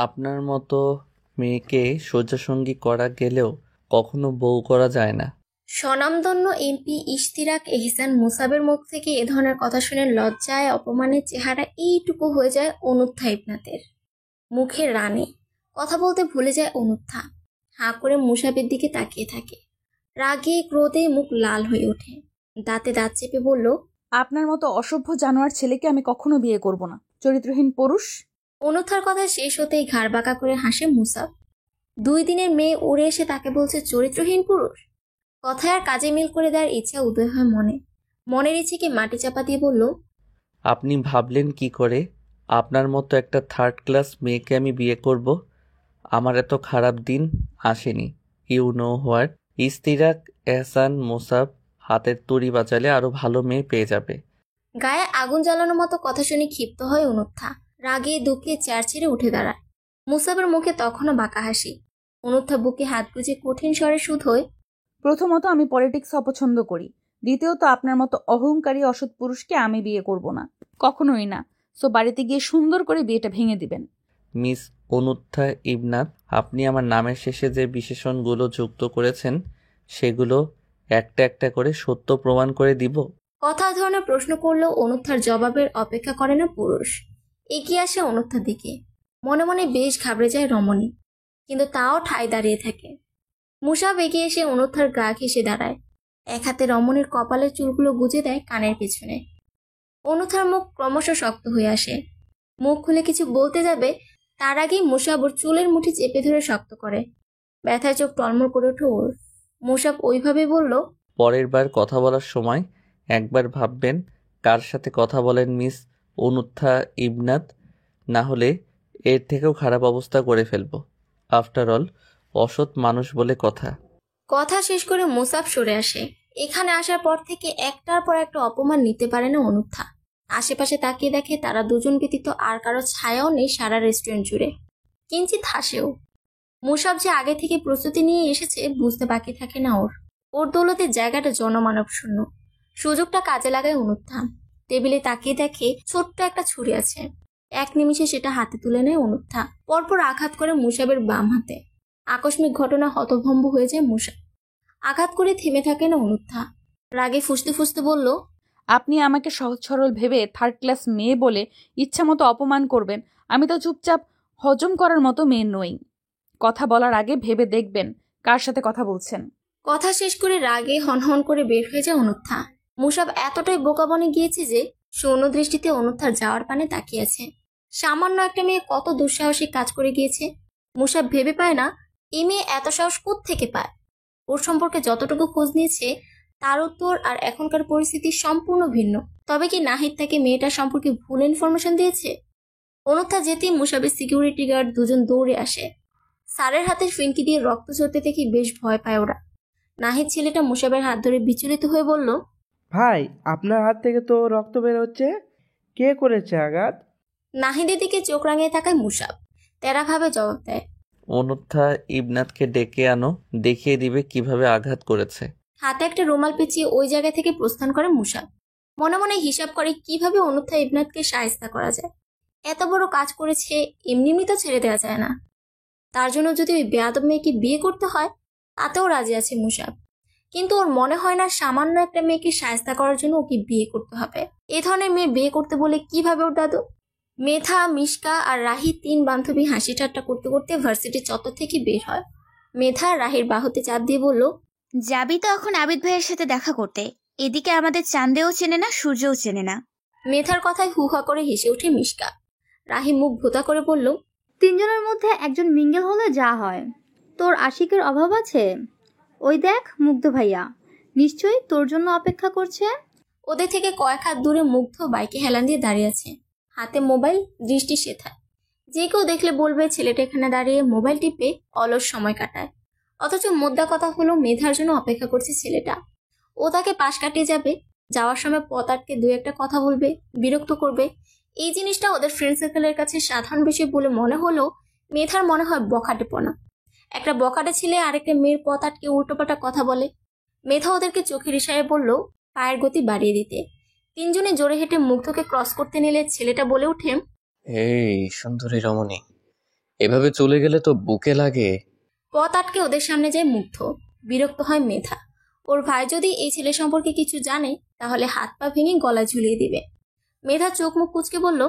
আপনার মতো মেয়েকে সোজাসঙ্গী করা গেলেও কখনো বউ করা যায় না। স্বনামধন্য এমপি ইশতিয়াক এহসান মুসাবের মুখ থেকে এ ধরনের কথা শুনে লজ্জায় অপমানের চেহারা এইটুকু হয়ে যায় অনুত্থা ইবনাতের। মুখের রানে কথা বলতে ভুলে যায় অনুত্থা। হাঁ করে মুসাবের দিকে তাকিয়ে থাকে। রাগে ক্রোধে মুখ লাল হয়ে ওঠে। দাঁতে দাঁত চেপে বলল, আপনার মতো অসভ্য জানোয়ার ছেলেকে আমি কখনো বিয়ে করব না, চরিত্রহীন পুরুষ। অনুত্থার কথা শেষ হতেই ঘাড় বাঁকা করে হাসে মুসাব। 2 দিনের মেয়ে উড়ে এসে তাকে বলছে চরিত্রহীন পুরুষ। কথায় আর কাজে মিল করে দেওয়ার ইচ্ছা উদয় হয় মনের ইচ্ছেকে মাটি চাপা দিয়ে বলল, আপনি ভাবলেন কি করে আপনার মতো একটা থার্ড ক্লাস মেয়েকে আমি বিয়ে করব? আমার এত খারাপ দিন আসেনি। ইউ নো হোয়াট, ইস্তিরাক এহসান মোসাব হাতের তুড়ি বাজালে আরো ভালো মেয়ে পেয়ে যাবে। গায়ে আগুন জ্বালানোর মতো কথা শুনে ক্ষিপ্ত হয় অনুত্থা। রাগে দুঃখে চেয়ার ছেড়ে উঠে দাঁড়ায়। মুসাবের মুখে তখনও বাঁকা হাসি। অনুত্থা বুকে হাত গুজে কঠিন স্বরে শুধোয়, প্রথমত আমি পলিটিক্স অপছন্দ করি, দ্বিতীয়ত আপনার মতো অহংকারী অসৎ পুরুষকে আমি বিয়ে করব না, কখনোই না। সো বাড়িতে গিয়ে সুন্দর করে বিয়েটা ভেঙে দিবেন। মিস অনুত্থা ইবনাত, আপনি আমার নামের শেষে যে বিশেষণগুলো যুক্ত করেছেন সেগুলো একটা একটা করে সত্য প্রমাণ করে দিব। কথা ধরনের প্রশ্ন করলেও অনুত্থার জবাবের অপেক্ষা করে না পুরুষ। এগিয়ে আসে অনুত্থার দিকে। মনে মনে বেশ ঘাবড়ে যায় রমণী, কিন্তু তাও ঠায় দাঁড়িয়ে থাকে। মুসাব এগিয়ে এসে অনুত্থার গা ঘেঁষে দাঁড়ায়। এক হাতে রমণীর কপালের চুলগুলো গুজে দেয় কানের পেছনে। অনুত্থার মুখ ক্রমশ শক্ত হয়ে আসে। মুখ খুলে কিছু বলতে যাবে, তার আগেই মুসাব ওর চুলের মুঠি চেপে ধরে শক্ত করে। ব্যথায় চোখ টলমল করে ওঠে ওর। মুসাব ওইভাবে বলল, পরের বার কথা বলার সময় একবার ভাববেন কার সাথে কথা বলেন মিস অনুত্থা ইবনাত, না হলে এর থেকেও খারাপ অবস্থা করে ফেলবো। আফটার অল অসৎ মানুষ বলে কথা। কথা শেষ করে মুসাব সরে আসে। এখানে আসার পর থেকে একটার পর একটা অপমান নিতে পারে না অনুত্থা। আশেপাশে তাকিয়ে দেখে তারা দুজন ব্যতীত আর কারো ছায়াও নেই সারা রেস্টুরেন্ট জুড়ে। কিঞ্চিত হাসেও। মুসাব যে আগে থেকে প্রস্তুতি নিয়ে এসেছে বুঝতে বাকি থাকে না ওর। ওর দৌলতে জায়গাটা জনমানব শূন্য। সুযোগটা কাজে লাগায় অনুত্থা। টেবিলে তাকিয়ে দেখে ছোট্ট একটা ছুরি আছে। এক নিমিষে সেটা হাতে তুলে নেয় অনুত্থা। পরপর আঘাত করে মুসাবের বাম হাতে। আকস্মিক ঘটনা হতভম্ব হয়ে যায় মুসাব। আঘাত করে থেমে থাকে না অনুত্থা। রাগে ফুঁসতে ফুঁসতে বলল, আপনি আমাকে সহজ সরল ভেবে থার্ড ক্লাস মেয়ে বলে ইচ্ছা মতো অপমান করবেন? আমি তো চুপচাপ হজম করার মতো মেয়ে নই। কথা বলার আগে ভেবে দেখবেন কার সাথে কথা বলছেন। কথা শেষ করে রাগে হনহন করে বের হয়ে যায় অনুত্থা। মুসাব এতটাই বোকা বনে গিয়েছে যে শূন্য দৃষ্টিতে অনুত্থার যাওয়ার পানে তাকিয়ে আছে। সামান্য একটা মেয়ে কত দুঃসাহসিক কাজ করে গিয়েছে। মুসাব ভেবে পায় না এই মেয়ে এত সাহস থেকে পায়। ওর সম্পর্কে যতটুকু খোঁজ নিয়েছে তার উত্তর আর এখনকার পরিস্থিতি সম্পূর্ণ ভিন্ন। তবে কি নাহিদ তাকে মেয়েটার সম্পর্কে ভুল ইনফরমেশন দিয়েছে? অনুত্থা যেতেই মুসাবের সিকিউরিটি গার্ড দুজন দৌড়ে আসে। স্যারের হাতে ফিনকি দিয়ে রক্ত ঝরতে দেখে বেশ ভয় পায় ওরা। নাহিদ ছেলেটা মুসাবের হাত ধরে বিচলিত হয়ে বলল, ভাই, আপনার হাত থেকে তো রক্ত বের হচ্ছে, কে করেছে আঘাত? নাহিদের দিকে চোখ রাঙিয়ে তাকায় মুসাব। তেরাভাবে জবাব দেয়, অনুত্থা ইবনাতকে ডেকে আনো, দেখিয়ে দিবে কিভাবে আঘাত করেছে। হাতে একটা রুমাল পেঁচিয়ে ওই জায়গা থেকে প্রস্থান করে মুসাব। মনে মনে হিসাব করে কিভাবে অনুত্থা ইবনাতকে শায়েস্তা করা যায়। এত বড় কাজ করেছে, এমনি তো ছেড়ে দেওয়া যায় না। তার জন্য যদি ওই বেয়াদব মেয়েকে বিয়ে করতে হয় তাতেও রাজি আছে মুসাব। কিন্তু ওর মনে হয় না সামান্য একটা মেয়েকে শায়েস্তা করার জন্য ওকে বিয়ে করতে হবে। এ ধরনের মেয়ে বিয়ে করতে বলে কিভাবে ওর দাদু? মেধা, মিশকা আর রাহি 3 বান্ধবী হাসি ঠাট্টা করতে করতে ভার্সিটি চত্বর থেকে বের হয়। মেধা রাহির বাহুতে চাপ দিয়ে বলল, যাবি তো এখন আবিদ ভাইয়ের সাথে দেখা করতে? এদিকে আমাদের চাঁদেও চেনে না, সূর্যও চেনে না। মেধার কথায় হুহা করে হেসে ওঠে মিশকা। রাহি মুখ ভোতা করে বলল, 3 জনের মধ্যে একজন মিঙ্গেল হলে যা হয়। তোর আশিকের অভাব আছে? ওই দেখ মুগ্ধ ভাইয়া, নিশ্চয়ই তোর জন্য অপেক্ষা করছে। ওদের থেকে কয়েক হাত দূরে মুগ্ধ বাইকে হেলান দিয়ে দাঁড়িয়ে আছে, হাতে মোবাইল, দৃষ্টি সেথা। যে কেউ দেখলে বলবে ছেলেটা এখানে দাঁড়িয়ে মোবাইল টিপে অলস সময় কাটায়। অথচ মোদ্দা কথা হলো মেধার জন্য অপেক্ষা করছে ছেলেটা। ও তাকে পাশ কাটিয়ে যাবে, যাওয়ার সময় পথ আটকে 2-1টা কথা বলবে, বিরক্ত করবে। এই জিনিসটা ওদের ফ্রেন্ড সার্কেলের কাছে সাধারণ বিষয় বলে মনে হলো মেধার মনে হয় বখাটেপনা। একটা বখাটে ছেলে আরেকটা মেয়ের পথ আটকে উল্টোপাল্টা কথা বলে। মেধা ওদেরকে চোখের ইশারায় বলল পায়ের গতি বাড়িয়ে দিতে। 3 জনে জোরে হেঁটে মুগ্ধকে ক্রস করতে নিলে ছেলেটা বলে ওঠে, এই সুন্দরী রমণী, এভাবে চলে গেলে তো বুকে লাগে। পথ আটকে ওদের সামনে যায় মুগ্ধ। বিরক্ত হয় মেধা। ওর ভাই যদি এই ছেলে সম্পর্কে কিছু জানে তাহলে হাত পা ভেঙে গলা ঝুলিয়ে দিবে। মেধা চোখ মুখ কুঁচকে বলল,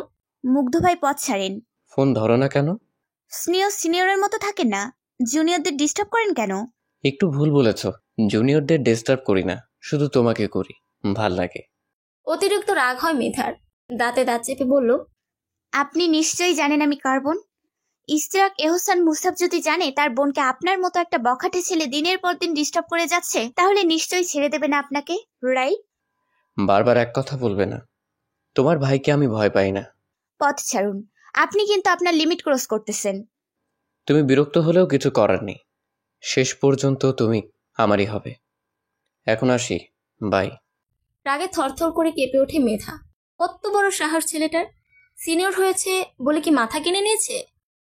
মুগ্ধ ভাই পথ ছাড়েন। ফোন ধরো না কেন? সিনিয়রের মতো থাকেন না, জুনিয়রদের ডিস্টার্ব করেন কেন? একটু ভুল বলেছ, জুনিয়রদের ডিস্টার্ব করি না, শুধু তোমাকে করি, ভাল লাগে। অতিরিক্ত রাগ হয় মেধার। দাঁতে দাঁত চেপে বলল, আপনি নিশ্চয়ই জানেন আমি কার বোন। ইশতিয়াক এহসান মুসাফ যদি জানে তার বোনকে আপনার মতো একটা বখাটে ছেলে দিনের পর দিন ডিস্টার্ব করে যাচ্ছে, তাহলে নিশ্চয়ই ছেড়ে দেবে না আপনাকে, রাইট? বারবার এক কথা বলবে না। তোমার ভাইকে আমি ভয় পাই না। পথ ছাড়ুন, আপনি কিন্তু আপনার লিমিট ক্রস করতেছেন। তুমি বিরক্ত হলেও কিছু করার নেই, শেষ পর্যন্ত তুমি আমারই হবে। এখন আসি, বাই। রাগে থরথর করে কেঁপে ওঠে মেধা। কত বড় সাহস ছেলেটার! সিনিয়র হয়েছে বলে কি মাথা কিনে নিয়েছে?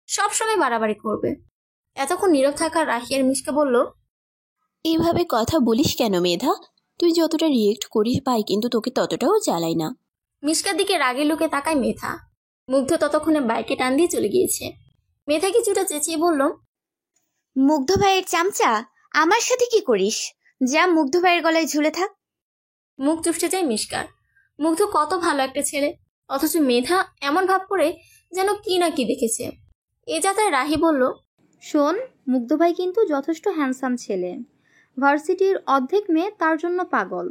সবসময় বাড়াবাড়ি করবে। এতক্ষণ নীরব থাকা রাহিয়ার মিশকা বলল, এভাবে কথা বলিস কেন মেধা? তুই যতটা রিয়েক্ট করিস ভাই কিন্তু তোকে ততটাও জ্বালাই না। মিশকার দিকে রাগে লুকে তাকায় মেধা। মুগ্ধ ততক্ষণে বাইকে টান দিয়ে চলে গিয়েছে। মেধা কিছুটা চেঁচিয়ে বলল, মুগ্ধ ভাইয়ের চামচা, আমার সাথে কি করিস? যা মুগ্ধ ভাইয়ের গলায় ঝুলে থাক। মুখ চুপসে যায় মিশকার। মুগ্ধ কত ভালো একটা ছেলে, অথচ মেধা এমন ভাব করে যেন কি না কি দেখেছে। এ যাতায় রাহি বলল, শোন, মুগ্ধ ভাই কিন্তু যথেষ্ট হ্যান্ডসাম ছেলে। ভার্সিটির অর্ধেক মেয়ে তার জন্য পাগল।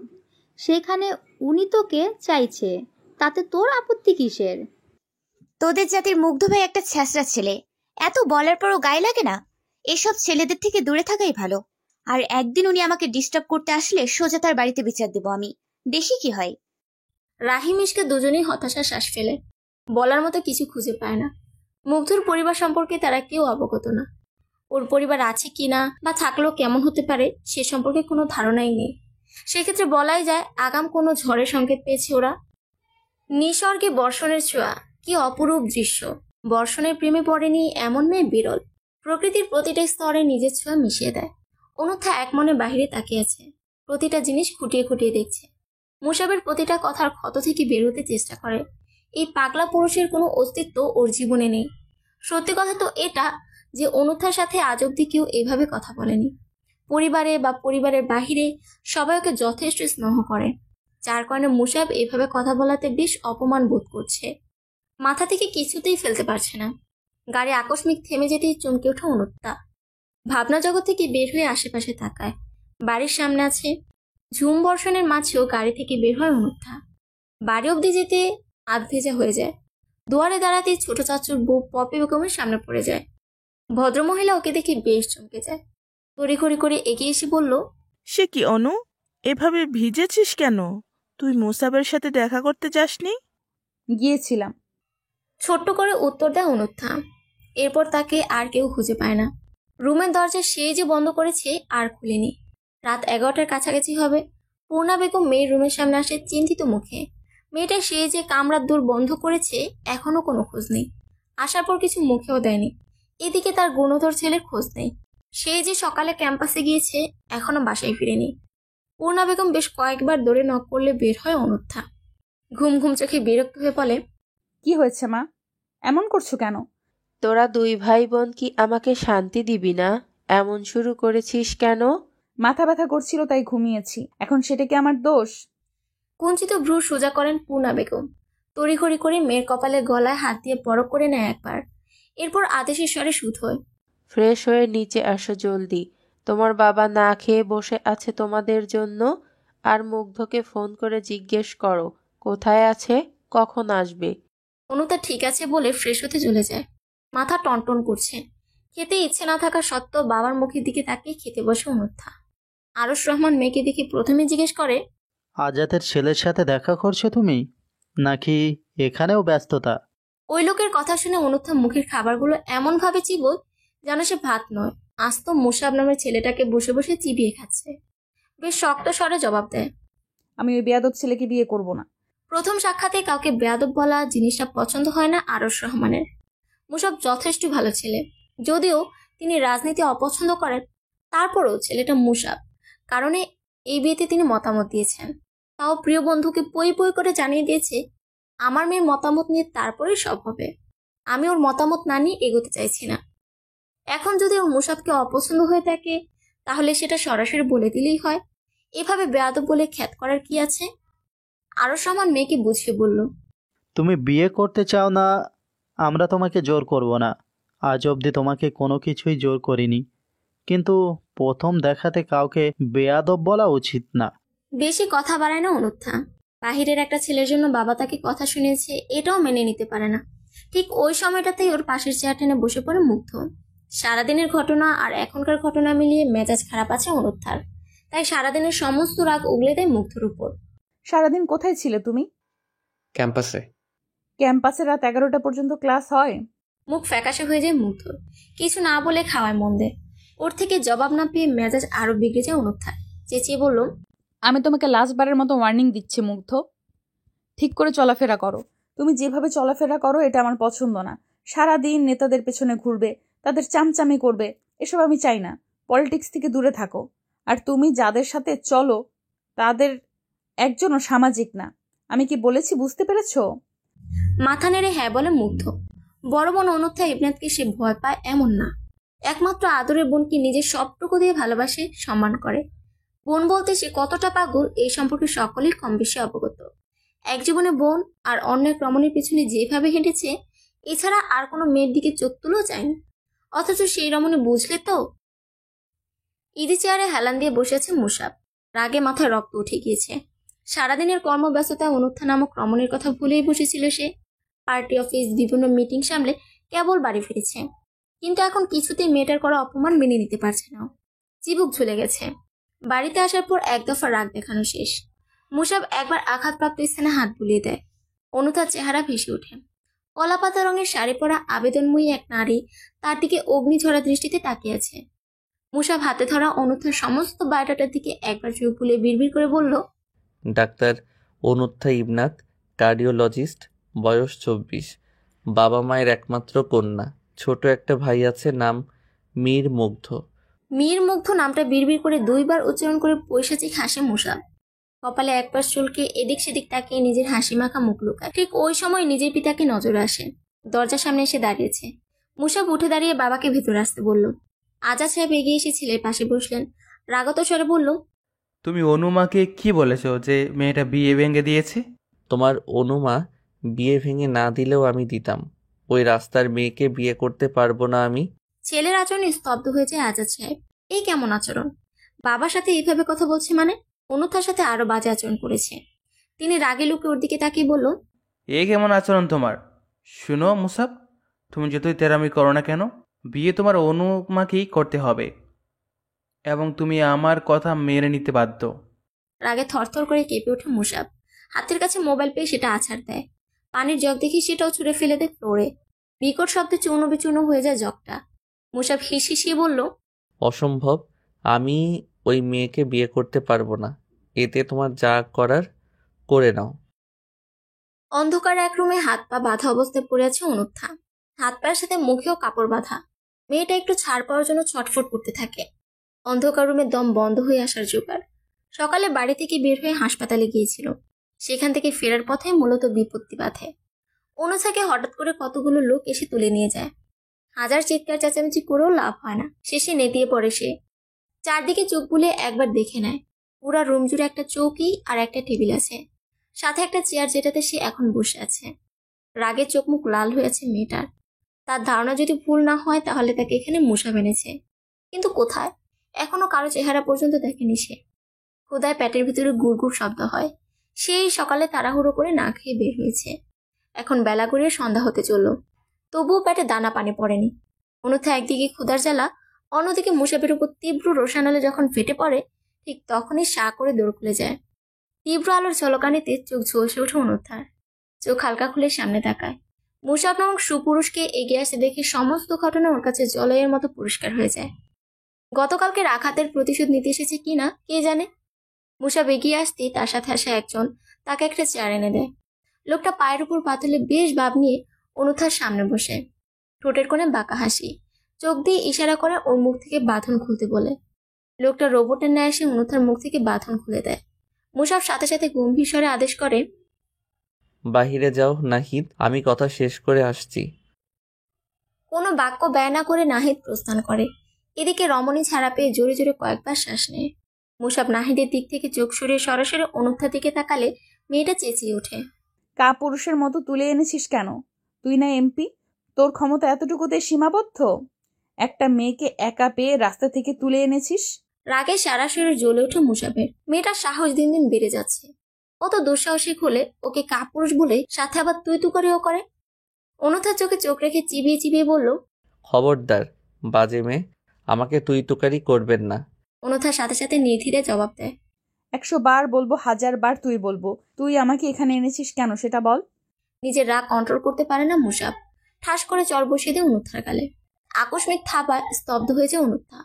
সেখানে উনি তোকে চাইছে, তাতে তোর আপত্তি কিসের? তোদের জাতির মুগ্ধ ভাই একটা ছ্যাঁচড়া ছেলে, এত বলার পরও গায়ে লাগে না। এসব ছেলেদের থেকে দূরে থাকাই ভালো। আর একদিন উনি আমাকে ডিস্টার্ব করতে আসলে সোজা তার বাড়িতে বিচার দেবো আমি, দেখি কি হয়। রাহি মিশকা দুজনেই হতাশা শ্বাস ফেলে। বলার মতো কিছু খুঁজে পায় না। মুগ্ধর পরিবার সম্পর্কে তারা কেউ অবগত না। ওর পরিবার আছে কিনা বা থাকলেও কেমন হতে পারে সে সম্পর্কে কোনো ধারণাই নেই। সেক্ষেত্রে বলাই যায় আগাম কোনো ঝড়ের সংকেত পেয়েছে ওরা। নিসর্গে বর্ষণের ছোঁয়া, কি অপরূপ দৃশ্য! বর্ষণের প্রেমে পড়েনি এমন মেয়ে বিরল। প্রকৃতির প্রতিটা স্তরে নিজের ছোঁয়া মিশিয়ে দেয়। অনুথা এক মনে বাহিরে তাকিয়ে আছে, প্রতিটা জিনিস খুঁটিয়ে খুঁটিয়ে দেখছে। মুসাবের প্রতিটা কথার ক্ষত থেকে বেরোতে চেষ্টা করে। এই পাগলা পুরুষের কোনো অস্তিত্ব ওর জীবনে নেই। সত্যি কথা তো এটা যে অনুথার সাথে আজ অব্দি কেউ এভাবে কথা বলেনি। পরিবারে বা পরিবারের বাহিরে সবাই ওকে যথেষ্ট স্নেহ করে, যার কারণে মুসাব এভাবে কথা বলাতে বেশ অপমান বোধ করছে। মাথা থেকে কিছুতেই ফেলতে পারছে না। গাড়ি আকস্মিক থেমে যেতেই চমকে ওঠা অনুত্তা। ভাবনা জগৎ থেকে বের হয়ে আশেপাশে তাকায়। বাড়ির সামনে আছে। ঝুম বর্ষণের মাঝেও গাড়ি থেকে বের হয় অনুত্থা। বাড়ি অবধি যেতে আধ ভেজা হয়ে যায়। দুয়ারে দাঁড়াতেই ছোট চাচুর বউ পপি বেগমের সামনে পড়ে যায়। ভদ্রমহিলা ওকে দেখে বেশ চমকে যায়। তড়িঘড়ি করে এগিয়ে এসে বলল, সে কি অনু, এভাবে ভিজেছিস কেন? তুই মুসাবের সাথে দেখা করতে যাসনি? গিয়েছিলাম। ছোট্ট করে উত্তর দেয় অনুত্থা। এরপর তাকে আর কেউ খুঁজে পায় না। রুমের দরজা সে যে বন্ধ করেছে আর খুলেনি। রাত 11টার কাছাকাছি হবে। পূর্ণা বেগম মেয়ের রুমের সামনে আসে চিন্তিত মুখে। মেয়েটা সে যে কামরার দূর বন্ধ করেছে এখনো কোনো খোঁজ নেই। আসার পর কিছু মুখেও দেয়নি। এদিকে তার গুণধর ছেলের খোঁজ নেই। সে যে সকালে ক্যাম্পাসে গিয়েছে এখনো বাসায় ফিরেনি। পূর্ণা বেগম বেশ কয়েকবার দৌড়ে নক করলে বের হয় অনুত্থা। ঘুম ঘুম চোখে বিরক্ত হয়ে বলে, কি হয়েছে মা, এমন করছো কেন? তোরা দুই ভাই বোন কি আমাকে শান্তি দিবি না? এমন শুরু করেছিস কেন? মাথা ব্যথা করছিল তাই ঘুমিয়েছি, এখন সেটা কি আমার দোষ? কুঞ্চিত ভ্রু সোজা করেন পূর্ণা বেগম। তড়িঘড়ি করে মেয়ের কপালে গলায় হাত দিয়ে পরক করে নেয় একবার। এরপর আদেশের স্বরে শুধ হয়, ফ্রেশ হয়ে নিচে আসো জলদি। তোমার বাবা না খেয়ে বসে আছে তোমাদের জন্য। আর মুগ্ধকে ফোন করে জিজ্ঞেস করো কোথায় আছে, কখন আসবে। অনুতা ঠিক আছে বলে ফ্রেশ হতে চলে যায়। মাথা টনটন করছে। খেতে ইচ্ছে না থাকা সত্ত্বেও বাবার মুখের দিকে তাকিয়ে খেতে বসে অনুত্থা। আরশ রহমান মেয়েকে দেখে প্রথমে জিজ্ঞেস করে, আজাদের ছেলের সাথে দেখা করছো তুমি, নাকি এখানেও ব্যস্ততা? ওই লোকের কথা শুনে অনুত্থা মুখের খাবারগুলো এমনভাবে চিবোয় যেন সে ভাত নয়, আস্ত মুসাব নামের ছেলেটাকে বসে বসে চিবিয়ে খাচ্ছে। বেশ শক্ত স্বরে জবাব দেয়, আমি ওই বেয়াদব ছেলেকে বিয়ে করব না। প্রথম সাক্ষাতে কাউকে বেয়াদব বলা জিনিসটা পছন্দ হয় না আরশ রহমানের। মুসাব যথেষ্ট ভালো ছেলে, যদিও তিনি রাজনীতি অপছন্দ করেন, তারপরও ছেলেটা মুসাব কারণে এই বিয়েতে তিনি মতামত দিয়েছেন। তাও প্রিয় বন্ধুকে পই পই করে জানিয়ে দিয়েছে, আমার মেয়ের মতামত নিয়ে তারপরেই সব হবে। আমি ওর মতামত না নিয়ে এগোতে চাইছি না। এখন যদি ওর মুসাবকে অপছন্দ হয়ে থাকে তাহলে সেটা সরাসরি বলে দিলেই হয়। এভাবে বেয়াদব বলে খ্যাত করার কি আছে? আরো সমান মেয়েকে বুঝিয়ে বলল, তুমি বিয়ে করতে চাও না, আমরা তোমাকে জোর করব না। আজ অবধি তোমাকে কোনো কিছুই জোর করিনি, কিন্তু প্রথম দেখাতে কাউকে বেয়াদব বলা উচিত না। বেশি কথা বাড়ায় না অনুত্থা। বাহিরের একটা ছেলের জন্য বাবা তাকে কথা শুনিয়েছে, এটাও মেনে নিতে পারে না। ঠিক ওই সময়টাতেই ওর পাশের চেয়ার টেনে বসে পড়ে মুগ্ধ। সারাদিনের ঘটনা আর এখনকার ঘটনা মিলিয়ে মেজাজ খারাপ আছে অনুত্থার, তাই সারাদিনের সমস্ত রাগ উগলে দেয় মুগ্ধর উপর। সারাদিন কোথায় ছিলে তুমি? ক্যাম্পাসে। ক্যাম্পাসে রাত 11টা পর্যন্ত ক্লাস হয়? মুখ ফ্যাকাশে হয়ে যায় মুগ্ধর। কিছু না বলে খাওয়ায় মন দেয়। ওর থেকে জবাব না পেয়ে মেজাজ আরো বিগড়ে যায় অনুত্থার। চেঁচিয়ে বলল, আমি তোমাকে লাস্টবারের মতো ওয়ার্নিং দিচ্ছি মুগ্ধ, ঠিক করে চলাফেরা করো। তুমি যেভাবে চলাফেরা করো এটা আমার পছন্দ না। সারাদিন নেতাদের পেছনে ঘুরবে, তাদের চামচামি করবে, এসব আমি চাই না। পলিটিক্স থেকে দূরে থাকো। আর তুমি যাদের সাথে চলো তাদের একজনও সামাজিক না। আমি কি বলেছি বুঝতে পেরেছো? মাথা নেড়ে হ্যাঁ বলে মুগ্ধ। বড় বোন অনুত্থা ইবনাথকে সে ভয় পায় এমন না, একমাত্র আদরের বোনকে নিজের সবটুকু দিয়ে ভালোবাসে, সম্মান করে। বোন বলতে সে কতটা পাগল এই সম্পর্কে সকলেই কম বেশি অবগত। এক জীবনে বোন আর অন্য এক রমণীর পিছনে যেভাবে হেঁটেছে, এছাড়া আর কোনো মেয়ের দিকে চোখ তুলেও যায়নি। অথচ সেই রমণী বুঝলে তো। ইদি চেয়ারে হেলান দিয়ে বসে আছে মুসাব। রাগে মাথায় রক্ত উঠে গিয়েছে। সারাদিনের কর্মব্যস্ততায় অনুত্থা নামক রমণীর কথা ভুলেই বসেছিল সে। পার্টি অফিস বিভিন্ন মিটিং সামলে কেবল বাড়ি ফিরেছে, কিন্তু এখন কিছুতেই মেয়েটার করা অপমান মেনে নিতে পারছে না। চিবুক ঝুলে গেছে। বাড়িতে আসার পর এক দফা রাগ দেখানো শেষ। মুসাব একবার আঘাতপ্রাপ্ত স্থানে হাত বুলিয়ে দেয়। অনুথার চেহারা ভেসে ওঠে। কলাপাতা রঙের শাড়ি পরা আবেদনময়ী এক নারী তার দিকে অগ্নিঝরা দৃষ্টিতে তাকিয়ে আছে। মুসাব হাতে ধরা অনুথার সমস্ত বায়োডাটার দিকে একবার চোখ বুলিয়ে বিড়বিড় করে বলল, ডাক্তার অনুত্থা ইবনাথ, কার্ডিওলজিস্ট, বয়স 24, বাবা মায়ের একমাত্র কন্যা, ছোট একটা ভাই আছে, নাম মীর মুগ্ধ। মীর মুগ্ধ নামটা বিড়বিড় করে 2বার উচ্চারণ করে পৈশাচিক হাসে মুসাব। কপালে এক পাশ চুলকে এদিক সেদিক তাকিয়ে নিজের হাসি মাখা মুখ লুকায়। ঠিক ওই সময় নিজের পিতাকে নজরে আসে। দরজার সামনে এসে দাঁড়িয়েছে। মুসাব উঠে দাঁড়িয়ে বাবাকে ভেতরে আসতে বলল। আজাদ সাহেব এগিয়ে এসে ছেলের পাশে বসলেন। রাগত স্বরে বলল, তুমি অনুমাকে কি বলেছো যে মেয়েটা বিয়ে ভেঙে দিয়েছে? তোমার অনুমা বিয়ে ভেঙে না দিলেও আমি দিতাম। ওই রাস্তার মেয়েকে বিয়ে করতে পারবো না আমি। ছেলের আচরণে স্তব্ধ হয়ে যায় আজাদ সাহেব। এই কেমন আচরণ? বাবার সাথে এইভাবে কথা বলছে মানে? অনুথার সাথে আরো বাজে আচরণ করেছে। তিনি রাগে লুকে ওর দিকে তাকিয়ে বলল, এ কেমন আচরণ তোমার? শুনো মুসাব, তুমি যতই তেরামি করো না কেন, বিয়ে তোমার অনুমাকেই করতে হবে, এবং তুমি আমার কথা মেনে নিতে বাধ্য। রাগে থরথর করে কেঁপে ওঠে মুসাব। হাতের কাছে মোবাইল পেয়ে সেটা আছাড় দেয়। পানির জগ দেখি সেটাও ছুঁড়ে ফেলে দেয় ফ্লোরে। বিকট শব্দে চূর্ণ বিচূর্ণ হয়ে যায় জগটা। মুসাব হিসিয়ে বলল, অসম্ভব, আমি ওই মেয়েকে বিয়ে করতে পারবো না। এতে তোমার যা করার করে নাও। অন্ধকার এক রুমে হাত পা বাঁধা অবস্থায় পড়ে আছে অনুত্থা। হাত পায়ের সাথে মুখেও কাপড় বাঁধা। মেয়েটা একটু ছাড় পাওয়ার জন্য ছটফট করতে থাকে। অন্ধকার রুমে দম বন্ধ হয়ে আসার জোগাড়। সকালে বাড়ি থেকে বের হয়ে হাসপাতালে গিয়েছিল। সেখান থেকে ফেরার পথে মূলত বিপত্তি বাধে। অনুথাকে হঠাৎ করে কতগুলো লোক এসে তুলে নিয়ে যায়। হাজার চিৎকার চেঁচামেচি করেও লাভ হয় না। শেষে নেতিয়ে পড়ে সে। চারদিকে চোখ বুলে একবার দেখে নেয়। পুরা রুম জুড়ে একটা চৌকি আর একটা টেবিল আছে, সাথে একটা চেয়ার যেটাতে সে এখন বসে আছে। রাগে চোখ মুখ লাল হয়ে আছে মেয়েটার। তার ধারণা যদি ভুল না হয় তাহলে তাকে এখানে মুসাব এনেছে, কিন্তু কোথায়? এখনো কারো চেহারা পর্যন্ত দেখেনি সে। ক্ষুধায় পেটের ভিতরে গুড়গুড় শব্দ হয়। সেই সকালে তাড়াহুড়ো করে না খেয়ে বের হয়েছে। এখন বেলা গড়িয়ে সন্ধ্যা হতে চলল, তবুও পেটে দানা পানি পড়েনি। অনুথা একদিকে ক্ষুধার জ্বালা, অন্যদিকে মুসাবের উপর তীব্র রোশানলে যখন ফেটে পড়ে, ঠিক তখনই সা করে দৌড় খুলে যায়। তীব্র আলোর ঝলকানিতে চোখ ঝলসে ওঠে অনুথার। চোখ হালকা খুলে সামনে তাকায়। মুসাব নামক সুপুরুষকে এগিয়ে আসতে দেখে সমস্ত ঘটনা ওর কাছে জলের মতো পরিষ্কার হয়ে যায়। গতকালকে আঘাতের প্রতিশোধ নিতে এসেছে কিনা কে জানে। মুসাব এগিয়ে আসতেই তার সাথে আসা একজন তাকে একটা চেয়ার এনে দেয়। লোকটা পায়ের উপর পা তুলে বেশ ভাব নিয়ে অনুথার সামনে বসে। ঠোঁটের কোণে বাঁকা হাসি, চোখ দিয়ে ইশারা করে ওর মুখ থেকে বাঁধন খুলতে বলে। লোকটা রোবটের ন্যায় এসে অনুথার মুখ থেকে বাঁধন খুলে দেয়। মুসাব সাথে সাথে গম্ভীর স্বরে আদেশ করে, বাহিরে যাও নাহিদ, আমি কথা শেষ করে আসছি। কোনো বাক্য ব্যয় না করে নাহিদ প্রস্থান করে। এদিকে রমণী ছাড়া পেয়ে জোরে জোরে কয়েকবার শ্বাস নেয়। মুসাব নাহিদের দিক থেকে চোখ সরিয়ে সরাসরি অনুত্থার দিকে তাকালে মেয়েটা চেঁচিয়ে ওঠে। কাপুরুষের মতো তুলে এনেছিস কেন? তুই না এমপি, তোর ক্ষমতা এতটুকুতে সীমাবদ্ধ? একটা মেয়েকে একা পেয়ে রাস্তা থেকে তুলে এনেছিস। রাগে সারা শরীর জ্বলে ওঠে মুসাবের। মেয়েটার সাহস দিন দিন বেড়ে যাচ্ছে। কত দুঃসাহসিক হলে ওকে কাপুরুষ বলে সাথে আবার তুই তু করেও করে। অনুথার চোখে চোখ রেখে চিবিয়ে চিবিয়ে বলল, খবরদার বাজে মেয়ে, আমাকে তুই তুকারি করবেন না। অনুথার সাথে সাথে নির্ধিরে জবাব দেয়। 100 বার বলবো, 1000 বার তুই বলবো। তুই আমাকে এখানে এনেছিস কেন সেটা বল। নিজের রাগ কন্ট্রোল করতে পারে না মুসাব। ঠাস করে চর বসিয়ে দেয় অনুথার গালে। আকস্মিক থাবায় স্তব্ধ হয়েছে অনুথা।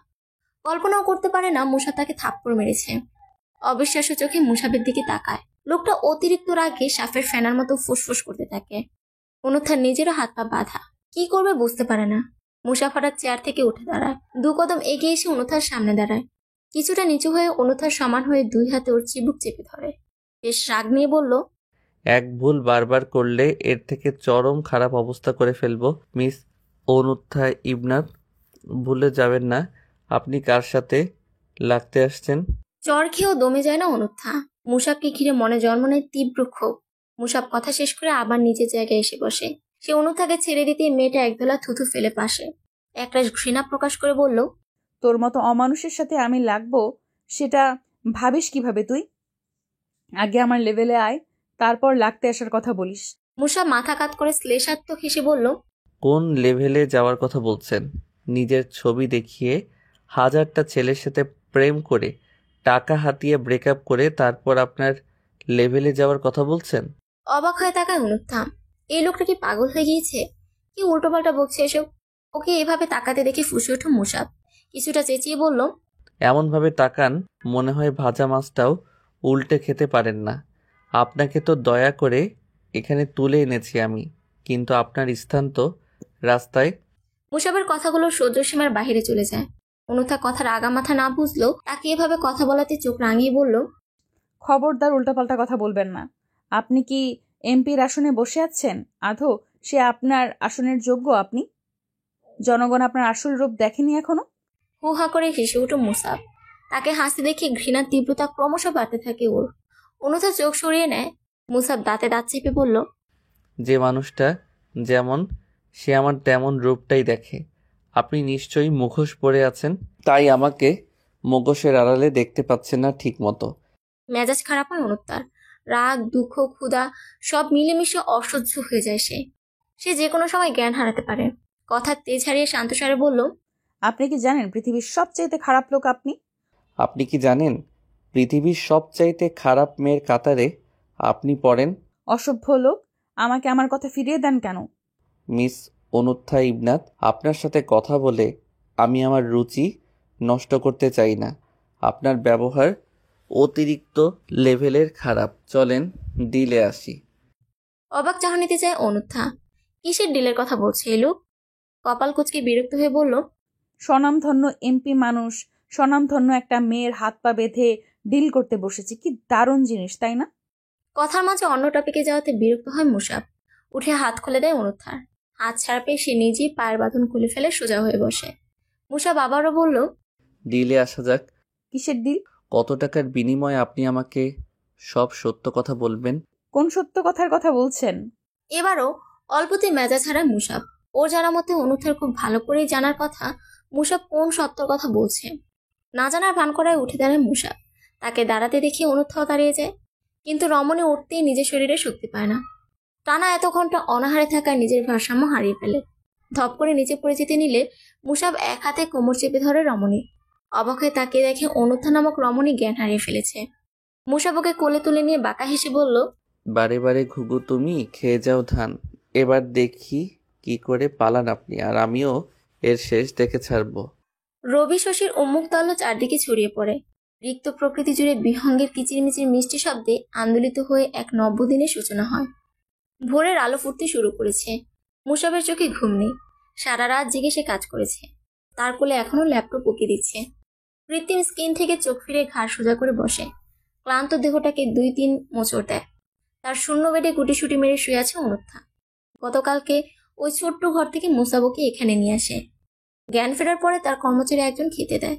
কল্পনাও করতে পারে না মুসাব তাকে থাপ্পড় মেরেছে। অবিশ্বাস্য চোখে মুসাবের দিকে তাকায়। লোকটা অতিরিক্ত রাগে সাপের ফেনার মতো ফুসফুস করতে থাকে। অনুথার নিজেরও হাত পা বাঁধা, কি করবে বুঝতে পারে না। মুসাব হঠাৎ চেয়ার থেকে উঠে দাঁড়ায়। 2 কদম এগিয়ে এসে অনুথার সামনে দাঁড়ায়। কিছুটা নিচু হয়ে অনুথার সমান হয়ে 2 হাতে ওর চিবুক চেপে ধরে। বেশ রাগ নিয়ে বলল, এক ভুল বারবার করলে এর থেকে চরম খারাপ অবস্থা করে ফেলবো। মিস অনুত্থা ইবনাত, ভুলে যাবেন না আপনি কার সাথে লাগতে আসছেন। চর খেয়েও দমে যায় না অনুত্থা। মুসাবকে ঘিরে মনে জন্ম নেয় তীব্র ক্ষোভ। মুসাব কথা শেষ করে আবার নিজের জায়গায় এসে বসে। সে অনুথাকে ছেড়ে দিতে মেয়েটা একদলা থুথু ফেলে পাশে একরাশ ঘৃণা প্রকাশ করে বলল, তোর মতো অমানুষের সাথে আমি লাগবো সেটা ভাবিস কিভাবে তুই? আগে আমার লেভেলে আয়, তারপর লাগতে আসার কথা বলিস। মুসাব মাথা কাত করে শ্লেষাত্মক হেসে বলল, কোন লেভেলে যাওয়ার কথা বলছেন? নিজের ছবি দেখিয়ে 1000টা ছেলের সাথে প্রেম করে টাকা হাতিয়ে ব্রেকআপ করে তারপর আপনার লেভেলে যাওয়ার কথা বলছেন? অবাক হয়ে তাকায় অনুত্থা। এই লোকটা কি পাগল হয়ে গিয়েছে? কি উল্টোপাল্টা বকছে এসব? ওকে এভাবে তাকাতে দেখে ফুঁসে ওঠে মুসাব। কিছুটা চেঁচিয়ে বলল, এমনভাবে তাকান মনে হয় ভাজা মাছটাও উল্টে খেতে পারেন না। আপনাকে তো দয়া করে এখানে তুলে এনেছি আমি, কিন্তু আপনার স্থান তো রাস্তায়। মুসাবের কথাগুলো সহ্য সীমার বাহিরে চলে যায়। অনুথা কথার আগামাথা না বুঝলেও তাকে এভাবে কথা বলাতে চোখ রাঙিয়ে বলল, খবরদার উল্টাপাল্টা কথা বলবেন না। আপনি কি এমপির আসনে বসে আছেন? আধো সে আপনার আসনের যোগ্য? আপনি জনগণ আপনার আসল রূপ দেখেনি এখনো। হু হা করে হেসে উঠল মুসাব। তাকে হাসি দেখে ঘৃণার তীব্রতা ক্রমশ বাড়তে থাকে ওর। অনুথা চোখ সরিয়ে নেয়। মুসাব দাঁতে দাঁত চেপে বলল, যে মানুষটা যেমন সে আমার তেমন রূপটাই দেখে। আপনি নিশ্চয়ই মুখোশ পরে আছেন, তাই আমাকে মুখোশের আড়ালে দেখতে পাচ্ছেন না ঠিক মতো। মেজাজ খারাপ হয় অনুত্তার। রাগ, দুঃখ, ক্ষুধা সব মিলেমিশে অসহ্য হয়ে যায় সে যে কোনো সময় জ্ঞান হারাতে পারে। কথার তেজ হারিয়ে শান্তস্বরে বলল, আপনি কি জানেন পৃথিবীর সবচাইতে খারাপ লোক আপনি? আপনি কি জানেন পৃথিবীর সবচাইতে খারাপ মেয়ের কাতারে আপনি পড়েন? অসভ্য লোক, আমাকে আমার কথা ফিরিয়ে দেন কেন? মিস অনুত্থা ইবনাত, আপনার সাথে কথা বলে আমি আমার রুচি নষ্ট করতে চাই না। আপনার ব্যবহার অতিরিক্ত লেভেলের খারাপ। চলেন ডিলে আসি। অবাক চাহনিতে যায় অনুত্থা। কিসের ডিলের কথা বলছে এই লোক? কপাল কুঁচকে বিরক্ত হয়ে বলল, স্বনামধন্য এমপি মানুষ স্বনামধন্য একটা মেয়ের হাত পা বেঁধে ডিল করতে বসেছে। কি দারুণ জিনিস, তাই না? কথার মাঝে অন্য টপিকে যাওয়াতে বিরক্ত হয় মুসাব। উঠে হাত খুলে দেয় অনুত্থার। হাত ছাড়া পেয়ে সে নিজেই পায়ের বাঁধন খুলে ফেলে সোজা হয়ে বসে। মুসাব আবারও বলল, ডিলে আসা যাক। কিসের ডিল? কত টাকার বিনিময়ে আপনি আমাকে সব সত্য কথা বলবেন? কোন সত্য কথার কথা বলছেন? এবারও অল্পতে মেজাজ হারায় মুসাব। ওর জানা মতে অনুত্থার খুব ভালো করেই জানার কথা মুসাব কোন সত্যর কথা বলছে। না জানার ভান করায় উঠে দাঁড়ায় মুসাব। তাকে দাঁড়াতে দেখে অনুত্থাও দাঁড়িয়ে যায়। কিন্তু রমণী উঠতেই নিজের শরীরে শক্তি পায় না। টানা এত ঘন্টা অনাহারে থাকায় নিজের ভারসাম্য হারিয়ে ফেলে। ধপ করে নিচে পড়ে যেতে নিলে মুসাব এক হাতে কোমর চেপে ধরে রমণী। অবাক হয়ে তাকিয়ে দেখে অনুত্থা নামক রমণী জ্ঞান হারিয়ে ফেলেছে। মুসাব ওকে কোলে তুলে নিয়ে বাঁকা হেসে বলল, বারে বারে ঘুঘু তুমি খেয়ে যাও ধান। এবার দেখি কি করে পালান আপনি, আর আমিও এর শেষ দেখে ছাড়বো। রবি শশীর উন্মুক্ত আলো চারদিকে ছড়িয়ে পড়ে। রিক্ত প্রকৃতি জুড়ে বিহঙ্গের কিচিরমিচির মিষ্টি শব্দে আন্দোলিত হয়ে এক নব্যদিনের সূচনা হয়। ভোরের আলো ফুটতে শুরু করেছে। মুসাবের চোখে ঘুম নেই। সারা রাত জেগে সে কাজ করেছে। তার কোলে এখনো ল্যাপটপ উকি দিচ্ছে। কৃত্রিম স্ক্রিন থেকে চোখ ফিরে ঘাড় সোজা করে বসে। ক্লান্ত দেহটাকে 2-3 মোচড় দেয়। তার শূন্য বেডে গুটিসুটি মেরে শুয়ে আছে অনুত্থা। গতকালকে ওই ছোট্ট ঘর থেকে মুসাবকে এখানে নিয়ে আসে। জ্ঞান ফেরার পরে তার কর্মচারী একজন খেতে দেয়।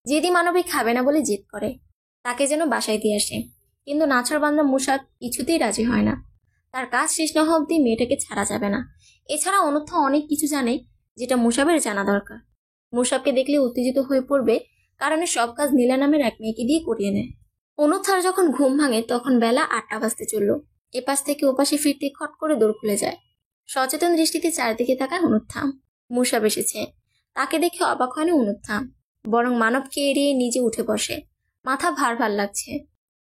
জেদি মানবিক খাবে না বলে জেদ করে, তাকে যেন বাসায় দিয়ে আসে। কিন্তু নাছোড়বান্দা মুসাব কিছুতেই রাজি হয় না। তার কাজ শেষ না হওয়া অব্দি মেয়েটাকে ছাড়া যাবে না। এছাড়া অনূর্ধ্ব অনেক কিছু জানে যেটা মুসাবের জানা দরকার। মুসাবকে দেখলে উত্তেজিত হয়ে পড়বে, কারণ সব কাজ নীলা নামের এক মেয়েকে দিয়ে করিয়ে নেয়। অনুথার যখন ঘুম ভাঙে তখন বেলা 8টা বাজতে চলল। এপাশ থেকে ওপাশে ফিরতে খট করে দৌড় খুলে যায়। সচেতন দৃষ্টিতে চারিদিকে তাকায় অনুত্থা। মুসাব এসেছে। তাকে দেখে অবাক হয়নি অনুত্থা, বরং মানবকে এড়িয়ে নিজে উঠে বসে। মাথা ভার ভার লাগছে।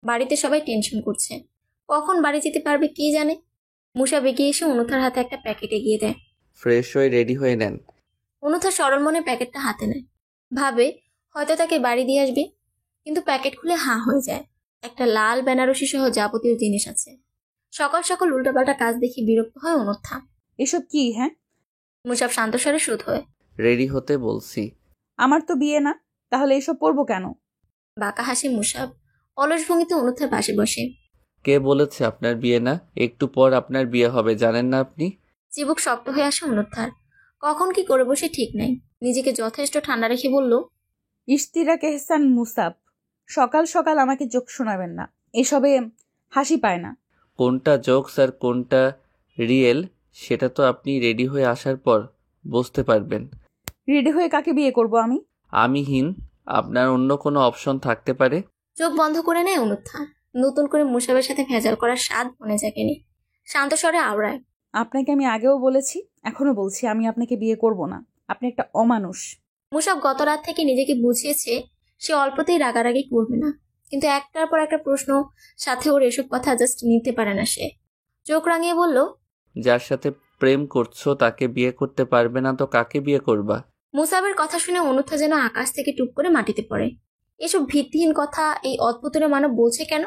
বাড়িতে সবাই টেনশন করছে, কখন বাড়ি যেতে পারবে কে জানে। মুসাব এগিয়ে এসে অনুথার হাতে একটা প্যাকেট এগিয়ে দেয়। ফ্রেশ হয়ে রেডি হয়ে নেন। অনুথা সরল মনে প্যাকেটটা হাতে নেয়, ভাবে হয়তো তাকে বাড়ি দিয়ে আসবে। কিন্তু প্যাকেট খুলে হাঁ হয়ে যায়। একটা লাল বেনারসি সহ যাবতীয় জিনিস আছে। সকাল সকাল উল্টাপাল্টা কাজ দেখে বিরক্ত হয় অনুত্থা। এসব কি? হ্যাঁ, মুসাব শান্তস্বরে শুধ হয়। রেডি হতে বলছি। আমার তো বিয়ে না, তাহলে এসব পরবো কেন? বাঁকা হাসি মুসাব অলস ভঙ্গিতে অনুথার পাশে বসে। কে বলেছে আপনার বিয়ে না? একটু পর আপনার বিয়ে হবে, জানেন না আপনি? চিবুক শক্ত হয়ে আসে অনুথার। কখন কি করে বসে ঠিক নাই। নিজেকে যথেষ্ট ঠান্ডা রেখে বলল, ইশতিরাক এহসান মুসাব, সকাল সকাল আমাকে জোক শোনাবেন না। এসবে হাসি পায় না। কোনটা জোকস আর কোনটা রিয়েল সেটা তো আপনি রেডি হয়ে আসার পর বুঝতে পারবেন। রেডি হয়ে কাকে বিয়ে করব আমি? আমিহীন আপনার অন্য কোনো অপশন থাকতে পারে? চোখ বন্ধ করে নেয় অনুত্থা। নতুন করে মুসাবের সাথে ভেজাল করার স্বাদ মনে জাগেনি। শান্ত স্বরে আওড়ায়, আপনাকে আমি আগেও বলেছি, এখনো বলছি, আমি আপনাকে বিয়ে করব না। আপনি একটা অমানুষ। মুসাব গত রাত থেকে নিজেকে বুঝিয়েছে সে অল্পতেই রাগারাগি করবে না। কিন্তু একটার পর একটা প্রশ্ন সাথে ওর এসব কথা জাস্ট নিতে পারে না সে। চোখ রাঙিয়ে বলল, যার সাথে প্রেম করছো তাকে বিয়ে করতে পারবে না তো কাকে বিয়ে করবা? মুসাবের কথা শুনে অনুত্থা যেন আকাশ থেকে টুপ করে মাটিতে পড়ে। এসব ভিত্তিহীন কথা এই অদ্ভুতরে মানব বলছে কেন?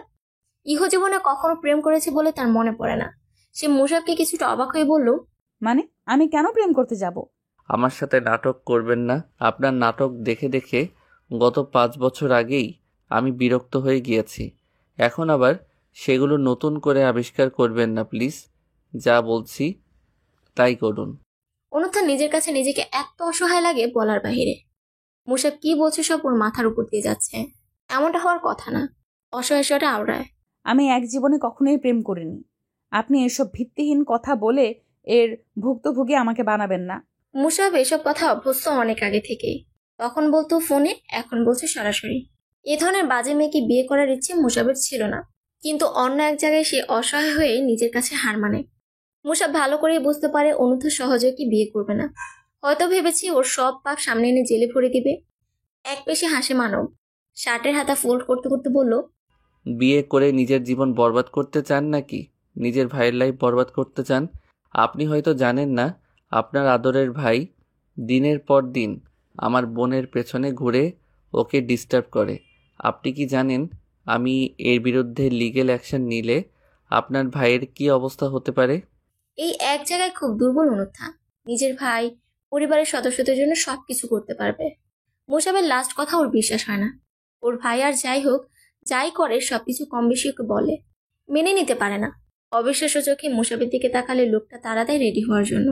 ইহজীবনে কখনো প্রেম করেছে বলে তার মনে পড়ে না। সে মুসাবকে কিছুটা অবাক হয়ে বলল, মানে আমি কেন প্রেম করতে যাব? আমার সাথে নাটক করবেন না। আপনার নাটক দেখে দেখে গত 5 বছর আগেই আমি বিরক্ত হয়ে গিয়েছি। এখন আবার সেগুলো নতুন করে আবিষ্কার করবেন না প্লিজ। যা বলছি তাই করুন। অনুত্থা নিজের কাছে নিজেকে এত অসহায় লাগে বলার বাহিরে। মুসাব কি বলছে সব ওর মাথার উপর দিয়ে যাচ্ছে। এমনটা হওয়ার কথা না। অসহায় স্বরে আওড়ায়, আমি এক জীবনে কখনোই প্রেম করিনি। আপনি এসব ভিত্তিহীন কথা বলে এর ভুক্তভোগী আমাকে বানাবেন না। মুসাব এসব কথা অভ্যস্ত অনেক আগে থেকেই। তখন বলতো ফোনে, এখন বলছে সরাসরি। এ ধরনের বাজে মেয়েকে বিয়ে করার ইচ্ছে মুসাবের ছিল না। কিন্তু অন্য এক জায়গায় সে অসহায় হয়ে নিজের কাছে হার মানে। মুসাব ভালো করেই বুঝতে পারে অনুথা সহজে কি বিয়ে করবে না। হয়তো ভেবেছি ওর সব পাপ সামনে এনে জেলে ভরে দিবে। এক পেশে হাসে মানব। শার্টের হাতা ফোল্ড করতে করতে বলল, বিয়ে করে নিজের জীবন বরবাদ করতে চান নাকি নিজের ভাইয়ের লাইফ বরবাদ করতে চান? আপনি হয়তো জানেন না, আপনার আদরের ভাই দিনের পর দিন আমার বোনের পেছনে ঘুরে ওকে ডিস্টার্ব করে। আপনি কি জানেন আমি এর বিরুদ্ধে লিগ্যাল অ্যাকশন নিলে আপনার ভাইয়ের কি অবস্থা হতে পারে? এই এক জায়গায় খুব দুর্বল অনুথা। নিজের ভাই, পরিবারের সদস্যদের জন্য সবকিছু করতে পারবে। মুসাবের লাস্ট কথা ওর বিশ্বাস হয় না। ওর ভাই আর যাই হোক, যাই করে সবকিছু কম বেশি ওকে বলে। মেনে নিতে পারে না। অবিশ্বাস্য চোখে মুসাবের দিকে তাকালে লোকটা তাড়া দেয় রেডি হওয়ার জন্য।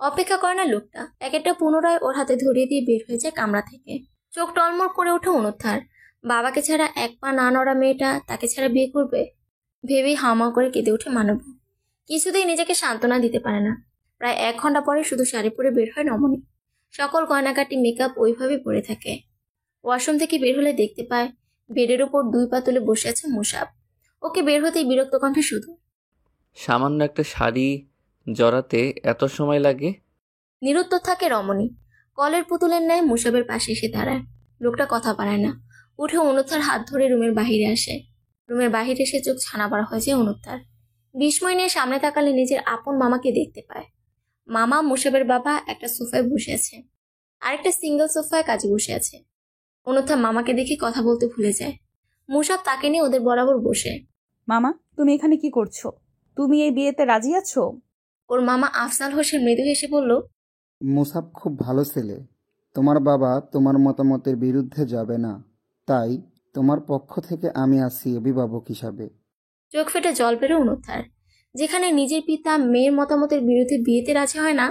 অপেক্ষা করে না লোকটা। প্যাকেটটা পুনরায় ওর হাতে ধরিয়ে দিয়ে বের হয়ে যায় কামরা থেকে। চোখ টলমল করে ওঠে অনুত্থার। বাবাকে ছাড়া এক পা না নড়া মেয়েটা তাকে ছাড়া বিয়ে করবে ভেবেই হাওয়া করে কেঁদে ওঠে মানব। কিছুতেই নিজেকে সান্ত্বনা দিতে পারে না। প্রায় 1 ঘন্টা পরে শুধু শাড়ি পরে বের হয় নমনী। সকল গয়নাকাটি মেকআপ ওইভাবে পরে থাকে। ওয়াশরুম থেকে বের হলে দেখতে পায় বেডের ওপর 2 পা তুলে বসে আছে মুসাব। ওকে বের হতেই বিরক্ত কণ্ঠে শুধু, সামান্য একটা শাড়ি জড়াতে এত সময় লাগে? নিরুত্তর থাকে রমণী। কলের পুতুলের ন্যায় মুসাবের পাশে এসে দাঁড়ায়। লোকটা কথা পারে না। উঠে অনুত্থার হাত ধরে রুমের বাহিরে আসে। রুমের বাহিরে এসে চোখ ছানা পাড়া হয়ে যায় অনুত্থার। বিস্ময় নিয়ে সামনে তাকালে নিজের আপন মামাকে দেখতে পায়। মামা মুসাবের বাবা একটা সোফায় বসে আছে। আরেকটা সিঙ্গেল সোফায় কাজে বসে আছে। অনুত্থা মামাকে দেখে কথা বলতে ভুলে যায়। মুসাব তাকে নিয়ে ওদের বরাবর বসে। মামা, তুমি এখানে কি করছো? তুমি এই বিয়েতে রাজি আছো? ওর মামা আফজাল হোসেন মৃদু হেসে বলল, মুসাব খুব ভালো ছেলে। তোমার বাবা তোমার মতামতের বিরুদ্ধে যাবে না, তাই তোমার পক্ষ থেকে আমি আছি অভিভাবক হিসাবে। চোখ ফেটে জল বেরো অনুত্থার। যেখানে নিজের পিতা মেয়ের মতামতের বিরুদ্ধে বিয়েতে রাজি হয় না,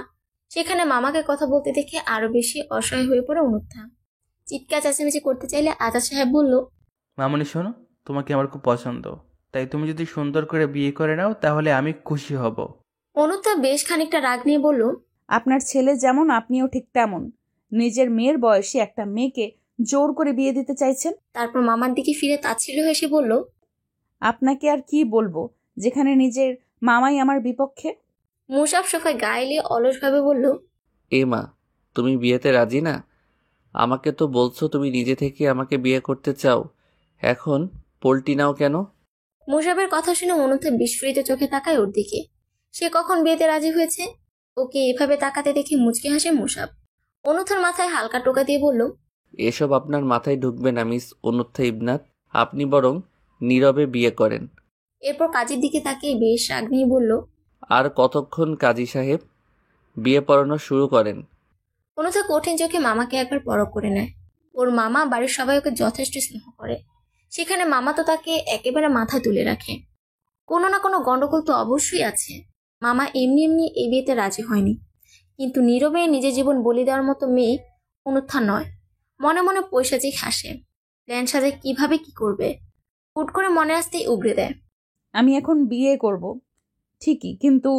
সেখানে মামাকে কথা বলতে দেখে আরো বেশি অসহায় হয়ে পড়ে অনুত্থা। চিৎকার চেঁচামেচি করতে চাইলে আজাদ সাহেব বলল, মামনি শোনো, তোমাকে আমার খুব পছন্দ, তাই তুমি যদি সুন্দর করে বিয়ে করে নাও তাহলে আমি খুশি হব। অনুত্থা বেশ খানিকটা রাগ নিয়ে বলল, আপনার ছেলে যেমন আপনিও ঠিক তেমন। নিজের মেয়ের বয়সী একটা মেয়েকে জোর করে বিয়ে দিতে চাইছেন। তারপর মামার দিকে ফিরে তাচ্ছিল্য হেসে বলল, আপনাকে আর কি বলবো, যেখানে নিজের মামাই আমার বিপক্ষে। মুসাফ সোফায় গা এলিয়ে অলসভাবে বলল, এ মা, তুমি বিয়েতে রাজি না? আমাকে তো বলছো তুমি নিজে থেকে আমাকে বিয়ে করতে চাও, এখন পোল্টি নাও কেন? মুসাফের কথা শুনে অনুত্থা বিস্ফোরিত চোখে তাকায় ওর দিকে। সে কখন বিয়েতে রাজি হয়েছে? ওকে এভাবে তাকাতে দেখে মুচকি হাসে মুসাফ। অনুত্থার মাথায় হালকা টোকা দিয়ে বলল, এসব আপনার মাথায় ঢুকবে না মিস অনুত্থা ইবনাথ, আপনি বরং নীরবে বিয়ে করেন। এরপর কাজীর দিকে তাকিয়ে বেশ রাগ নিয়ে বলল, আর কতক্ষণ কাজী সাহেব, বিয়ে পড়ানো শুরু করেন। অনুত্থা কঠিন চোখে মামাকে একবার পরখ করে নেয়। ওর মামা বাড়ির সবাই ওকে যথেষ্ট স্নেহ করে, সেখানে মামা তো তাকে একেবারে মাথায় তুলে রাখে। কোনো না কোনো গন্ডগোল তো অবশ্যই আছে। মামা এমনি এমনি এই বিয়েতে রাজি হয়নি, কিন্তু নীরবে নিজের জীবন বলি দেওয়ার মতো মেয়ে অনুত্থা নয়। মনে মনে পৈশাচিক হাসে, প্ল্যান সাজে কিভাবে কি করবে। হুট করে মনে আসতেই উগরে দেয়, আমি এখন বিয়ে করব ঠিকই, কিন্তু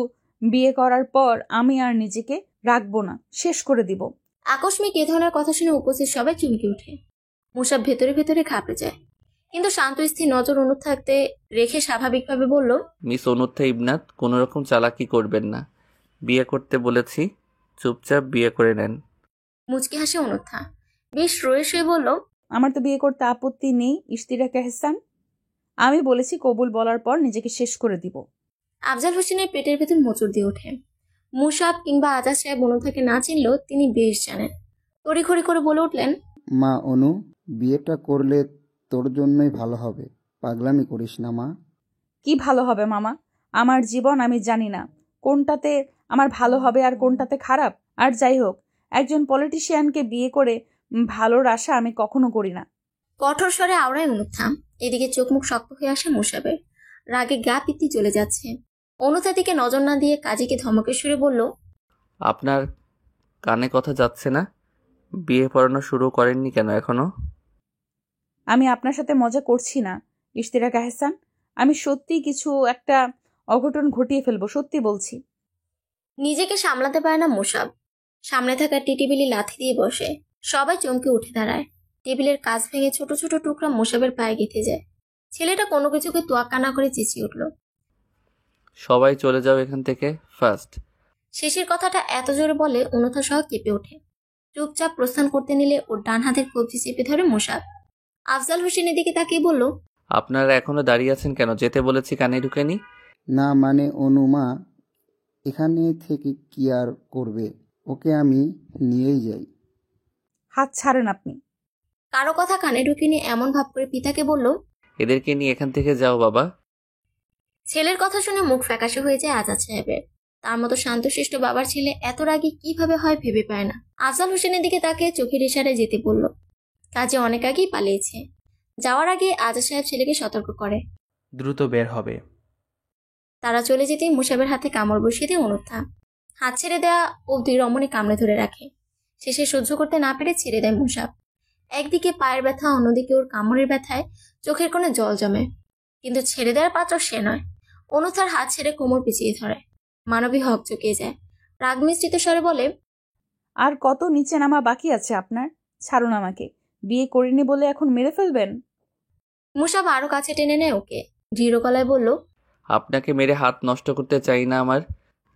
বিয়ে করার পর আমি আর নিজেকে রাখবো না, শেষ করে দিব। আকস্মিক এ ধরনের কথা শুনে উপস্থিত সবাই চমকে ওঠে। মুসাফ ভেতরে ভেতরে ঘাবড়ে যায়, কিন্তু শান্ত স্থির নজর অনুত্থাতে রেখে স্বাভাবিকভাবে বলল, মিস অনুত্থা ইবনাথ, কোনো রকম চালাকি করবেন না। বিয়ে করতে বলেছি, চুপচাপ বিয়ে করে নেন। মুচকি হাসে অনুত্থা, বেশ রয়ে শুয়ে বলল, আমার তো বিয়ে করতে আপত্তি নেই ইশতিরাক এহসান। আমি বলেছি কবুল বলার পর নিজেকে শেষ করে দিব। আফজাল হোসেনের পেটের ভেতর মোচড় দিয়ে ওঠে। মুসাফ কিংবা আজাদ সাহেব অনুত্থাকে না চিনলেও তিনি বেশ জানেন। তড়িঘড়ি করে বলে উঠলেন, মা অনু, বিয়েটা করলে তোর জন্যই ভালো হবে, পাগলামি করিস না মা। কি ভালো হবে মামা? আমার জীবন আমি জানি না কোনটাতে আমার ভালো হবে আর কোনটাতে খারাপ। আর যাই হোক, একজন পলিটিশিয়ানকে বিয়ে করে ভালোর আশা আমি কখনো করি না। কঠোর স্বরে আওড়ায় অনুত্থা। এদিকে চোখ মুখ শক্ত হয়ে আসে মুসাফের, রাগে গা পিত্তি চলে যাচ্ছে। অনুত্থার দিকে নজর না দিয়ে কাজীকে ধমকের সুরে বলল, আপনার কানে কথা যাচ্ছে না? বিয়ে পড়ানো শুরু করেননি কেন এখনো? আমি আপনার সাথে মজা করছি না ইশতিরাক এহসান। আমি সত্যি কিছু একটা অঘটন ঘটিয়ে ফেলবো, সত্যি বলছি। নিজেকে সামলাতে পারে না মুসাফ, সামনে থাকা টেবিলে লাথি দিয়ে বসে। সবাই চমকে উঠে দাঁড়ায়। টেবিলের কাজ ভেঙে ছোট ছোট টুকরা মুসাফের পায়ে গেঁথে যায়। ছেলেটা কোনো কিছুকে তোয়াক্কা না করে চেঁচিয়ে উঠল, সবাই চলে যাও এখান থেকে ফার্স্ট। শেষের কথাটা এত জোরে বলে অনুথা সহ কেঁপে ওঠে। চুপচাপ প্রস্থান করতে নিলে ওর ডান হাতের কবজি চেপে ধরে মুসাফ। আফজাল হোসেনের দিকে তাকিয়ে বলল, আপনারা এখনো দাঁড়িয়ে আছেন কেন? যেতে বলেছি কানে ঢুকেনি? না মানে অনুমা এখানে থেকে কি আর করবে, ওকে আমি নিয়েই যাই। হাত ছাড়েন আপনি। কারো কথা কানে ঢুকিনি এমন ভাব করে পিতাকে বলল, এদেরকে নিয়ে এখান থেকে যাও বাবা। ছেলের কথা শুনে মুখ ফ্যাকাশে হয়ে যায় আজাদ সাহেবের। তার মতো শান্তশিষ্ট বাবার ছেলে এত রাগী কিভাবে হয় ভেবে পায় না। আফজাল হোসেনের দিকে তাকে চোখের ইশারায় যেতে বলল। কাজে অনেক আগেই পালিয়েছে। যাওয়ার আগে আজাদ সাহেব ছেলেকে সতর্ক করে, দ্রুত বের হবে। তারা চলে যেতেই মুসাফের হাতে কামড় বসিয়ে দিয়ে অনুত্থা। হাত ছেড়ে দেওয়া অবধি রমণী কামড়ে ধরে রাখে। শেষে সহ্য করতে না পেরে ছেড়ে দেয় মুসাফ। একদিকে পায়ের ব্যথা, অন্যদিকে ওর কামড়ের ব্যথায় চোখের কোণে জল জমে, কিন্তু ছেড়ে দেওয়ার পাত্র সে নয়। অনুথার হাত ছেড়ে কোমর পিছিয়ে ধরে। মানবী হক চুকিয়ে যায়। রাগ মিশ্রিত স্বরে বলে, আর কত নিচে নামা বাকি আছে আপনার? ছাড়ুন আমাকে। বিয়ে করিনি বলে এখন মেরে ফেলবেন? মুসাফ আরো কাছে টেনে নেয় ওকে। দৃঢ় গলায় বলল, আপনাকে মেরে হাত নষ্ট করতে চাই না আমার।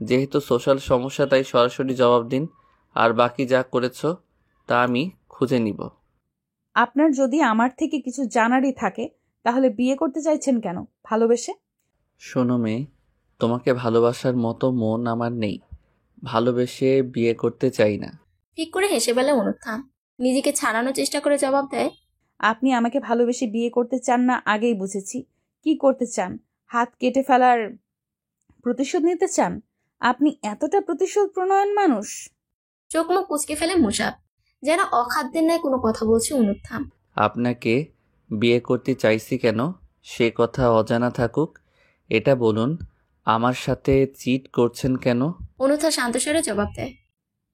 যেহেতু সোশ্যাল সমস্যা তাই সরাসরি জবাব দিন, আর বাকি যা করেছো তা আমি খুঁজে নিব। আপনার যদি আমার থেকে কিছু জানারই থাকে তাহলে বিয়ে করতে চাইছেন কেন? ভালোবেসে? শোনো মেয়ে, তোমাকে ভালোবাসার মতো মন আমার নেই। ভালোবেসে বিয়ে করতে চাই না। ঠিক করে হেসে ফেলে অনুত্থা। নিজেকে ছাড়ানোর চেষ্টা করে জবাব দেয়, আপনি আমাকে ভালোবেসে বিয়ে করতে চান না আগেই বুঝেছি। কি করতে চান? হাত কেটে ফেলার প্রতিশোধ নিতে চান? আপনি এতটা প্রতিশোধ প্রণয়ন মানুষ? চোখ মুখ কুচকে ফেলে মুসাফ, যেন অখাদ্যের ন্যায় কোনো কথা বলছে অনুত্থা। আপনাকে বিয়ে করতে চাইছি কেন সে কথা অজানা থাকুক, এটা বলুন। আমার সাথে চিট করছেন কেন? অনুথা শান্তস্বরে জবাব দেয়।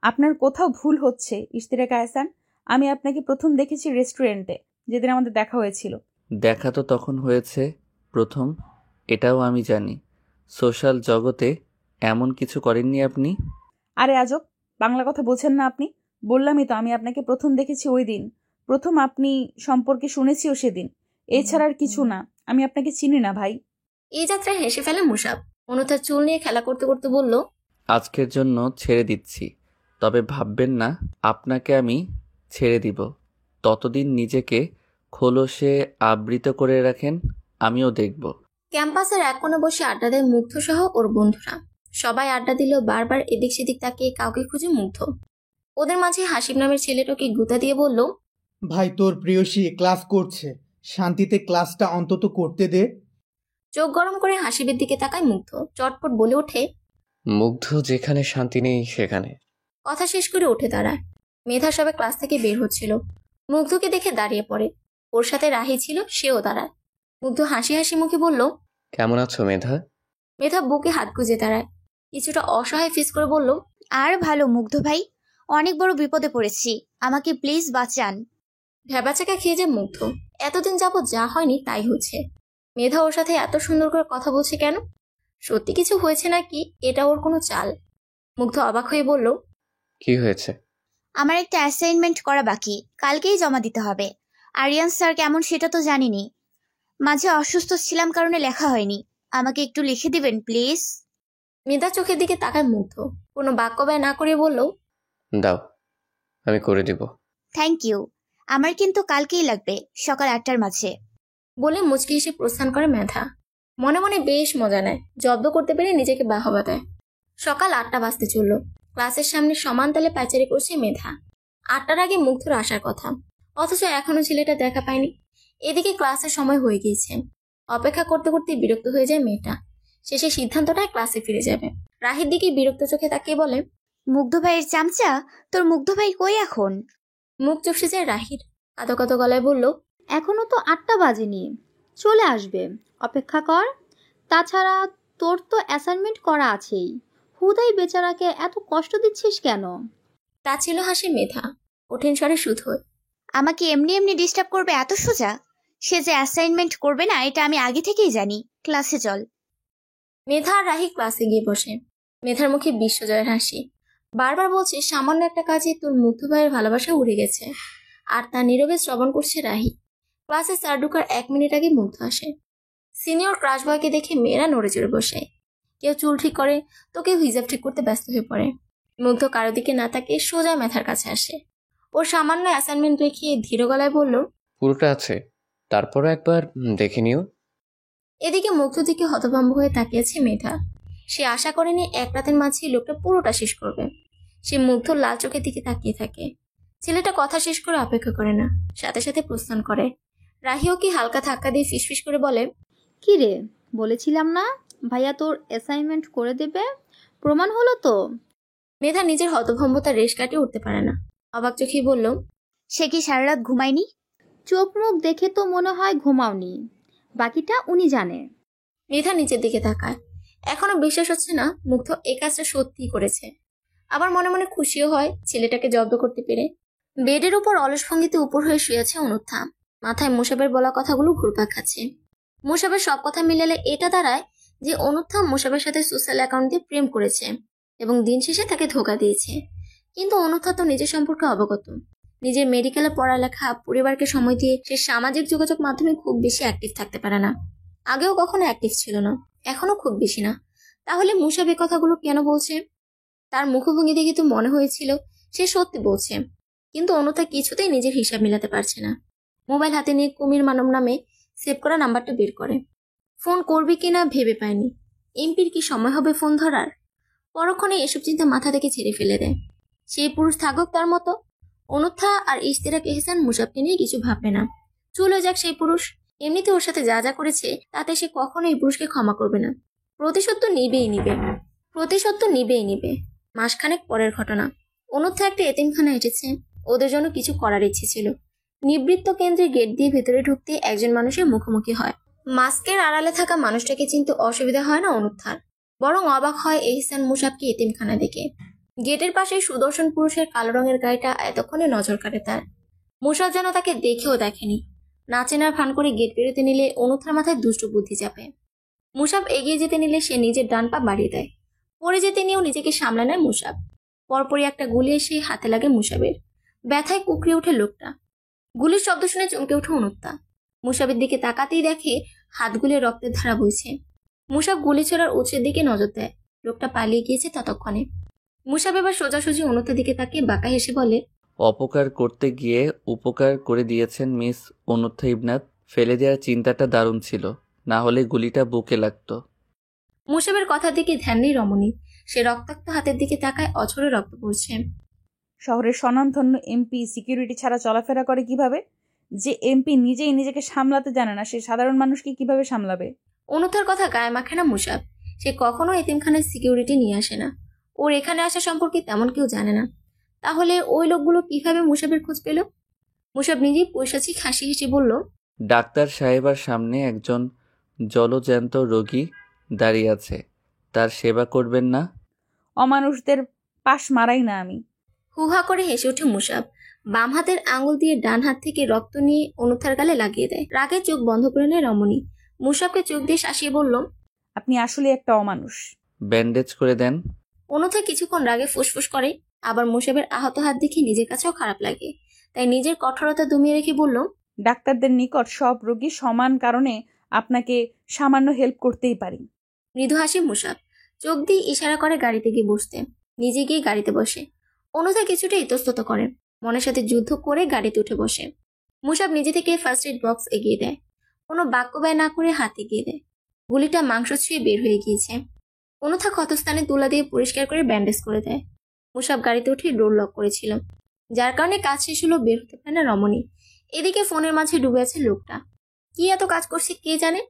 আপনার কোথাও ভুল হচ্ছে ইশতিয়াক আহসান। আমি আপনাকে প্রথম দেখেছি রেস্টুরেন্টে, যেদিন আমাদের দেখা হয়েছিল। দেখা তো তখন হয়েছে প্রথম, এটাও আমি জানি। সোশ্যাল জগতে এমন কিছু করেননি আপনি। আরে আজব, বাংলা কথা বলছেন না আপনি? বললামই তো আমি আপনাকে প্রথম দেখেছি ওই দিন, প্রথম আপনি সম্পর্কে শুনেছিও সেদিন। এছাড়া আর কিছু না, আমি আপনাকে চিনি না ভাই। এই যাত্রায় হেসে ফেলে মুসাব। অনুথার চুল নিয়ে খেলা করতে করতে বলল, আজকের জন্য ছেড়ে দিচ্ছি, তবে ভাববেন না আপনাকে আমি ছেড়ে দিব। ততদিন নিজেকে খোলসে আবৃত করে রাখেন, আমিও দেখব। ক্যাম্পাসের এক কোণে বসে আড্ডা দেয় মুগ্ধ সহ ওর বন্ধুরা। সবাই আড্ডা দিলেও বারবার এদিক সেদিক তাকিয়ে কাউকে খুঁজে মুগ্ধ। ওদের মাঝে হাসিব নামের ছেলেটাকে গুঁতা দিয়ে বলল, ভাই তোর প্রেয়সী ক্লাস করছে, শান্তিতে ক্লাসটা অন্তত করতে দে। চোখ গরম করে হাসিবের দিকে তাকায় মুগ্ধ। চটপট বলে ওঠে, মুগ্ধ যেখানে শান্তি নেই সেখানে। কথা শেষ করে উঠে দাঁড়ায়। মেধা সবে ক্লাস থেকে বের হচ্ছিল, মুগ্ধকে দেখে দাঁড়িয়ে পড়ে। ওর সাথে রাহি ছিল, সেও দাঁড়ায়। মুগ্ধ হাসি হাসি মুখে বলল, কেমন আছো মেধা? মেধা বুকে হাত গুজে দাঁড়ায়, কিছুটা অসহায় ফিস করে বলল, আর ভালো মুগ্ধ ভাই, অনেক বড় বিপদে পড়েছি, আমাকে প্লিজ বাঁচান। ভ্যাবাচাকা খেয়ে যায় মুগ্ধ। এতদিন যাবৎ যা হয়নি তাই হচ্ছে। মেধা ওর সাথে এত সুন্দর করে কথা বলছে কেন? সত্যি কিছু হয়েছে নাকি এটা ওর কোনো চাল? মুগ্ধ অবাক হয়ে বলল, কি হয়েছে? আমার একটা অ্যাসাইনমেন্ট করা বাকি, কালকেই জমা দিতে হবে। আরিয়ান স্যার কেমন সেটা তো জানিনি, মাঝে অসুস্থ ছিলাম কারণে লেখা হয়নি, আমাকে একটু লিখে দিবেন প্লিজ। মেধা চোখের দিকে তাকায় মুগ্ধ, কোনো বাক্য ব্যয় না করে বলল, দাও, আমি করে দিব। থ্যাংক ইউ, আমার কিন্তু কালকেই লাগবে, সকাল 8টার মাঝে। বলে মুচকি এসে প্রস্থান করে মেধা। মনে মনে বেশ মজা নেয়, জব্দ করতে পেরে নিজেকে বাহবা দেয়। সকাল 8টা বাজতে চলল। ক্লাসের সামনে সমান তালে পায়চারি করছে মেধা। 8টার আগে মুগ্ধর আসার কথা, অথচ এখনো ছেলেটা দেখা পায়নি। এদিকে ক্লাসের সময় হয়ে গিয়েছে। অপেক্ষা করতে করতে বিরক্ত হয়ে যায় মেয়েটা। শেষে সিদ্ধান্তটায় ক্লাসে ফিরে যাবে। রাহির দিকে বিরক্ত চোখে তাকিয়ে বলে, মুগ্ধ ভাইয়ের চামচা, তোর মুগ্ধ ভাই কই এখন? মুখ চুপসে যায় রাহির। কাঁদো কাঁদো গলায় বলল, এখনো তো 8টা বাজেনি, চলে আসবে, অপেক্ষা কর। তাছাড়া তোর তো অ্যাসাইনমেন্ট করা আছেই, হুদাই বেচারাকে এত কষ্ট দিচ্ছিস কেন? তা ছিল হাসি মেধা, কঠিন স্বরে শুধোয়, আমাকে এমনি এমনি ডিস্টার্ব করবে এত সোজা? সে যে অ্যাসাইনমেন্ট করবে না এটা আমি আগে থেকেই জানি, ক্লাসে চল। মেধা আর রাহি ক্লাসে গিয়ে বসে। মেধার মুখে বিশ্বজয়ের হাসি। বারবার বলছে সামান্য একটা কাজে তোর মুগ্ধ ভাইয়ের ভালোবাসা উড়ে গেছে। আর তা নীরবে শ্রবণ করছে রাহি। ক্লাসে স্যার ঢুকার 1 মিনিট আগে মুগ্ধ আসে। সিনিয়র ক্রাশ বয়কে দেখে মেয়েরা নড়ে চড়ে বসে। কেউ চুল ঠিক করে, তো কেউ হিজাব ঠিক করতে ব্যস্ত হয়ে পড়ে। মুগ্ধ কারো দিকে না তাকিয়ে সোজা মেধার কাছে আসে। ওর সামান্য অ্যাসাইনমেন্ট দেখিয়ে ধীর গলায় বলল, পুরোটা আছে, তারপরও একবার দেখে নিও। এদিকে মুগ্ধ দিকে হতভম্ব হয়ে তাকিয়েছে মেধা। সে আশা করেনি এক রাতের মাঝেই লোকটা পুরোটা শেষ করবে। সে মুগ্ধর লাল চোখের দিকে তাকিয়ে থাকে। ছেলেটা কথা শেষ করে অপেক্ষা করে না, সাথে সাথে প্রস্থান করে। রাহিও কি হালকা ধাক্কা দিয়ে ফিসফিস করে বলে, কি রে, বলেছিলাম না ভাইয়া তোর অ্যাসাইনমেন্ট করে দেবে, প্রমাণ হলো তো। মেধা নিজের হতভম্বতার রেশ কাটিয়ে উঠতে পারে না। অবাক চোখেই বলল, সে কি সারা রাত ঘুমায়নি? চোখ মুখ দেখে তো মনে হয় ঘুমাওনি, বাকিটা উনি জানে। মেধা নিচের দিকে তাকায়। এখনো বিশ্বাস হচ্ছে না মুগ্ধ এই কাজটা সত্যিই করেছে। আবার মনে মনে খুশিও হয় ছেলেটাকে জব্দ করতে পেরে। বেডের উপর অলস ভঙ্গিতে উপর হয়ে শুয়েছে অনুত্থা। মাথায় মুসাবের বলা কথাগুলো ঘুরপাক খাচ্ছে। মুসাবের সব কথা মিলালে এটা দাঁড়ায় যে অনুত্থা মুসাবের সাথে সোশ্যাল অ্যাকাউন্ট দিয়ে প্রেম করেছে এবং দিন শেষে তাকে ধোঁকা দিয়েছে। কিন্তু অনুত্থা তো নিজের সম্পর্কে অবগত। নিজের মেডিকেলে পড়ালেখা, পরিবারকে সময় দিয়ে সে সামাজিক যোগাযোগ মাধ্যমে খুব বেশি অ্যাক্টিভ থাকতে পারে না। আগেও কখনো অ্যাক্টিভ ছিল না, এখনো খুব বেশি না। তাহলে মুসাব এই কথাগুলো কেন বলছে? তার মুখভঙ্গি দেখে তো মনে হয়েছিল সে সত্যি বলছে। কিন্তু অনুতা কিছুতেই নিজের হিসাব মিলাতে পারছে না। মোবাইল হাতে নিয়ে কুমির মানব নামে সেভ করা নাম্বারটা বের করে। ফোন করবে কিনা ভেবে পায়নি। এমপির কি সময় হবে ফোন ধরার? পরক্ষণে এসব চিন্তা মাথা থেকে ছেড়ে ফেলে দেয়। সেই পুরুষ থাকুক তার মতো। অনুত্থা আর ইশতিয়াক এহসান মুসাবকে নিয়ে কিছু ভাববে না। চলে যাক সেই পুরুষ। এমনিতে ওর সাথে যা যা করেছে তাতে সে কখনো এই পুরুষকে ক্ষমা করবে না। প্রতিশোধ তো নিবেই নিবে। মাসখানেক পরের ঘটনা। অনুত্থা একটা এতিমখানা এসেছে। ওদের জন্য কিছু করার ইচ্ছে ছিল। নিবৃত্ত কেন্দ্রের গেট দিয়ে ভেতরে ঢুকতে একজন মানুষের মুখোমুখি হয়। মাস্কের আড়ালে থাকা মানুষটাকে চিনতে অসুবিধা হয় না অনুত্থার। বরং অবাক হয় এহসান মুসাবকে এতিমখানা দেখে। গেটের পাশে সুদর্শন পুরুষের কালো রঙের গাড়িটা এতক্ষণে নজর কাটে তার। মুসাব যেন তাকে দেখেও দেখেনি। নাচেনার ভান করে গেট পেরোতে নিলে অনুথার মাথায় দুষ্ট বুদ্ধি চাপে। মুসাব এগিয়ে যেতে নিলে সে নিজের ডান পা বাড়িয়ে দেয়। পড়ে যেতে নিয়েও নিজেকে সামলে নেয় মুসাব। পরপরই একটা গুলি এসে হাতে লাগে মুসাবের। ব্যথায় কুকড়ে ওঠে লোকটা। গুলির শব্দ শুনে চমকে ওঠে অনুত্তা। মুসাবের দিকে তাকাতেই দেখে হাতগুলি রক্তের ধারা বইছে। মুসাব গুলি ছোড়ার উৎসের দিকে নজর দেয়। লোকটা পালিয়ে গিয়েছে ততক্ষণে। মুসাব এবার সোজাসুজি অনুত্তার দিকে তাকিয়ে বাঁকা হেসে বলে, অপকার করতে গিয়ে উপকার করে দিয়েছেন মিস অনুথা ইবনাত। ফেলে দেওয়ার চিন্তাটা দারুণ ছিল, না হলে গুলিটা বুকে লাগতো। মুসাবের কথার দিকে ধ্যান নেই রমণী। সে রক্তাক্ত হাতের দিকে তাকায়, অঝরে রক্ত পড়ছে। শহরের স্বনামধন্য এমপি সিকিউরিটি ছাড়া চলাফেরা করে কিভাবে? যে এমপি নিজেই নিজেকে সামলাতে জানে না, সে সাধারণ মানুষকে কিভাবে সামলাবে? অনুথার কথা গায়ে মাখে না মুসাব। সে কখনো এতিমখানায় সিকিউরিটি নিয়ে আসে না। ওর এখানে আসা সম্পর্কে তেমন কেউ জানে না। তাহলে ওই লোকগুলো কিভাবে মুসাবের খোঁজ পেল? মুসাব নিজেই পৈশাচিক হাসি হেসে বলল, ডাক্তার সাহেবার সামনে একজন জলজ্যান্ত রোগী দাঁড়িয়ে আছে, তার সেবা করবেন না? অমানুষদের পাশ মারাই না আমি। হুহা করে হেসে ওঠে মুসাব। বাম হাতের আঙুল দিয়ে ডান হাত থেকে রক্ত নিয়ে অনুথার গালে লাগিয়ে দেয়। রাগে চোখ বন্ধ করে নেয় রমণী। মুসাবকে চোখ দিয়ে শাসিয়ে বলল, আপনি আসলে একটা অমানুষ। ব্যান্ডেজ করে দেন। অনুথা কিছুক্ষণ রাগে ফুসফুস করে, আবার মুসাবের আহত হাত দেখে নিজের কাছেও খারাপ লাগে। তাই নিজের কঠোরতা দমিয়ে রেখে বলল, ডাক্তারদের নিকট সব রোগী সমান, কারণে আপনাকে সামান্য হেল্প করতেই পারি। মৃদু হাসি মুসাব। চোখ দিয়ে ইশারা করে গাড়িতে গিয়ে বসতে। নিজে গিয়ে গাড়িতে বসে। অনুথা কিছুটা ইতস্তত করে, মনের সাথে যুদ্ধ করে গাড়িতে উঠে বসে। মুসাব নিজে থেকে ফার্স্ট এড বক্স এগিয়ে দেয়। কোনো বাক্য ব্যয় না করে হাত এগিয়ে দেয়। গুলিটা মাংস ছুঁয়ে বের হয়ে গিয়েছে। অনুথা ক্ষতস্থানে তুলা দিয়ে পরিষ্কার করে ব্যান্ডেজ করে দেয়। মুসাব গাড়িতে উঠে ডোর লক করেছিল, যার কারণে কাজ শেষ হলো, বের হতে পারে না রমণী। এদিকে ফোনের মাঝে ডুবে আছে লোকটা। কি এত কাজ করছে কে জানে।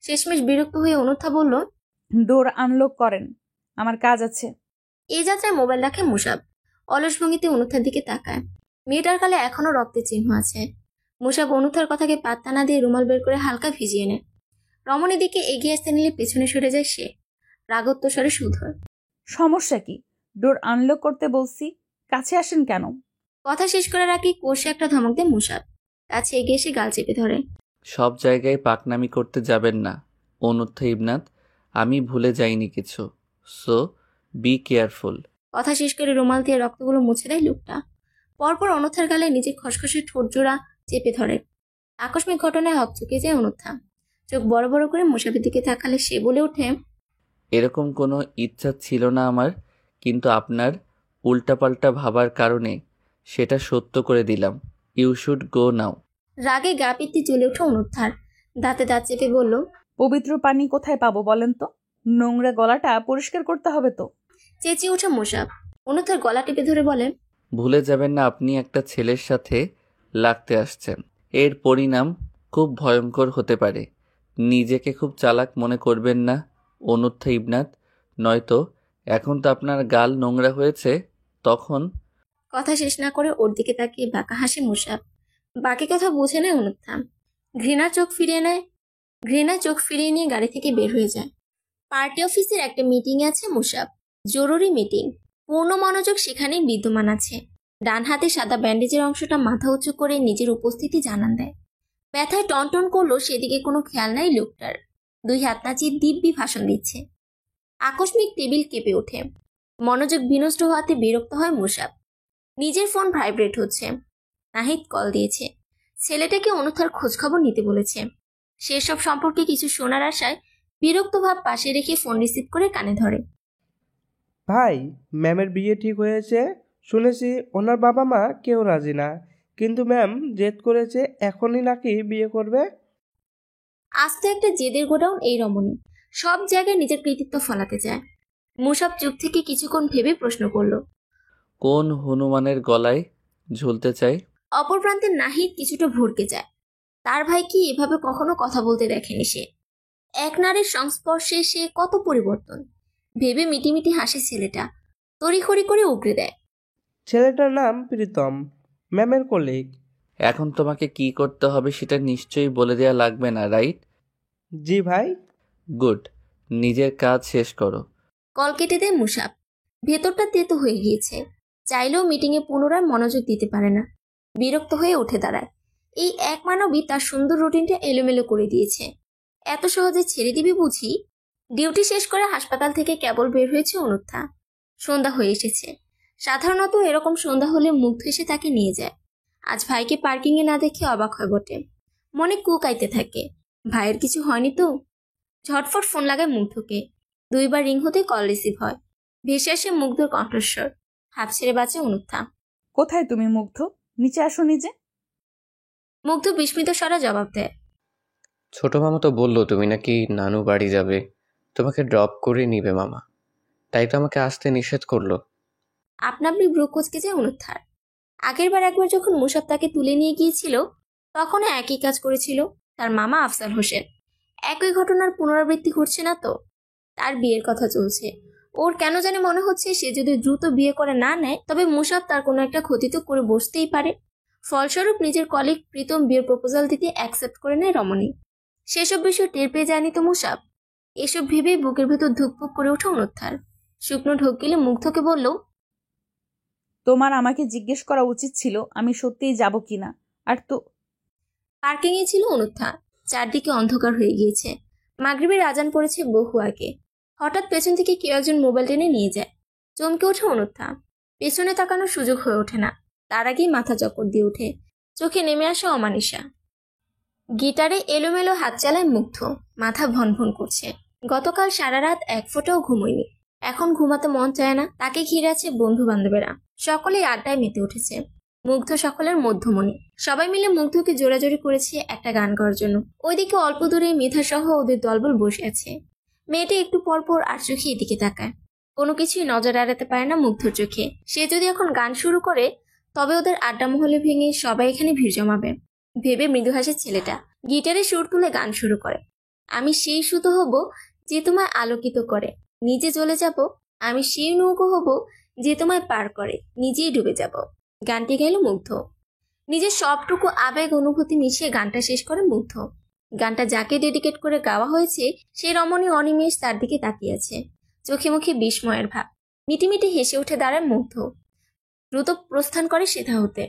শেষমেশ বিরক্ত হয়ে অনুথা বলল, ডোর আনলক করেন, আমার কাজ আছে। এই যাত্রায় মোবাইল রাখে মুসাব। অলস ভঙ্গিতে অনুথার দিকে তাকায়। মেয়েটার গালে এখনো রক্তের চিহ্ন আছে। মুসাব অনুথার কথাকে পাত্তা না দিয়ে রুমাল বের করে হালকা ভিজিয়ে নেয়। রমণীর দিকে এগিয়ে আসতে নিলে পেছনে সরে যায় সে। রাগত্ব স্বরে সুধর, সমস্যা কি? ডোর আনলক করতে বলছি, কাছে আসেন কেন? কথা শেষ করার আগে কষে একটা ধমক দেয় মুসাব। কাছে এগিয়ে এসে গাল চেপে ধরে। সব জায়গায় পাকনামি করতে যাবেন না অনুথা ইবনাত, আমি ভুলে যাইনি কিছু, সো বি কেয়ারফুল। কথা শেষ করে রুমাল দিয়ে রক্তগুলো মুছে দেয় লোকটা। পরপর অনুথার গালে নিজের খসখসে ঠোঁট জোড়া চেপে ধরে। আকস্মিক ঘটনায় হকচকে যায় অনুথা। চোখ বড় বড় করে মুসাবের দিকে তাকালে সে বলে ওঠে, এরকম কোনো ইচ্ছা ছিল না আমার, কিন্তু আপনার উল্টাপাল্টা ভাবার কারণে সেটা সত্য করে দিলাম। ইউ শুড গো নাও। রাগে গা পিত্তি জ্বলে ওঠে অনুথার। দাঁতে দাঁত চেপে বলল, পবিত্র পানি কোথায় পাবো বলেন তো? নোংরা গলাটা পরিষ্কার করতে হবে তো। চেঁচিয়ে ওঠে মুসাব। অনুথার গলা টিপে ধরে বলে, ভুলে যাবেন না আপনি একটা ছেলের সাথে লাগতে আসছেন। এর পরিণাম খুব ভয়ঙ্কর হতে পারে। নিজেকে খুব চালাক মনে করবেন না অনুথা ইবনাত, নয়তো এখন তো আপনার গাল নোংরা হয়েছে, তখন। কথা শেষ না করে ওর দিকে তাকিয়ে বাঁকা হাসে মুসাব। বাকি কথা বুঝে নেয় অনুথা। ঘৃণা চোখ ফিরিয়ে নিয়ে গাড়ি থেকে বের হয়ে যায়। পার্টি অফিসের একটা মিটিং আছে মুসাব। জরুরি মিটিং। পূর্ণ মনোযোগ সেখানেই বিদ্যমান আছে। ডান হাতে সাদা ব্যান্ডেজের অংশটা মাথা উঁচু করে নিজের উপস্থিতি জানান দেয়। ব্যথায় টনটন করলো, সেদিকে কোনো খেয়াল নাই লোকটার। দুই হাত নাচিয়ে দিব্যি ভাষণ দিচ্ছে। আকস্মিক টেবিল কেঁপে ওঠে। মনোযোগ বিনষ্ট হওয়াতে বিরক্ত হয় মুসাব। নিজের ফোন ভাইব্রেট হচ্ছে। নাহিদ কল দিয়েছে। ছেলেটাকে অনুথার খোঁজখবর নিতে বলেছে। সেসব সম্পর্কে কিছু শোনার আশায় বিরক্ত ভাব পাশে রেখে ফোন রিসিভ করে কানে ধরে। ভাই, ম্যামের বিয়ে ঠিক হয়েছে। শুনেছি ওনার বাবা মা কেউ রাজি না, কিন্তু ম্যাম জেদ করেছে এখনই নাকি বিয়ে করবে। আজ তো একটা জেদের গোডাউন এই রমণী। সব জায়গায় নিজের কৃতিত্ব ফলাতে চায়। মুসাব চুপ থেকে কিছুক্ষণ ভেবে প্রশ্ন করল, কোন হনুমানের গলায় ঝুলতে চাই? অপর প্রান্তে নাহিদ কিছুটা ভরকে যায়। তার ভাই কি এভাবে কখনো কথা বলতে দেখেনি সে। এক নারীর সংস্পর্শে সে কত পরিবর্তন ভেবে মিটিমিটি হাসে ছেলেটা। তড়িঘড়ি করে উগরে দেয়, ছেলেটার নাম প্রীতম, ম্যামের কলিগ। এখন তোমাকে কি করতে হবে সেটা নিশ্চয়ই বলে দেওয়া লাগবে না, রাইট? জি ভাই। গুড, নিজের কাজ শেষ করো। কল কেটে দেয় মুসাব। ভেতরটা তেতো হয়ে গিয়েছে, চাইলেও মিটিংয়ে পুনরায় মনোযোগ দিতে পারে না। বিরক্ত হয়ে উঠে দাঁড়ায়। এই এক মানবী তার সুন্দর রুটিনটা এলোমেলো করে দিয়েছে। এত সহজে ছেড়ে দিবে বুঝি? ডিউটি শেষ করে হাসপাতাল থেকে কেবল বের হয়েছে অনুত্থা। সন্ধ্যা হয়ে এসেছে। সাধারণত এরকম সন্ধ্যা হলে মুগ্ধ এসে তাকে নিয়ে যায়। আজ ভাইকে পার্কিংয়ে না দেখে অবাক হয় বটে। মনে কুকাইতে থাকে, ভাইয়ের কিছু হয়নি তো? ঝটফট ফোন লাগায় মুগ্ধকে। 2 বার রিং হতে কল রিসিভ হয়। ভেসে আসে মুগ্ধর কণ্ঠস্বর। হাফ ছেড়ে বাঁচে অনুত্থা। কোথায় তুমি মুগ্ধ? নিচে আসো নিজে। মুগ্ধ বিস্মিত স্বরে জবাব দেয়। ছোট মামা তো বললো তুমি নাকি নানু বাড়ি যাবে, তোমাকে ড্রপ করে নিবে মামা, তাই তো আমাকে আসতে নিষেধ করলো। আপনা আপনি ব্রু কুঁচকে যায় অনুত্থার। আগেরবার একবার যখন মুসাব তাকে তুলে নিয়ে গিয়েছিল তখনও একই কাজ করেছিল তার মামা আফজাল হোসেন। একই ঘটনার পুনরাবৃত্তি ঘটছে না তো? তার বিয়ের কথা চলছে। ওর কেন জানি মনে হচ্ছে সে যদি দ্রুত বিয়ে করে না নেয় তবে মুসাব তার কোনো একটা ক্ষতি তো করে বসতেই পারে। ফলস্বরূপ নিজের কলিগ প্রীতম বিয়ের প্রপোজাল দিতে অ্যাকসেপ্ট করে নেয় রমণী। সেসব বিষয় টের পেয়ে যায়নি তো মুসাব। এসব ভেবেই বুকের ভেতর ধুকপুক করে ওঠে অনুত্থার। শুকনো ঢোক গেলে মুগ্ধকে বলল, তোমার আমাকে জিজ্ঞেস করা উচিত ছিল আমি সত্যিই যাব কিনা। আর তো পার্কিংয়ে ছিল অনুত্থা। চারদিকে অন্ধকার হয়ে গিয়েছে। মাগরিবের আজান পড়েছে বহু আগে। হঠাৎ পেছন থেকে কেউ একজন মোবাইল টেনে নিয়ে যায়। চমকে ওঠে অনুত্থা। পেছনে তাকানোর সুযোগ হয়ে ওঠে না। তার আগেই মাথা চক্কর দিয়ে ওঠে। চোখে নেমে আসে অমানিসা। গিটারে এলোমেলো হাত চালায় মুগ্ধ। মাথা ভনভন করছে। গতকাল সারা রাত এক ফোঁটাও ঘুমোয়নি। এখন ঘুমাতে মন চায় না। তাকে ঘিরে আছে বন্ধু বান্ধবেরা। সকলেই আড্ডায় মেতে উঠেছে। মুগ্ধ সকলের মধ্যমণি। সবাই মিলে মুগ্ধকে জোরাজোরি করেছে একটা গান গাওয়ার জন্য। ওইদিকে অল্প দূরে মিথা সহ ওদের দলবল বসে আছে। মেয়েটি একটু পরপর আর চোখে এদিকে তাকায়। কোনো কিছুই নজর এড়াতে পারে না মুগ্ধর চোখে। সে যদি এখন গান শুরু করে তবে ওদের আড্ডা মহলে ভেঙে সবাই এখানে ভিড় জমাবে ভেবে মৃদু হাসে ছেলেটা। গিটারে সুর তুলে গান শুরু করে। আমি সেই সুতো হব যে তোমায় আলোকিত করে, নিজে চলে যাব। আমি সেই নৌকো হব যে তোমায় পার করে, নিজেই ডুবে যাব। গানটি গাইল মুগ্ধ। নিজের সবটুকু আবেগ অনুভূতি মিশিয়ে গানটা শেষ করে মুগ্ধ। গানটা যাকে ডেডিকেট করে গাওয়া হয়েছে সে রমণী অনিমেষ তার দিকে তাকিয়ে আছে। চোখে মুখে বিস্ময়ের ভাব। মিটিমিটি হেসে উঠে দাঁড়ায় মুগ্ধ। দ্রুত প্রস্থান করে সেথা হতে।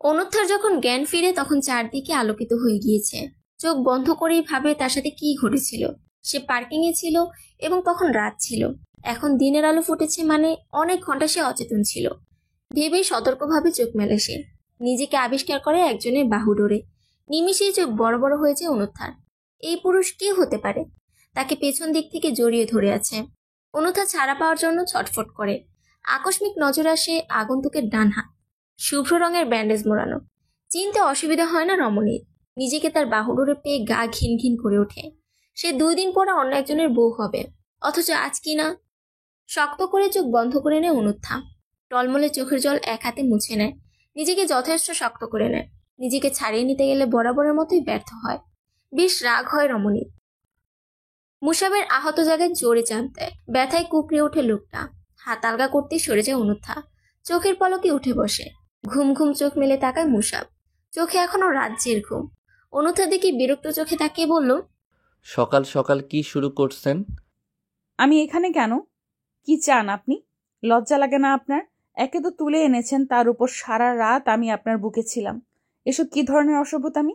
অনুত্থার যখন জ্ঞান ফিরে তখন চারদিকে আলোকিত হয়ে গিয়েছে। চোখ বন্ধ করেই ভাবে তার সাথে কি ঘটেছিল। সে পার্কিংয়ে ছিল এবং তখন রাত ছিল। এখন দিনের আলো ফুটেছে মানে অনেক ঘন্টা সে অচেতন ছিল। ভেবেই সতর্কভাবে চোখ মেলে সে। নিজেকে আবিষ্কার করে একজনের বাহু ডোরে। নিমিষেই চোখ বড় বড় হয়েছে অনুত্থার। এই পুরুষ কে হতে পারে? তাকে পেছন দিক থেকে জড়িয়ে ধরে আছে। অনুত্থা ছাড়া পাওয়ার জন্য ছটফট করে। আকস্মিক নজর আসে আগন্তুকের ডান হাত, শুভ্র রঙের ব্যান্ডেজ মোড়ানো। চিনতে অসুবিধা হয় না রমণীর। নিজেকে তার বাহুডোরে পেয়ে গা ঘিন ঘিন করে ওঠে। সে 2 দিন পরে অন্য একজনের বউ হবে, অথচ আজ কি না। শক্ত করে চোখ বন্ধ করে নেয় অনুত্থা। টলমলে চোখের জল এক হাতে মুছে নেয়। নিজেকে যথেষ্ট শক্ত করে নেয়। নিজেকে ছাড়িয়ে নিতে গেলে বরাবরের মতোই ব্যর্থ হয়। বেশ রাগ হয় রমণীর। মুসাবের আহত জায়গায় জোরে চাপ দেয়। ব্যথায় কুকড়ে ওঠে লোকটা। হাত আলগা করতে সরে যায় অনুত্থা। চোখের পলকে উঠে বসে। ঘুম ঘুম চোখ মেলে তাকায় মুসাব। চোখে এখনো রাজ্যের ঘুম। অনুত্থার দিকে বিরক্ত চোখে তাকিয়ে বলল, সকাল সকাল কি শুরু করছেন? আমি এখানে কেন? কি চান আপনি? লজ্জা লাগে না আপনার? একে তো তুলে এনেছেন, তার উপর সারা রাত আমি আপনার বুকে ছিলাম। এসব কি ধরনের অসভ্যতামি?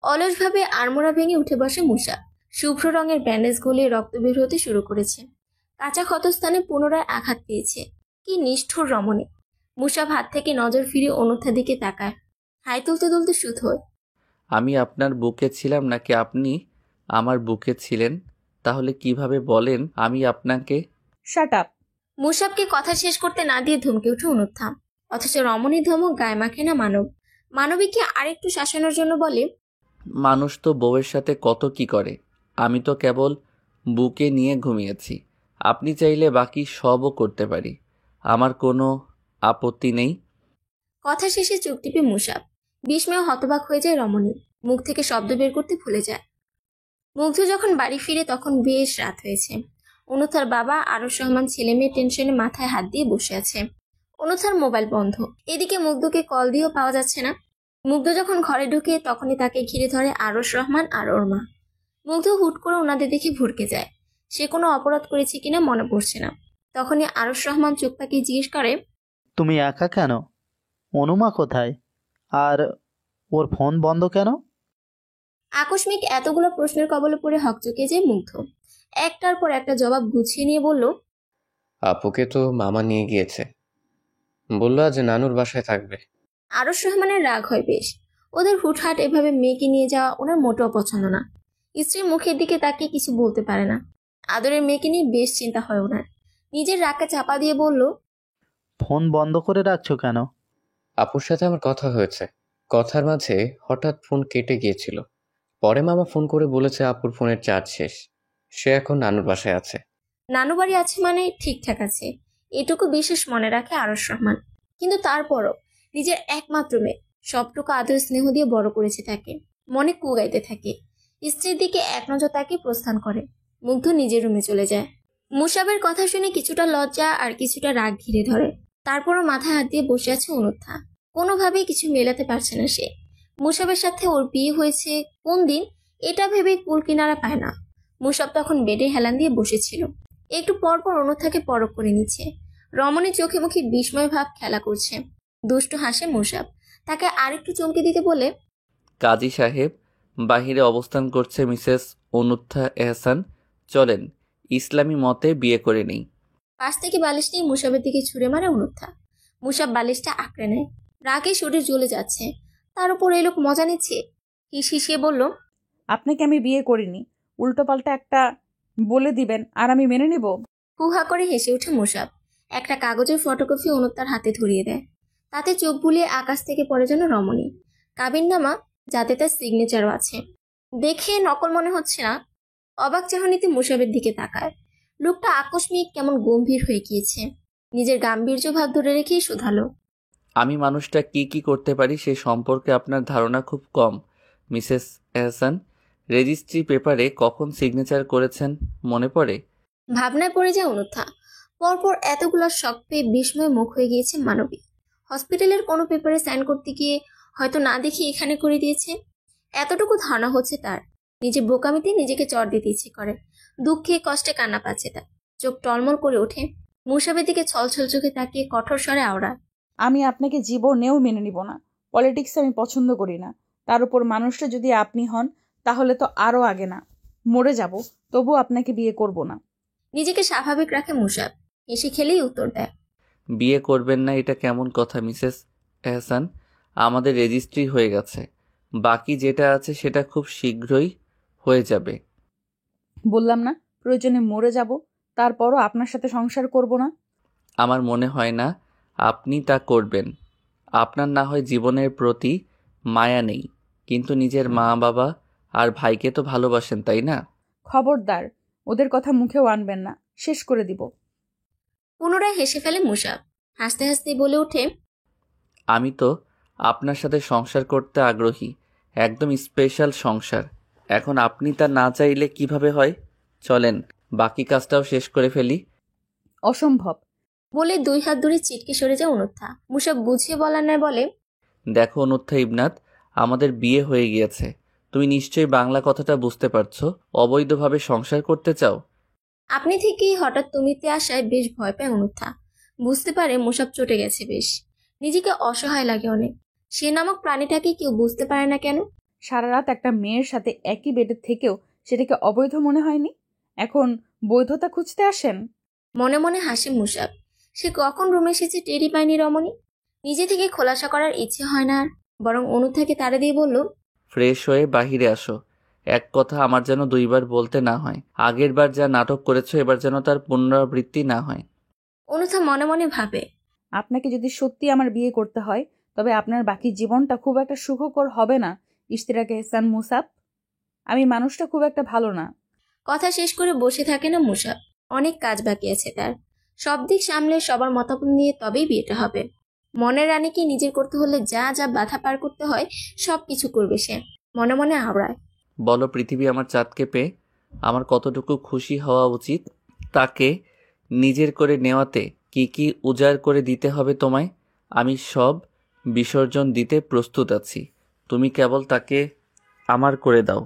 অলসভাবে আড়মোড়া ভেঙে উঠে বসে মুসাব। শুভ্র রঙের ব্যান্ডেজ গলিয়ে রক্ত বের হতে শুরু করেছে। কাঁচা ক্ষতস্থানে পুনরায় আঘাত পেয়েছে। কি নিষ্ঠুর রমণী। মুসাব হাত থেকে নজর ফিরে অনুত্থার দিকে তাকায়। হাই তুলতে তুলতে শুধু হয়, আমি আপনার বুকে ছিলাম নাকি আপনি আমার বুকে ছিলেন? তাহলে কিভাবে বলেন আমি আপনাকে? Shut up. মুসাবকে কথা শেষ করতে না দিয়ে ধমকে উঠে অনুত্থা। অথচ রমণীর ধমক গায়ে মাখে না মানব। মানবীকে আরেকটু শাসানোর জন্য বলে, মানুষ তো বউয়ের সাথে কত কি করে, আমি তো কেবল বুকে নিয়ে ঘুমিয়েছি। আপনি চাইলে বাকি সবও করতে পারি, আমার কোনো আপত্তি নেই। কথা শেষে চোখ টিপে মুসাব। বিস্ময়ে হতবাক হয়ে যায় রমণী। মুখ থেকে শব্দ বের করতে ভুলে যায়। মুগ্ধ যখন বাড়ি ফিরে তখন বেশ রাত হয়েছে। অনুথার বাবা আরশ রহমান ছেলে মেয়ে টেনশনে মাথায় হাত দিয়ে বসে আছে। অনুথার মোবাইল বন্ধ। এদিকে মুগ্ধকে কল দিয়েও পাওয়া যাচ্ছে না। মুগ্ধ যখন ঘরে ঢুকে তখনই তাকে ঘিরে ধরে আরশ রহমান আর ওর মা। মুগ্ধ হুট করে ওনাদের দেখে ভরকে যায়। সে কোনো অপরাধ করেছে কিনা মনে পড়ছে না। তখনই আরশ রহমান চোখ পাকিয়ে জিজ্ঞেস করে, তুমি একা কেন? অনুমা কোথায়? আর ওর ফোন বন্ধ কেন? আকস্মিক এতগুলো প্রশ্নের কবলে পড়ে হকচকে যে মুগ্ধ একটার পর একটা জবাব গুছিয়ে নিয়ে বলল, আপুকে তো মামা নিয়ে গিয়েছে, বললো আজ নানুর বাসায় থাকবে। আরশ রহমানের রাগ হয় বেশ। ওদের হুটহাট এভাবে মেয়েকে নিয়ে যাওয়া ওনার মোটেও পছন্দ না। স্ত্রীর মুখের দিকে তাকিয়ে কিছু বলতে পারে না। আদরের মেয়েকে নিয়ে বেশ চিন্তা হয় ওনার। নিজের রাগকে চাপা দিয়ে বলল, ফোন বন্ধ করে রাখছো কেন? আপুর সাথে আমার কথা হয়েছে, কথার মাঝে হঠাৎ ফোন কেটে গিয়েছিল। পরে মামা ফোন করে বলেছে আপুর ফোনের চার্জ শেষ, সে এখন নানুর বাসায় আছে। নানু বাড়ি আছে মানে ঠিকঠাক আছে, এটুকু বিশেষ মনে রাখে আরশ রহমান। কিন্তু তারপরও নিজের একমাত্র মেয়ে, সবটুকু আদর স্নেহ দিয়ে বড় করেছে তাকে। মনে কু গাইতে থাকে। স্ত্রীর দিকে এক নজর তাকে প্রস্থান করে। মুগ্ধ নিজের রুমে চলে যায়। মুসাবের কথা শুনে কিছুটা লজ্জা আর কিছুটা রাগ ঘিরে ধরে। তারপরও মাথায় হাত দিয়ে বসে আছে অনুত্থা। কোনোভাবেই কিছু মেলাতে পারছে না সে। মুসাবের সাথে ওর বিয়ে হয়েছে কোন দিন, এটা ভেবে কুল কিনারা পায় না। মুসাব তখন বেডে হেলান দিয়ে বসেছিল। একটু পরপর অনুত্থাকে পরখ করে নিচ্ছে। রমণীর চোখে মুখে বিস্ময় ভাব খেলা করছে। দুষ্টু হাসে মুসাব। তাকে আরেকটু চমকে দিতে বলে, কাজী সাহেব, বাহিরে অবস্থান করছে মিসেস অনুত্থা এহসান, চলেন ইসলামী মতে বিয়ে করে নেই। পাশ থেকে বালিশ নিয়ে মুসাবের দিকে ছুঁড়ে মারে অনুত্থা। মুসাব বালিশটা আঁকড়ে নেয়। রাগে শরীর জ্বলে যাচ্ছে। তার উপর এই লোক মজা নিচ্ছে। হিসিয়ে বলল, আপনাকে আমি বিয়ে করিনি, উল্টোপাল্টা একটা বলে দিবেন আর আমি মেনে নেব? হুহা করে হেসে ওঠে মুসাব। একটা কাগজের ফটোকপি অনুত্তার হাতে ধরিয়ে দেয়। তাতে চোখ বুলিয়ে আকাশ থেকে পড়ে যেন রমণী কাবিননামা, যাতে তার সিগনেচারও আছে। দেখে নকল মনে হচ্ছে না। অবাক চাহনিতে মুসাবের দিকে তাকায়। লোকটা আকস্মিক কেমন গম্ভীর হয়ে গিয়েছে। নিজের গাম্ভীর্য ভাব ধরে রেখেই শুধালো, আমি মানুষটা কি কি করতে পারি সে সম্পর্কে আপনার ধারণা খুব কম মিসেস এহসান। রেজিস্ট্রি পেপারে কখন সিগনেচার করেছেন মনে পড়ে? ভাবনায় পড়ে যায় অনুত্থা। পরপর এতগুলো শখ পেয়ে বিস্ময়ে মুখ হয়ে গিয়েছে মানবী। হসপিটালের কোনো পেপারে সাইন করতে গিয়ে হয়তো না দেখে এখানে করে দিয়েছে। এতটুকু ধারণা হচ্ছে তার। নিজে বোকামিতে নিজেকে চড় দিতে ইচ্ছে করে। দুঃখে কষ্টে কান্না পাচ্ছে তার। চোখ টলমল করে ওঠে। মুসাবের দিকে ছলছল চোখে তাকিয়ে কঠোর স্বরে আওড়া, আমি আপনাকে জীবনেও মেনে নিব না। পলিটিক্স আমি পছন্দ করি না। তার উপর মানুষটা যদি আপনি হন তাহলে তো আরো আগে না, মরে যাব, তবু আপনাকে বিয়ে করব না। নিজেকে স্বাভাবিক রাখে মুসাব। হেসে খেলেই উত্তর দেয়, বিয়ে করবেন না এটা কেমন কথা মিসেস এহসান? আমাদের রেজিস্ট্রি হয়ে গেছে, বাকি যেটা আছে সেটা খুব শীঘ্রই হয়ে যাবে। বললাম না প্রয়োজনে মরে যাব, তারপরও আপনার সাথে সংসার করব না। আমার মনে হয় না আপনি তা করবেন। আপনার না হয় জীবনের প্রতি মায়া নেই, কিন্তু নিজের মা বাবা আর ভাইকে তো ভালোবাসেন, তাই না? খবরদার, ওদের কথা মুখেও আনবেন না, শেষ করে দিব। পুনরায় হেসে ফেলে মুসাব। হাসতে হাসতে বলে ওঠে, আমি তো আপনার সাথে সংসার করতে আগ্রহী, একদম স্পেশাল সংসার। এখন আপনি তা না চাইলে কিভাবে হয়? চলেন বাকি কাজটাও শেষ করে ফেলি। অসম্ভব বলে দুই হাত ধরে চিটকে সরে যায় অনুত্থা। মুসাব বুঝিয়ে বলার ন্যায় বলে, দেখো অনুত্থা ইবনাথ, আমাদের বিয়ে হয়ে গিয়েছে। তুমি নিশ্চয়ই বাংলা কথাটা বুঝতে পারছো। অবৈধভাবে সংসার করতে চাও। আপনি থেকেই হঠাৎ তুমিতে আসায় বেশ ভয় পায় অনুত্থা। বুঝতে পারে মুসাব চটে গেছে বেশ। নিজেকে অসহায় লাগে অনেক। সে নামক প্রাণীটাকে কেউ বুঝতে পারে না কেন? সারা রাত একটা মেয়ের সাথে একই বেডে থেকেও সেটাকে অবৈধ মনে হয়নি, এখন বৈধতা খুঁজতে আসেন? মনে মনে হাসে মুসাব। সে কখন রুমে এসেছে টেরি পায়নি রমণী। নিজে থেকে খোলাসা করার ইচ্ছে হয় না আর, বরং অনুত্থাকে তাড়া দিয়ে বলল, ফ্রেশ হয়ে বাহিরে আসো। এক কথা আমার যেন দুইবার বলতে না হয়। আগের বার যা নাটক করেছো এবার যেন তার পুনরাবৃত্তি না হয়। অনুত্থা মনে মনে ভাবে, আপনাকে যদি সত্যি আমার বিয়ে করতে হয় তবে আপনার বাকি জীবনটা খুব একটা সুখকর হবে না ইশতিয়াক এহসান মুসাব। আমি মানুষটা খুব একটা ভালো না। কথা শেষ করে বসে থাকে না মুসাব। অনেক কাজ বাকি আছে তার। সব দিক সামলে সবার মতামত নিয়ে তবেই বিয়েটা হবে। মনের রানীকে নিজের করতে হলে যা যা বাধা পার করতে হয় সব কিছু করবে সে। মনে মনে আওড়ায়, বলো পৃথিবী আমার চাঁদকে পেয়ে আমার কতটুকু খুশি হওয়া উচিত? তাকে নিজের করে নেওয়াতে কি কি উজাড় করে দিতে হবে তোমায়? আমি সব বিসর্জন দিতে প্রস্তুত আছি। তুমি কেবল তাকে আমার করে দাও।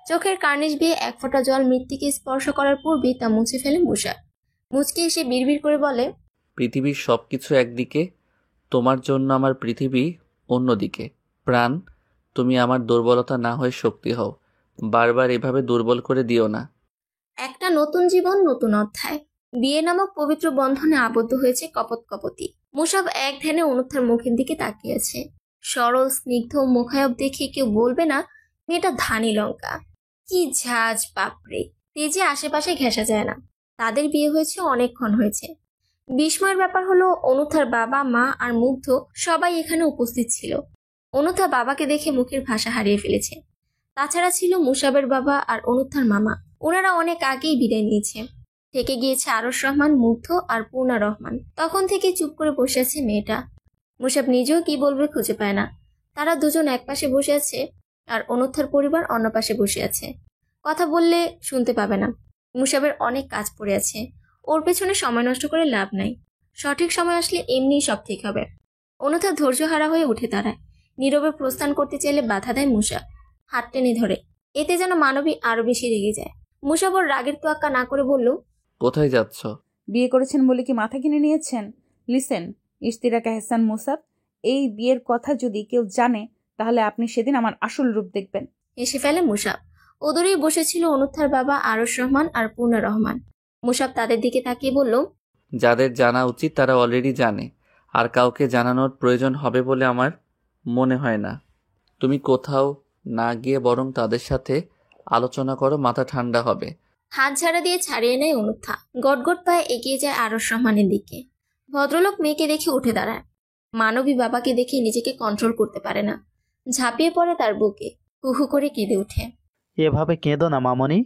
চোখের কার্নিশ বেয়ে এক ফোঁটা জল মৃত্তিকে স্পর্শ করার পূর্বেই তা মুছে ফেলে মুসাব। মুচকি এসে বিড়বিড় করে বলে, পৃথিবীর সব কিছু একদিকে, তোমার জন্য আমার পৃথিবী অন্যদিকে। প্রাণ, তুমি আমার দুর্বলতা না হয়ে শক্তি হও। বারবার এভাবে দুর্বল করে দিও না। একটা নতুন জীবন, নতুন অধ্যায়। বিয়ে নামক পবিত্র বন্ধনে আবদ্ধ হয়েছে কপত কপতি। মুসাব এক ধ্যানে অনুত্থার মুখের দিকে তাকিয়েছে। সরল স্নিগ্ধ মুখায়ব দেখে কেউ বলবে না মেয়েটা ধানি লঙ্কা। কি ঝাঁজ বাপরে, তেজে আশেপাশে ঘেঁষা যায় না। তাদের বিয়ে হয়েছে অনেকক্ষণ হয়েছে। বিস্ময়ের ব্যাপার হলো অনুথার বাবা, মা আর মুগ্ধ সবাই এখানে উপস্থিত ছিল। অনুথা বাবাকে দেখে মুখের ভাষা হারিয়ে ফেলেছে। তাছাড়া ছিল মুসাবের বাবা আর অনুথার মামা। ওনারা অনেক আগেই বিদায় নিয়েছে। থেকে গিয়েছে আরশ রহমান, মুগ্ধ আর পূর্ণা রহমান। তখন থেকে চুপ করে বসে আছে মেয়েটা। মুসাব নিজেও কি বলবে খুঁজে পায় না। তারা দুজন এক পাশে বসে আছে আর অনুথার পরিবার অন্য পাশে বসে আছে। কথা বললে শুনতে পাবে না। মুসাবের অনেক কাজ পড়ে আছে। ওর পেছনে সময় নষ্ট করে লাভ নাই। সঠিক সময় আসলে এমনিই সব ঠিক হবে। অনুথা ধৈর্যহারা হয়ে উঠে দাঁড়ায়। নীরবে প্রস্থান করতে চাইলে বাধা দেয় মুসাব। হাত টেনে ধরে। এতে যেন মানবী আরো বেশি রেগে যায়। মুসাব ওর রাগের তোয়াক্কা না করে বলল, কোথায় যাচ্ছ? বিয়ে করেছেন বলে কি মাথা কিনে নিয়েছেন? লিসেন ইশতিরাক এহসান মুসাব, এই বিয়ের কথা যদি কেউ জানে তাহলে আপনি সেদিন আমার আসল রূপ দেখবেন। হেসে ফেলে মুসাব। ওদরেই বসেছিল অনুথার বাবা আরশ রহমান আর পূর্ণা রহমান। মুসাব তাদের দিকে তাকিয়ে বলল, যাদের জানা উচিত তারা অলরেডি জানে, আর কাউকে জানানোর প্রয়োজন হবে বলে আমার মনে হয় না। তুমি কোথাও না গিয়ে বরং তাদের সাথে আলোচনা করো, মাথা ঠান্ডা হবে। হাত ঝাড়া দিয়ে ছাড়িয়ে নেয় অনুথা। গটগট পায়ে এগিয়ে যায় আরশ রহমানের দিকে। ভদ্রলোক মেয়েকে দেখে উঠে দাঁড়ায়। মানবী বাবাকে দেখে নিজেকে কন্ট্রোল করতে পারে না। ঝাঁপিয়ে পড়ে তার বুকে, হুহু করে কেঁদে ওঠে। এভাবে কেঁদো না মামনি,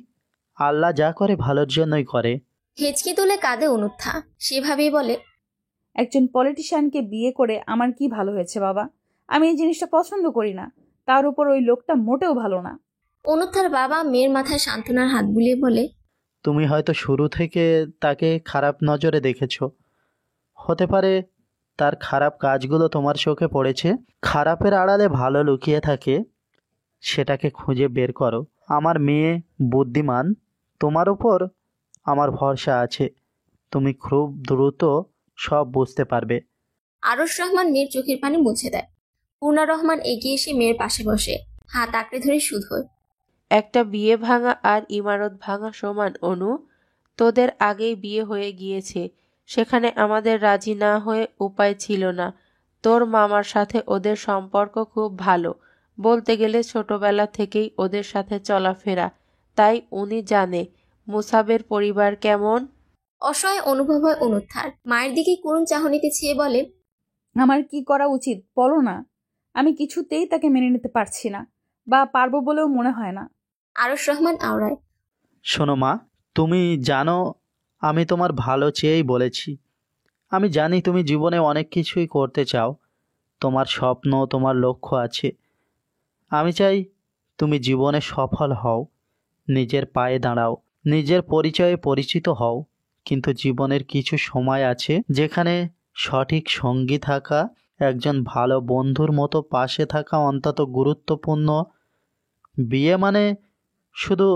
আল্লাহ যা করে ভালোর জন্যই করে। হেঁচকি তুলে কাঁদে অনুথা। সেভাবেই বলে, একজন পলিটিশিয়ানকে বিয়ে করে আমার কি ভালো হয়েছে বাবা? আমি এই জিনিসটা পছন্দ করি না। তার উপর ওই লোকটা মোটেও ভালো না। অনুথার বাবা মেয়ের মাথায় সান্ত্বনার হাত বুলিয়ে বলে, তুমি হয়তো শুরু থেকে তাকে খারাপ নজরে দেখেছো। হতে পারে তার খারাপ কাজগুলো তোমার চোখে পড়েছে। খারাপের আড়ালে ভালো লুকিয়ে থাকে, সেটাকে খুঁজে বের করো। আমার মেয়ে বুদ্ধিমান, তোমার উপর আমার ভরসা আছে। তুমি খুব দ্রুত সব বুঝতে পারবে। আরশ রহমান মেয়ের চোখের পানি মুছে দেয়। পূর্ণা রহমান এগিয়ে এসে মেয়ের পাশে বসে, হাত আঁকড়ে ধরে শুধোয়। একটা বিয়ে ভাঙা আর ইমারত ভাঙা সমান অনু। তোদের আগেই বিয়ে হয়ে গিয়েছে, সেখানে আমাদের রাজি না হয়ে উপায় ছিল না। তোর মামার সাথে ওদের সম্পর্ক খুব ভালো, বলতে গেলে ছোটবেলা থেকেই ওদের সাথে চলাফেরা। তাই উনি জানে মুসাবের পরিবার কেমন। অসহায় অনুভব হয় অনুত্থার। মায়ের দিকে করুণ চাহনিতে চেয়ে বলে, আমার কি করা উচিত বলো না? আমি কিছুতেই তাকে মেনে নিতে পারছি না, বা পারবো বলেও মনে হয় না। আরশ রহমান আওড়ায়, শোনো মা, তুমি জানো আমি তোমার ভালো চেয়েই বলেছি। আমি জানি তুমি জীবনে অনেক কিছুই করতে চাও, তোমার স্বপ্ন, তোমার লক্ষ্য আছে। আমি চাই তুমি জীবনে সফল হও, নিজের পায়ে দাঁড়াও, নিজের পরিচয়ে পরিচিত হও। কিন্তু জীবনের কিছু সময় আছে যেখানে সঠিক সঙ্গী থাকা, একজন ভালো বন্ধুর মতো পাশে থাকা অত্যন্ত গুরুত্বপূর্ণ। বিয়ে মানে শুধু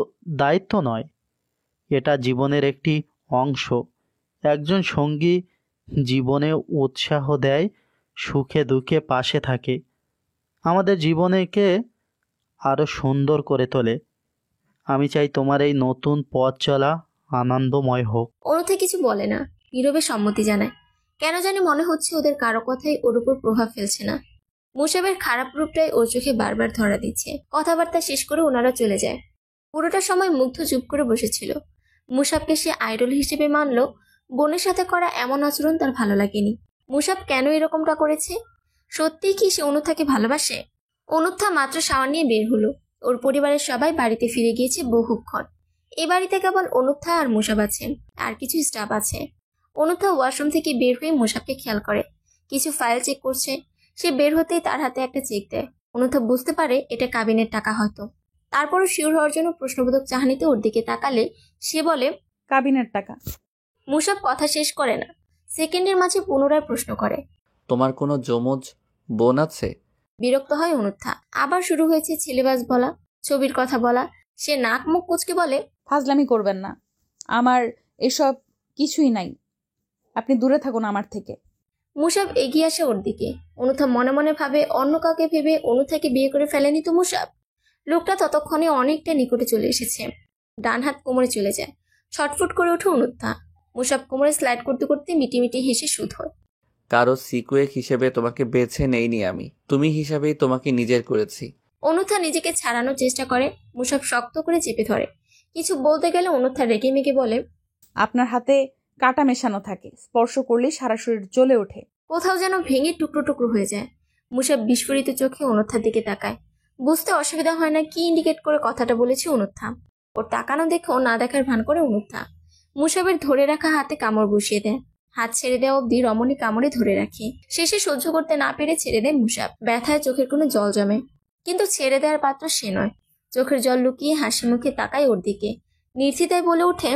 দায়িত্ব নয়, এটা জীবনের একটি অংশ। একজন সঙ্গী জীবনে উৎসাহ দেয়, সুখে দুঃখে পাশে থাকে, আমাদের জীবনকে আরও সুন্দর করে তোলে। আমি চাই তোমার এই নতুন পথ চলা আনন্দময় হোক। অনুথা কিছু বলে না, নীরবে সম্মতি জানায়। কেন জানি মনে হচ্ছে ওদের কারো কথাই ওর উপর প্রভাব ফেলছে না। মুসাবের খারাপ রূপটাই ওর চোখে বারবার ধরা দিচ্ছে। কথাবার্তা শেষ করে ওনারা চলে যায়। পুরোটা সময় মুগ্ধ চুপ করে বসেছিল। মুসাবকে সে আইডল হিসেবে মানল, বোনের সাথে করা এমন আচরণ তার ভালো লাগেনি। মুসাব কেন এরকমটা করেছে? সত্যিই কি সে অনুথাকে ভালোবাসে? অনুথা মাত্র শাওয়ার নিয়ে বের হলো। ওর পরিবারের সবাই বাড়িতে ফিরে গিয়েছে বহুক্ষণ। এ বাড়িতে কেবল অনুথা আর মুসাব আছে, আর কিছু স্টাফ আছে। অনুথা ওয়াশরুম থেকে বের হয়ে মুসাবকে খেয়াল করে, কিছু ফাইল চেক করছে। সে বের হতেই তার হাতে একটা চেক দেয়। অনুথা বুঝতে পারে এটা কাবিনের টাকা হয়তো। তারপরও শিওর হওয়ার জন্য প্রশ্নবোধক চাহনিতে ওর দিকে তাকালে সে বলে, কাবিনের টাকা। মুসাব কথা শেষ করে না, সেকেন্ডের মাঝে পুনরায় প্রশ্ন করে, তোমার কোনো যমজ বোন আছে? বিরক্ত হয় অনুথা। আবার শুরু হয়েছে ছেলেবাজ বলা, ছবির কথা বলা। সে নাক মুখ কুচকে বলে, ফাজলামি করবেন না, আমার এসব কিছুই নাই, আপনি দূরে থাকুন আমার থেকে। মুসাব এগিয়ে আসে ওর দিকে। অনুথা মনে মনে ভাবে, অন্য কাউকে ভেবে অনুথাকে বিয়ে করে ফেলেনি তো মুসাব। লোকটা ততক্ষণে অনেকটা নিকটে চলে এসেছে। ডান হাত কোমরে চলে যায়। ছটফট করে ওঠে অনুথা। মুসাব কোমরে স্লাইড করতে করতে মিটিমিটি হেসে শুধ হয়। কারো সিকুয়েক হিসেবে তোমাকে বেছে নেইনি আমি, তুমি হিসাবেই তোমাকে নিজের করেছি। অনুথা নিজেকে ছাড়ানোর চেষ্টা করে। মুসাব শক্ত করে চেপে ধরে। কিছু বলতে গেলে অনুথা রেগে মেগে বলে, আপনার হাতে কাটা মেশানো থাকে, স্পর্শ করলেই সারা শরীর জ্বলে ওঠে। কোথাও যেন ভেঙে টুকরো টুকরো হয়ে যায়। মুসাব বিস্ফোরিত চোখে অনুথার দিকে তাকায়। বুঝতে অসুবিধা হয় না কি ইন্ডিকেট করে কথাটা বলেছে অনুথা। ওর তাকানো দেখেও না দেখার ভান করে অনুথা। মুসাবের ধরে রাখা হাতে কামড় বসিয়ে দেয়। হাত ছেড়ে দেওয়া অব্দি রমণী কামড়ে ধরে রাখে। শেষে সহ্য করতে না পেরে ছেড়ে দেয় মুসাব। ব্যথায় চোখের কোনো জল জমে, কিন্তু ছেড়ে দেওয়ার পাত্র সে নয়। চোখের জল লুকিয়ে হাসি মুখে তাকায় ওর দিকে। নির্দ্বিধায় বলে ওঠে,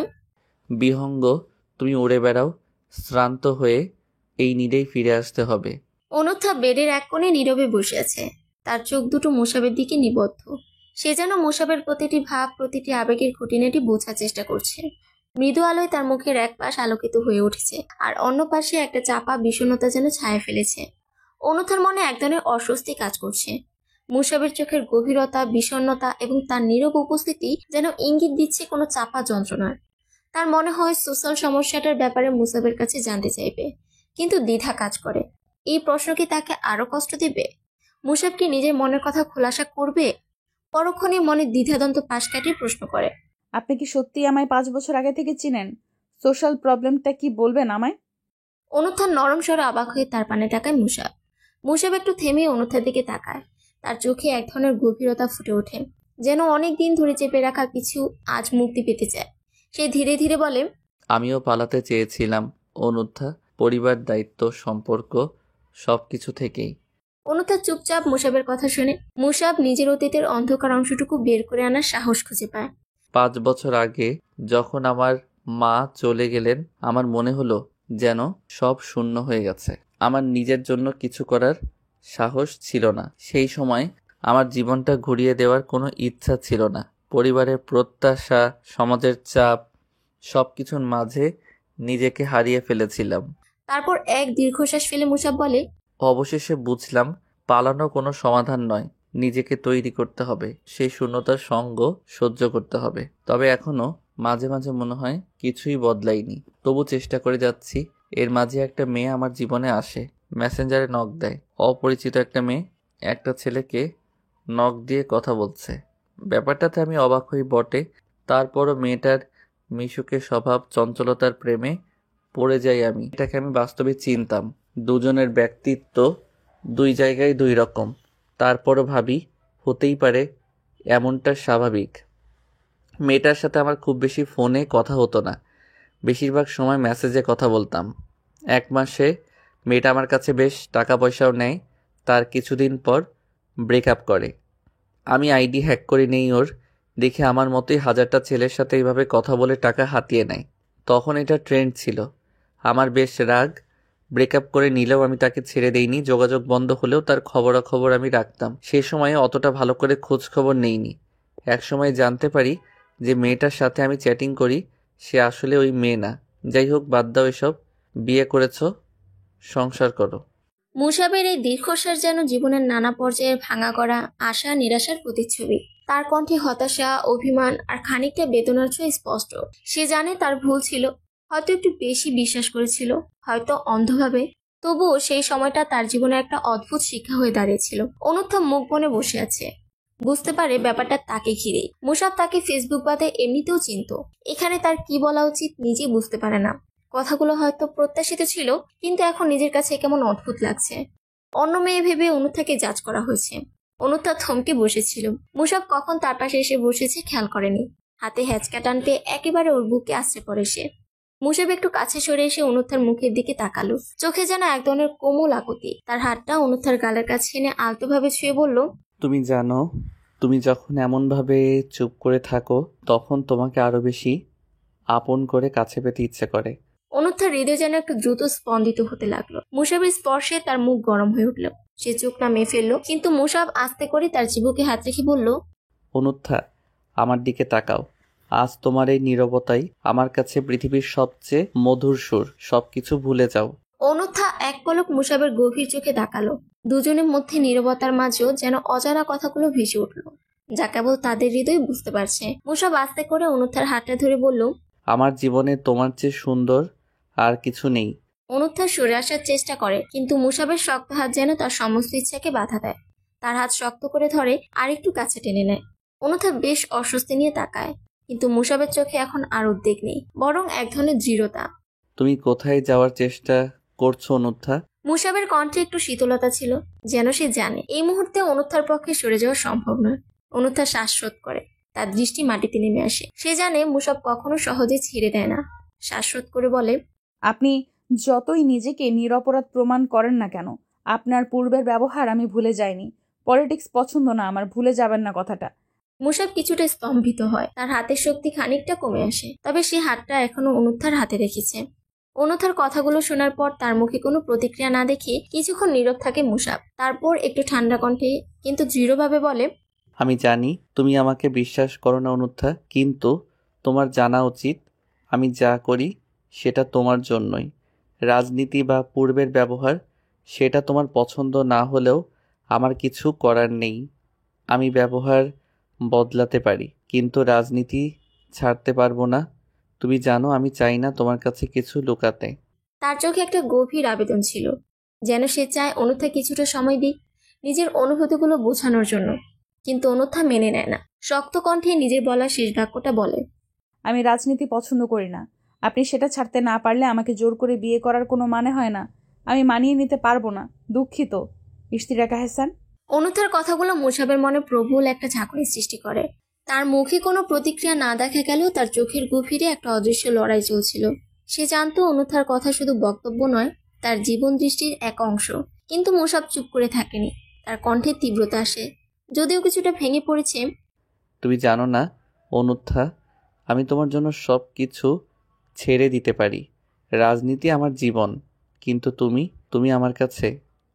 বিহঙ্গ, তুমি উড়ে বেড়াও, শ্রান্ত হয়ে এই নিরেই ফিরে আসতে হবে। অনুথা বেডের এক কোণে নীরবে বসে আছে। তার চোখ দুটো মুসাবের দিকে নিবদ্ধ। সে যেন মুসাবের প্রতিটি ভাব, প্রতিটি আবেগের খুঁটিনাটি বোঝার চেষ্টা করছে। মৃদু আলোয় তার মুখের এক পাশ আলোকিত হয়ে উঠেছে, আর অন্য পাশে একটা চাপা বিষণ্ণতা যেন ছায়া ফেলেছে। অনুথার মনে এক ধরনের অস্বস্তি কাজ করছে। মুসাবের চোখের গভীরতা, বিষণ্ণতা এবং তার নীরব উপস্থিতি যেন ইঙ্গিত দিচ্ছে কোনো চাপা যন্ত্রণার। তার মনে হয় সোশ্যাল সমস্যাটার ব্যাপারে মুসাবের কাছে জানতে চাইবে, কিন্তু দ্বিধা কাজ করে। এই প্রশ্ন কি তাকে আরো কষ্ট দেবে? মুসাব কি নিজের মনের কথা খোলাসা করবে? পরক্ষণে মনে দ্বিধাদ্বন্দ্ব পাশ কাটিয়ে প্রশ্ন করে, আপনি কি সত্যি আমায় 5 বছর আগে থেকে চিনেন? সোশ্যাল প্রবলেমটা কি বলবেন আমায়? অনুথার নরম স্বরে অবাক হয়ে তার পানে তাকায় মুসাব। মুসাব একটু থেমে অনুথার দিকে তাকায়। তার চোখে এক ধরনের গভীরতা ফুটে ওঠে, যেন অনেক দিন ধরে চেপে রাখা কিছু আজ মুক্তি পেতে চায়। সে ধীরে ধীরে বলে, আমিও পালাতে চেয়েছিলাম অনুথা, পরিবার, দায়িত্ব, সম্পর্ক সবকিছু থেকেই। অনুথা চুপচাপ মুসাবের কথা শুনে। মুসাব নিজের অতীতের অন্ধকার অংশটুকু বের করে আনার সাহস খুঁজে পায়। 5 বছর আগে যখন আমার মা চলে গেলেন, আমার মনে হলো যেন সব শূন্য হয়ে গেছে। আমার নিজের জন্য কিছু করার সাহস ছিল না। সেই সময় আমার জীবনটা ঘুরিয়ে দেওয়ার কোনো ইচ্ছা ছিল না। পরিবারের প্রত্যাশা, সমাজের চাপ, সবকিছুর মাঝে নিজেকে হারিয়ে ফেলেছিলাম। তারপর এক দীর্ঘশ্বাস ফেলে মুসাব বলে, অবশেষে বুঝলাম পালানো কোনো সমাধান নয়, নিজেকে তৈরি করতে হবে, সেই শূন্যতার সঙ্গ সহ্য করতে হবে। তবে এখনো মাঝে মাঝে মনে হয় কিছুই বদলাইনি, তবু চেষ্টা করে যাচ্ছি। এর মাঝে একটা মেয়ে আমার জীবনে আসে, মেসেঞ্জারে নক দেয়। অপরিচিত একটা মেয়ে একটা ছেলেকে নক দিয়ে কথা বলছে। ব্যাপারটাতে আমি অবাক হই বটে, তারপরও মেয়েটার মিশুকে স্বভাব, চঞ্চলতার প্রেমে পড়ে যাই আমি। এটাকে আমি বাস্তবে চিনতাম। দুজনের ব্যক্তিত্ব 2 জায়গায় 2 রকম। তারপরও ভাবি হতেই পারে, এমনটা স্বাভাবিক। মেয়েটার সাথে আমার খুব বেশি ফোনে কথা হতো না, বেশিরভাগ সময় মেসেজে কথা বলতাম। 1 মাসে মেয়েটা আমার কাছে বেশ টাকা পয়সাও নেয়। তার কিছুদিন পর ব্রেকআপ করে। আমি আইডি হ্যাক করে নেই ওর, দেখে আমার মতোই হাজারটা ছেলের সাথে এইভাবে কথা বলে টাকা হাতিয়ে নেয়। তখন এটা ট্রেন্ড ছিল। আমার বেশ রাগ। ব্রেকআপ করে নিলেও আমি তাকে ছেড়ে দেইনি। যোগাযোগ বন্ধ হলেও তার খবরাখবর আমি রাখতাম। সে সময়ে অতটা ভালো করে খোঁজ খবর নেইনি। এক সময় জানতে পারি যে মেয়েটার সাথে আমি চ্যাটিং করি সে আসলে ওই মেয়ে না। যাই হোক, বাদ দাও এসব। বিয়ে করেছো, সংসার করো। মুসাবের এই দীর্ঘশ্বাস যেন জীবনের নানা পর্যায়ের ভাঙা করা আশা নিরাশার প্রতিচ্ছবি। তার কণ্ঠে হতাশা, অভিমান আর খানিকটা বেদনার ছোঁয়া স্পষ্ট। সে জানে তার ভুল ছিল, হয়তো একটু বেশি বিশ্বাস করেছিল, হয়তো অন্ধভাবে। তবুও সেই সময়টা তার জীবনে একটা অদ্ভুত শিক্ষা হয়ে দাঁড়িয়েছিল। অনুথা মুখ বনে বসে আছে, বুঝতে পারে ব্যাপারটা তাকে ঘিরেই। মুসাব তাকে ফেসবুক বাদে এমনিতেও চিনত। এখানে তার কি বলা উচিত নিজেই বুঝতে পারে না। কথাগুলো হয়তো প্রত্যাশিত ছিল, কিন্তু এখন নিজের কাছে কেমন অদ্ভুত লাগছে। অন্য মেয়ে ভেবে অনুথাকে জাজ করা হয়েছে। অনুথা থমকে বসেছিল। মুসাব কখন তার পাশে এসে বসেছে খেয়াল করেনি। হাতে হ্যাচকা টানতে একেবারে ওর বুকে আশ্রে পড়ে সে। মুসাব একটু কাছে সরে এসে অনুথার মুখের দিকে তাকালো। চোখে যেন এক ধরনের কোমল আকুতি। তার হাতটা অনুথার গালের কাছে এনে আলতোভাবে ছুঁয়ে বলল, তুমি জানো, তুমি যখন এমনভাবে চুপ করে থাকো তখন তোমাকে আরো বেশি আপন করে কাছে পেতে ইচ্ছে করে। অনুথার হৃদয় যেন একটু দ্রুত স্পন্দিত হতে লাগলো। মুসাবের স্পর্শে তার মুখ গরম হয়ে উঠল। সে চোখ নামিয়ে ফেললো, কিন্তু মুসাব আস্তে করে তার চিবুকে হাত রেখে বলল, অনুথা, আমার দিকে তাকাও। আজ তোমার এই নীরবতাই আমার কাছে পৃথিবীর সবচেয়ে মধুর সুর। সবকিছু ভুলে যাও। অনুত্থা এক পলক মুসাবের গভীর চোখে তাকালো। দুজনের মধ্যে নীরবতার মাঝেও যেন অজানা কথাগুলো ভেসে উঠল, যা কেবল তাদের হৃদয় বুঝতে পারছে। মুসাব আস্তে করে অনুত্থার হাতটা ধরে বলল, আমার জীবনে তোমার চেয়ে সুন্দর আর কিছু নেই। অনুত্থা সরে আসার চেষ্টা করে, কিন্তু মুসাবের শক্ত হাত যেন তার সমস্ত ইচ্ছাকে বাধা দেয়। তার হাত শক্ত করে ধরে আর একটু কাছে টেনে নেয়। অনুত্থা বেশ অস্বস্তি নিয়ে তাকায়, কিন্তু মুসাবের চোখে এখন আর উদ্বেগ নেই, বরং এক ধরনের দৃঢ়তা। তুমি কোথায় যাওয়ার চেষ্টা করছো অনুত্থা? মুসাবের কণ্ঠে একটু শীতলতা ছিল, যেন সে জানে এই মুহূর্তে অনুত্থার পক্ষে সরে যাওয়া সম্ভব নয়। অনুত্থা শ্বাসরোধ করে, তার দৃষ্টি মাটিতে নেমে আসে। সে জানে মুসাব কখনো সহজে ছেড়ে দেয় না। শ্বাসরোধ করে বলে, আপনি যতই নিজেকে নিরপরাধ প্রমাণ করেন না কেন, আপনার পূর্বের ব্যবহার আমি ভুলে যাইনি। পলিটিক্স পছন্দ না আমার, ভুলে যাবেন না কথাটা। মুসাব কিছুটা স্তম্ভিত হয়, তার হাতের শক্তি খানিকটা কমে আসে, তবে সে হাতটা এখনো অনুত্থার হাতে রেখেছে। অনুত্থার কথাগুলো শোনার পর তার মুখে কোনো প্রতিক্রিয়া না দেখে কিছুক্ষণ নীরব থাকে মুসাব। তারপর একটু ঠান্ডা কণ্ঠে কিন্তু দৃঢ়ভাবে বলে, আমি জানি তুমি আমাকে বিশ্বাস করো না অনুত্থা, কিন্তু তোমার জানা উচিত আমি যা করি সেটা তোমার জন্যই। রাজনীতি বা পূর্বের ব্যবহার, সেটা তোমার পছন্দ না হলেও আমার কিছু করার নেই। আমি ব্যবহার বদলাতে পারি, কিন্তু রাজনীতি ছাড়তে পারবো না। তুমি জানো আমি চাই না তোমার কাছে কিছু লুকাতে। তার চোখে একটা গভীর আবেদন ছিল, যেন সে চায় অনুত্থা কিছুটা সময় দিক নিজের অনুভূতিগুলো বোঝানোর জন্য, কিন্তু অনুত্থা মেনে নেয় না। শক্ত কণ্ঠে নিজের বলা শেষ বাক্যটা বলে, আমি রাজনীতি পছন্দ করি না। আপনি সেটা ছাড়তে না পারলে আমাকে জোর করে বিয়ে করার কোনো মানে হয় না। আমি মানিয়ে নিতে পারবো না, দুঃখিত। ইশতিয়াক আহসান। অনুত্থার কথাগুলো মুসাবের মনে প্রবল একটা ঝাঁকুনি সৃষ্টি করে। তার মুখে কোনো প্রতিক্রিয়া না দেখা গেলেও তার চোখের গভীরে একটা অদৃশ্য লড়াই চলছিল। সে জানতো অনুত্থার কথা শুধু বক্তব্য নয়, তার জীবন দৃষ্টির এক অংশ। কিন্তু মুসাব চুপ করে থাকেনি, তার কণ্ঠে তীব্রতা আসে, যদিও কিছুটা ভেঙে পড়েছে। তুমি জানো না অনুত্থা, আমি তোমার জন্য সব কিছু ছেড়ে দিতে পারি। রাজনীতি আমার জীবন, কিন্তু তুমি আমার কাছে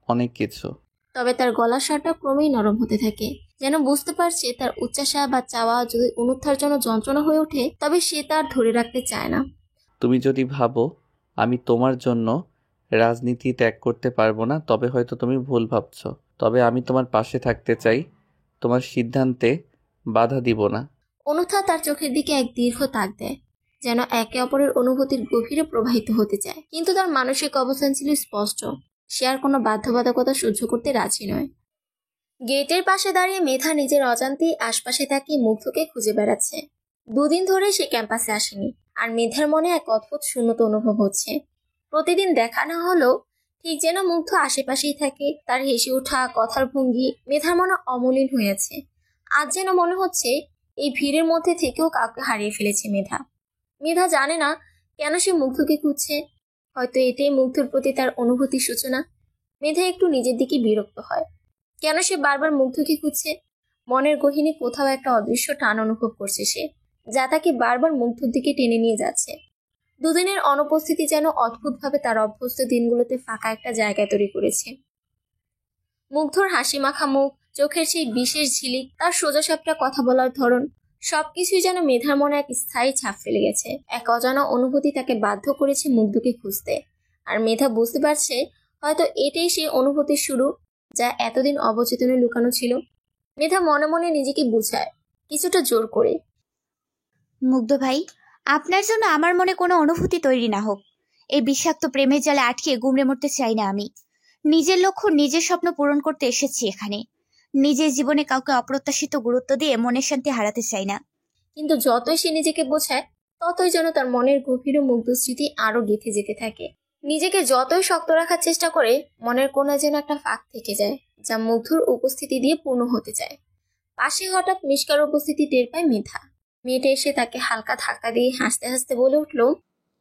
অনেক কিছু। তবে তার গলার স্বরটা ক্রমেই নরম হতে থাকে, যেন বুঝতে পারছে তার উচ্চাসা বা চাওয়া যদি অনুত্থার জন্য যন্ত্রণা হয়ে ওঠে, তবে সে তার ধরে রাখতে চায় না। তুমি যদি ভাবো আমি তোমার জন্য রাজনীতি ত্যাগ করতে পারবো না, তবে হয়তো তুমি ভুল ভাবছো। তবে আমি তোমার পাশে থাকতে চাই, তোমার সিদ্ধান্তে বাধা দিব না। অনুত্থা তার চোখের দিকে এক দীর্ঘ তাক দেয়, যেন একে অপরের অনুভূতির গভীরে প্রবাহিত হতে চায়। কিন্তু তার মানসিক অবস্থান ছিল স্পষ্ট, সে আর কোনো বাধ্যবাধকতা সহ্য করতে রাজি নয়। গেটের পাশে দাঁড়িয়ে মেধা নিজের অজান্তেই আশপাশে তাকিয়ে মুগ্ধকে খুঁজে বেড়াচ্ছে। দুদিন ধরে সে ক্যাম্পাসে আসেনি, আর মেধার মনে এক অদ্ভুত শূন্যতা অনুভব হচ্ছে। প্রতিদিন দেখা না হলেও ঠিক যেন মুগ্ধ আশেপাশেই থাকে। তার হেসে ওঠা, কথার ভঙ্গি মেধার মনে অমলিন হয়েছে। আজ যেন মনে হচ্ছে এই ভিড়ের মধ্যে থেকেও কাউকে হারিয়ে ফেলেছে মেধা। মেধা জানে না কেন সে মুগ্ধকে খুঁজছে, হয়তো এটাই মুগ্ধর প্রতি তার অনুভূতির সূচনা। মেধা একটু নিজের দিকে বিরক্ত হয়, কেন সে বারবার মুগ্ধকে খুঁজছে। মনের গহীনে কোথাও একটা অদৃশ্য টান অনুভব করছে সে, যা তাকে বারবার মুগ্ধর দিকে টেনে নিয়ে যাচ্ছে। দুদিনের অনুপস্থিতি যেন অদ্ভুতভাবে তার অভ্যস্ত দিনগুলোতে ফাঁকা একটা জায়গা তৈরি করেছে। মুগ্ধর হাসি মাখা মুখ, চোখের সেই বিশেষ ঝিলিক, তার সোজাসাপটা কথা বলার ধরন, সবকিছুই যেন মেধার মনে এক স্থায়ী ছাপ ফেলে গেছে। এক অজানা অনুভূতি তাকে বাধ্য করেছে মুগ্ধকে খুঁজতে। আর মেধা বুঝতে পারছে হয়তো এটাই সেই অনুভূতির শুরু, যা এতদিন অবচেতনে লুকানো ছিল। মেধা মনে মনে নিজেকে বুঝায়, কিছুটা জোর করে, মুগ্ধ ভাই, আপনার জন্য আমার মনে কোনো অনুভূতি তৈরি না হোক। এই বিষাক্ত প্রেমের জালে আটকে গুমড়ে মরতে চাই না আমি। নিজের লক্ষ্য, নিজের স্বপ্ন পূরণ করতে এসেছি এখানে। নিজের জীবনে কাউকে অপ্রত্যাশিত গুরুত্ব দিয়ে মনের শান্তি হারাতে চাই না। কিন্তু যতই সে নিজেকে বোঝায়, ততই যেন তার মনের গভীর মুগ্ধ স্মৃতি আরো গেঁথে যেতে থাকে। নিজেকে যতই শক্ত রাখার চেষ্টা করে, মনের কোণায় যেন একটা ফাঁক থেকে যায়, যা মুগ্ধর উপস্থিতি দিয়ে পূর্ণ হতে চায়। পাশে হঠাৎ মিশকার উপস্থিতি টের পায় মেধা। মেয়েটা এসে তাকে হালকা ধাক্কা দিয়ে হাসতে হাসতে বলে উঠল,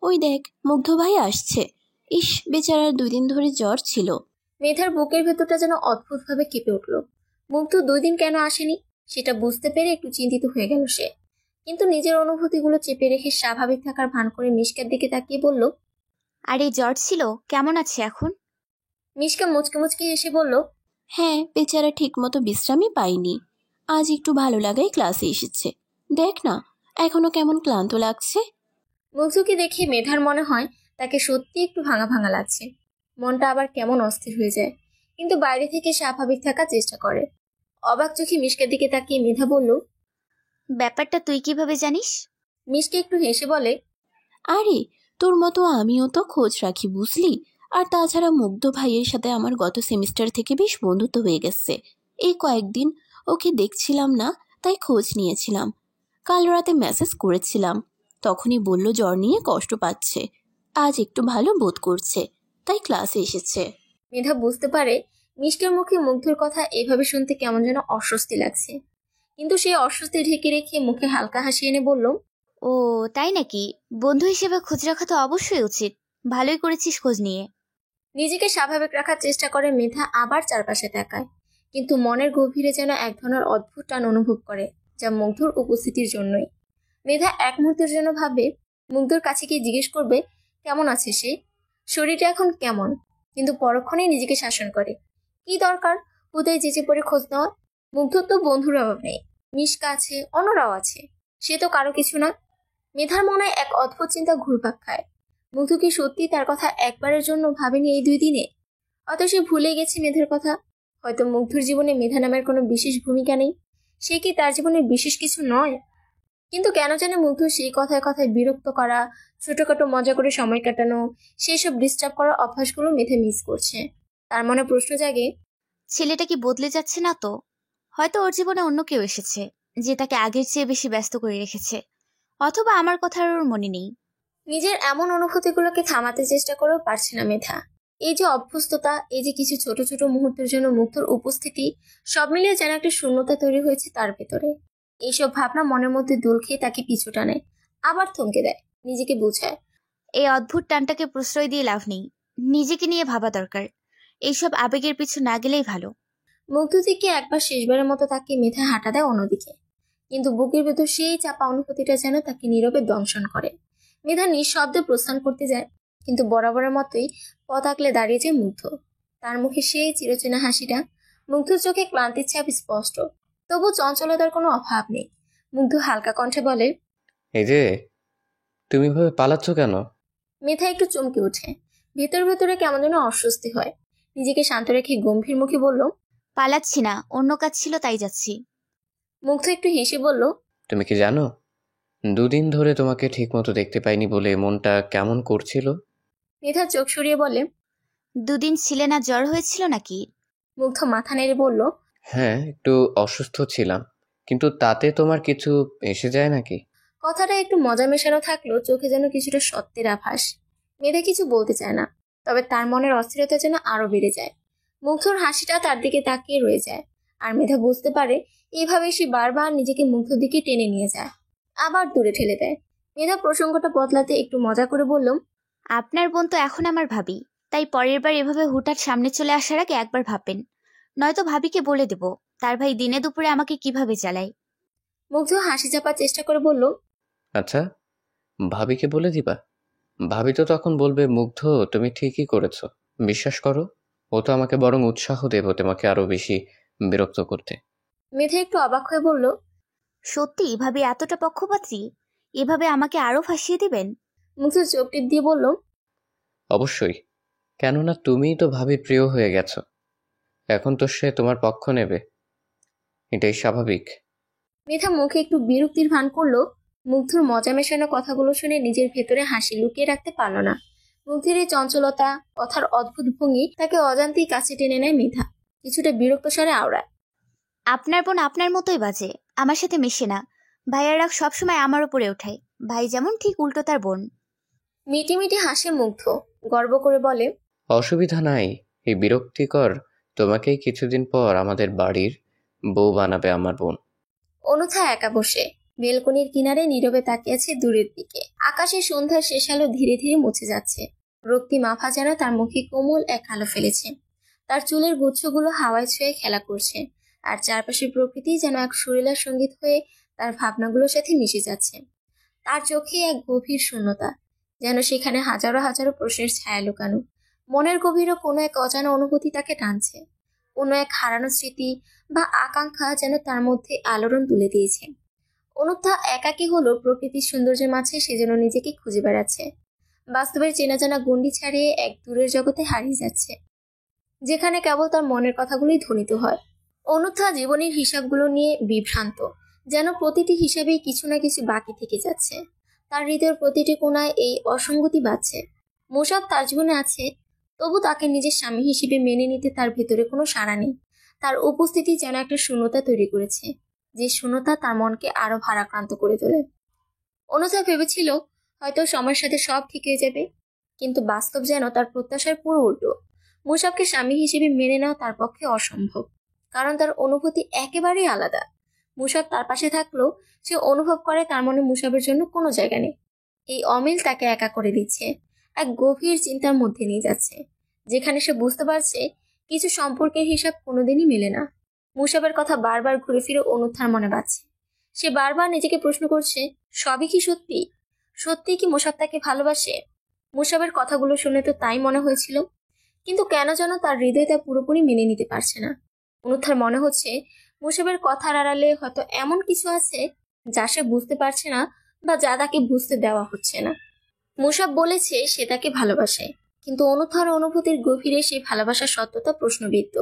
ওই দেখ, মুগ্ধ ভাই আসছে। ইস, বেচারার 2 দিন ধরে জ্বর ছিল। মেধার বুকের ভেতরটা যেন অদ্ভুতভাবে কেঁপে উঠল। মুগ্ধ 2 দিন কেন আসেনি সেটা বুঝতে পেরে একটু চিন্তিত হয়ে গেল সে, কিন্তু নিজের অনুভূতিগুলো চেপে রেখে স্বাভাবিক থাকার ভান করে মিশকার দিকে তাকিয়ে বলল, আরে জ্বর ছিল, কেমন আছে এখন? মিশকা মুচকে মুচকে এসে বলল, হ্যাঁ, বেচারা ঠিক মতো বিশ্রামই পায়নি। আজ একটু ভালো লাগাই ক্লাসে এসেছে। দেখ না এখনো কেমন ক্লান্ত লাগছে। মুগ্ধকে দেখে মেধার মনে হয় তাকে সত্যি একটু ভাঙা ভাঙা লাগছে। মনটা আবার কেমন অস্থির হয়ে যায়, কিন্তু বাইরে থেকে স্বাভাবিক থাকার চেষ্টা করে। অবাক চোখে মিশকার দিকে তাকিয়ে মেধা বলল, ব্যাপারটা তুই কিভাবে জানিস? মিশকে একটু হেসে বলে, আরে তোর মতো আমিও তো খোঁজ রাখি বুঝলি। আর তাছাড়া মুগ্ধ ভাইয়ের সাথে আমার গত সেমিস্টার থেকে বেশ বন্ধুত্ব হয়ে গেছে। এই কয়েকদিন ওকে দেখছিলাম না, তাই খোঁজ নিয়েছিলাম। কাল রাতে মেসেজ করেছিলাম, তখনই বলল জ্বর নিয়ে কষ্ট পাচ্ছে, আজ একটু ভালো বোধ করছে, তাই ক্লাসে এসেছে। মেধা বুঝতে পারে মিশকের মুখে মুগ্ধর কথা এভাবে শুনতে কেমন যেন অস্বস্তি লাগছে, কিন্তু সেই অস্বস্তি ঢেকে রেখে মুখে হালকা হাসি এনে বলল, ও তাই নাকি? বন্ধু হিসেবে খোঁজ রাখা তো অবশ্যই উচিত। ভালোই করেছিস খোঁজ নিয়ে। নিজেকে স্বাভাবিক রাখার চেষ্টা করে মেধা আবার চারপাশে তাকায়, কিন্তু মনের গভীরে যেন এক ধরনের অদ্ভুত টান অনুভব করে, যা মুগ্ধর উপস্থিতির জন্যই। মেধা এক মুহূর্তের জন্য ভাবে মুগ্ধর কাছে গিয়ে জিজ্ঞেস করবে কেমন আছে সে, শরীরটা এখন কেমন, কিন্তু পরক্ষণেই নিজেকে শাসন করে। কি দরকার হুদায় যেচে পড়ে খোঁজ নেওয়া? মুগ্ধর তো বন্ধুর অভাব নেই, মিশকা আছে, অন্যরাও আছে, সে তো কারো কিছু না। মেধার মনে এক অদ্ভুত চিন্তা ঘুরপাক খায়। মুগ্ধ কি সত্যি তার কথা একবারের জন্য ভাবেনি এই 2 দিনে? হয়তো সে ভুলে গেছে মেধার কথা। হয়তো মুগ্ধর জীবনে মেধা নামের কোনো বিশেষ ভূমিকা নেই, সে কি তার জীবনের বিশেষ কিছু নয়। কিন্তু কেন জানে মুগ্ধ সেই কথায় কথায় বিরক্ত করা, ছোটখাটো মজা করে সময় কাটানো, সেই সব ডিস্টার্ব করার অভ্যাসগুলো মেধা মিস করছে। তার মনে প্রশ্ন জাগে, ছেলেটা কি বদলে যাচ্ছে না তো? হয়তো ওর জীবনে অন্য কেউ এসেছে, যে তাকে আগের চেয়ে বেশি ব্যস্ত করে রেখেছে। অথবা আমার কথা আর ওর মনে নেই। নিজের এমন অনুভূতিগুলোকে থামাতে চেষ্টা করেও পারছে না মেধা। এই যে অভ্যস্ততা, এই যে কিছু ছোট ছোট মুহূর্তের জন্য মুগ্ধর উপস্থিতি, সব মিলিয়ে যেন একটা শূন্যতা তৈরি হয়েছে তার ভেতরে। এইসব ভাবনা মনের মধ্যে দোল খেয়ে তাকে পিছু টানে, আবার থমকে দেয়, নিজেকে বোঝায়। এই অদ্ভুত টানটাকে প্রশ্রয় দিয়ে লাভ নেই। নিজেকে নিয়ে ভাবা দরকার। এইসব আবেগের পিছু না গেলেই ভালো। মুগ্ধ থেকে একবার শেষবারের মতো তাকে মেধা হাঁটা দেয় অন্যদিকে, কিন্তু বুকের ভেতর সেই চাপা অনুভূতিটা যেন তাকে নীরবে দংশন করে। মেধা নিঃশব্দে প্রস্থান করতে যায়, কিন্তু বরাবরের মতোই পথ আঁকলে দাঁড়িয়ে যায় মুগ্ধ। তার মুখে সেই চিরচেনা হাসিটা, মুগ্ধর চোখে ক্লান্তির ছাপ স্পষ্ট, তবু চঞ্চলতার কোনো অভাব নেই। মুগ্ধ হালকা কণ্ঠে বলে, এই যে তুমি ভাবে পালাচ্ছ কেন? মেধা একটু চমকে ওঠে, ভেতর ভেতরে কেমন যেন অস্বস্তি হয়। নিজেকে শান্ত রেখে গম্ভীর মুখে বলল, পালাচ্ছি না, অন্য কাজ ছিল তাই যাচ্ছি। মুগ্ধ একটু হেসে বলল, তুমি কি জানো 2 দিন ধরে তোমাকে ঠিক মতো দেখতে পাইনি বলে মনটা কেমন করছিল? মেধা চোখ সরিয়ে বলে, 2 দিন ছিলে না, জ্বর হয়েছিল নাকি? মুগ্ধ মাথা নেড়ে বলল, হ্যাঁ একটু অসুস্থ ছিলাম, কিন্তু তাতে তোমার কিছু এসে যায় নাকি? কথাটা একটু মজা মেশানো থাকলেও চোখে যেন কিছুটা সত্যের আভাস। মেধা কিছু বলতে চায় না, তবে তার মনের অস্থিরতা যেন আরো বেড়ে যায়। মুগ্ধর হাসিটা তার দিকে তাকিয়ে রয়ে যায়, আর মেধা বুঝতে পারে এইভাবে সে বারবার নিজেকে মুগ্ধর দিকে টেনে নিয়ে যায়, আবার দূরে ঠেলে দেয়। মেধা প্রসঙ্গটা বদলাতে একটু মজা করে বলল, আপনার বোন তো এখন আমার ভাবি, তাই পরের বার এভাবে হুটহাট সামনে চলে আসার আগে একবার ভাববেন। নয়তো ভাবিকে বলে দেব তার ভাই দিনে দুপুরে আমাকে কিভাবে চালায়। মুগ্ধ হাসি চাপার চেষ্টা করে বলল, আচ্ছা ভাবিকে বলে দিবা? ভাবি তো তখন বলবে মুগ্ধ তুমি ঠিকই করেছো, বিশ্বাস করো। ও তো আমাকে বরং উৎসাহ দেব তোমাকে আরো বেশি বিরক্ত করতে। মেধা একটু অবাক হয়ে বলল, সত্যি ভাবি এতটা পক্ষপাতী? এভাবে আমাকে আরো ফাঁসিয়ে দিবেন? মুগ্ধ চোখ টিপ দিয়ে বলল, অবশ্যই, কেননা তুমিই তো ভাবির প্রিয় হয়ে গেছো, এখন তো সে তোমার পক্ষ নেবে, এটাই স্বাভাবিক। মেধা মুখে একটু বিরক্তির ভান করলো। মুগ্ধর মজা মেশানো কথাগুলো শুনে নিজের ভেতরে হাসি লুকিয়ে রাখতে পারল না। মুগ্ধের এই চঞ্চলতা, কথার অদ্ভুত ভঙ্গি তাকে অজান্তেই কাছে টেনে নেয় মেধা, কিছুটা বিরক্ত স্বরে আওড়ায়, আপনার বোন আপনার মতোই বাজে, আমার সাথে মেশে না। ভাইয়ার রাগ সবসময় আমার উপরে ওঠায়, ভাই যেমন ঠিক উল্টো তার বোন। মিটি মিটি হাসে মুগ্ধ, গর্ব করে বলে, অসুবিধা নাই, এই বিরক্তিকর তোমাকেই কিছুদিন পর আমাদের বাড়ির বউ বানাবে আমার বোন। অনুথা একা বসে বেলকনির কিনারে নীরবে তাকিয়েছে দূরের দিকে। আকাশে সন্ধ্যার শেষ আলো ধীরে ধীরে মুছে যাচ্ছে। রক্তিম আভা যেন তার মুখে কোমল এক আলো ফেলেছে। তার চুলের গুচ্ছগুলো হাওয়ায় ছুঁয়ে খেলা করছে, আর চারপাশের প্রকৃতি যেন এক সুরেলা সঙ্গীত হয়ে তার ভাবনাগুলোর সাথে মিশে যাচ্ছে। তার চোখে এক গভীর শূন্যতা, যেন সেখানে হাজারো হাজারো প্রশ্নের ছায়া লুকানো। মনের গভীরও কোনো এক অজানা অনুভূতি তাকে টানছে, কোনো এক হারানো স্মৃতি বা আকাঙ্ক্ষা যেন তার মধ্যে আলোড়ন তুলে দিয়েছে। অনুত্থা একাকী হলো প্রকৃতির সৌন্দর্যের মাঝে, সেজন্য নিজেকে খুঁজে বেড়াচ্ছে। বাস্তবের চেনা জানা গণ্ডি ছাড়িয়ে এক দূরের জগতে হারিয়ে যাচ্ছে, যেখানে কেবল তার মনের কথাগুলোই ধ্বনিত হয়। অনুত্থা জীবনের হিসাবগুলো নিয়ে বিভ্রান্ত, যেন প্রতিটি হিসাবেই কিছু না কিছু বাকি থেকে যাচ্ছে। তার হৃদয়ের প্রতিটি কোণায় এই অসঙ্গতি বাজছে। মুসাব তার জীবনে আছে, তবু তাকে নিজের স্বামী হিসেবে মেনে নিতে তার ভেতরে কোনো সাড়া নেই। তার উপস্থিতি যেন একটা শূন্যতা তৈরি করেছে, যে শূন্যতা তার মনকে আরো ভারাক্রান্ত করে তোলে। অনুথা ভেবেছিল হয়তো সময়ের সাথে সব ঠিক হয়ে যাবে, কিন্তু বাস্তব যেন তার প্রত্যাশার পুরো উল্টো। মুসাবকে স্বামী হিসেবে মেনে নেওয়া তার পক্ষে অসম্ভব, কারণ তার অনুভূতি একেবারেই আলাদা। মুসাব তার পাশে থাকলেও সে অনুভব করে তার মনে মুসাবের জন্য কোনো জায়গা নেই। এই অমিল তাকে একা করে দিচ্ছে, এক গভীর চিন্তার মধ্যে নিয়ে যাচ্ছে, যেখানে সে বুঝতে পারছে কিছু সম্পর্কের হিসাব কোনোদিনই মেলে না। মুসাবের কথা বারবার ঘুরে ফিরে অনুত্থার মনে বাজছে। সে বারবার নিজেকে প্রশ্ন করছে, সবই কি সত্যি? সত্যি কি মুসাব তাকে ভালোবাসে? মুসাবের কথাগুলো শুনে তো তাই মনে হয়েছিল, কিন্তু কেন যেন তার হৃদয় তা পুরোপুরি মেনে নিতে পারছে না। অনুত্থার মনে হচ্ছে মুসাবের কথার আড়ালে হয়তো এমন কিছু আছে যা সে বুঝতে পারছে না, বা যা তাকে বুঝতে দেওয়া হচ্ছে না। মুসাব বলেছে সে তাকে ভালোবাসে, কিন্তু অনুত্থার অনুভূতির গভীরে সেই ভালোবাসার সত্যতা প্রশ্নবিদ্ধ।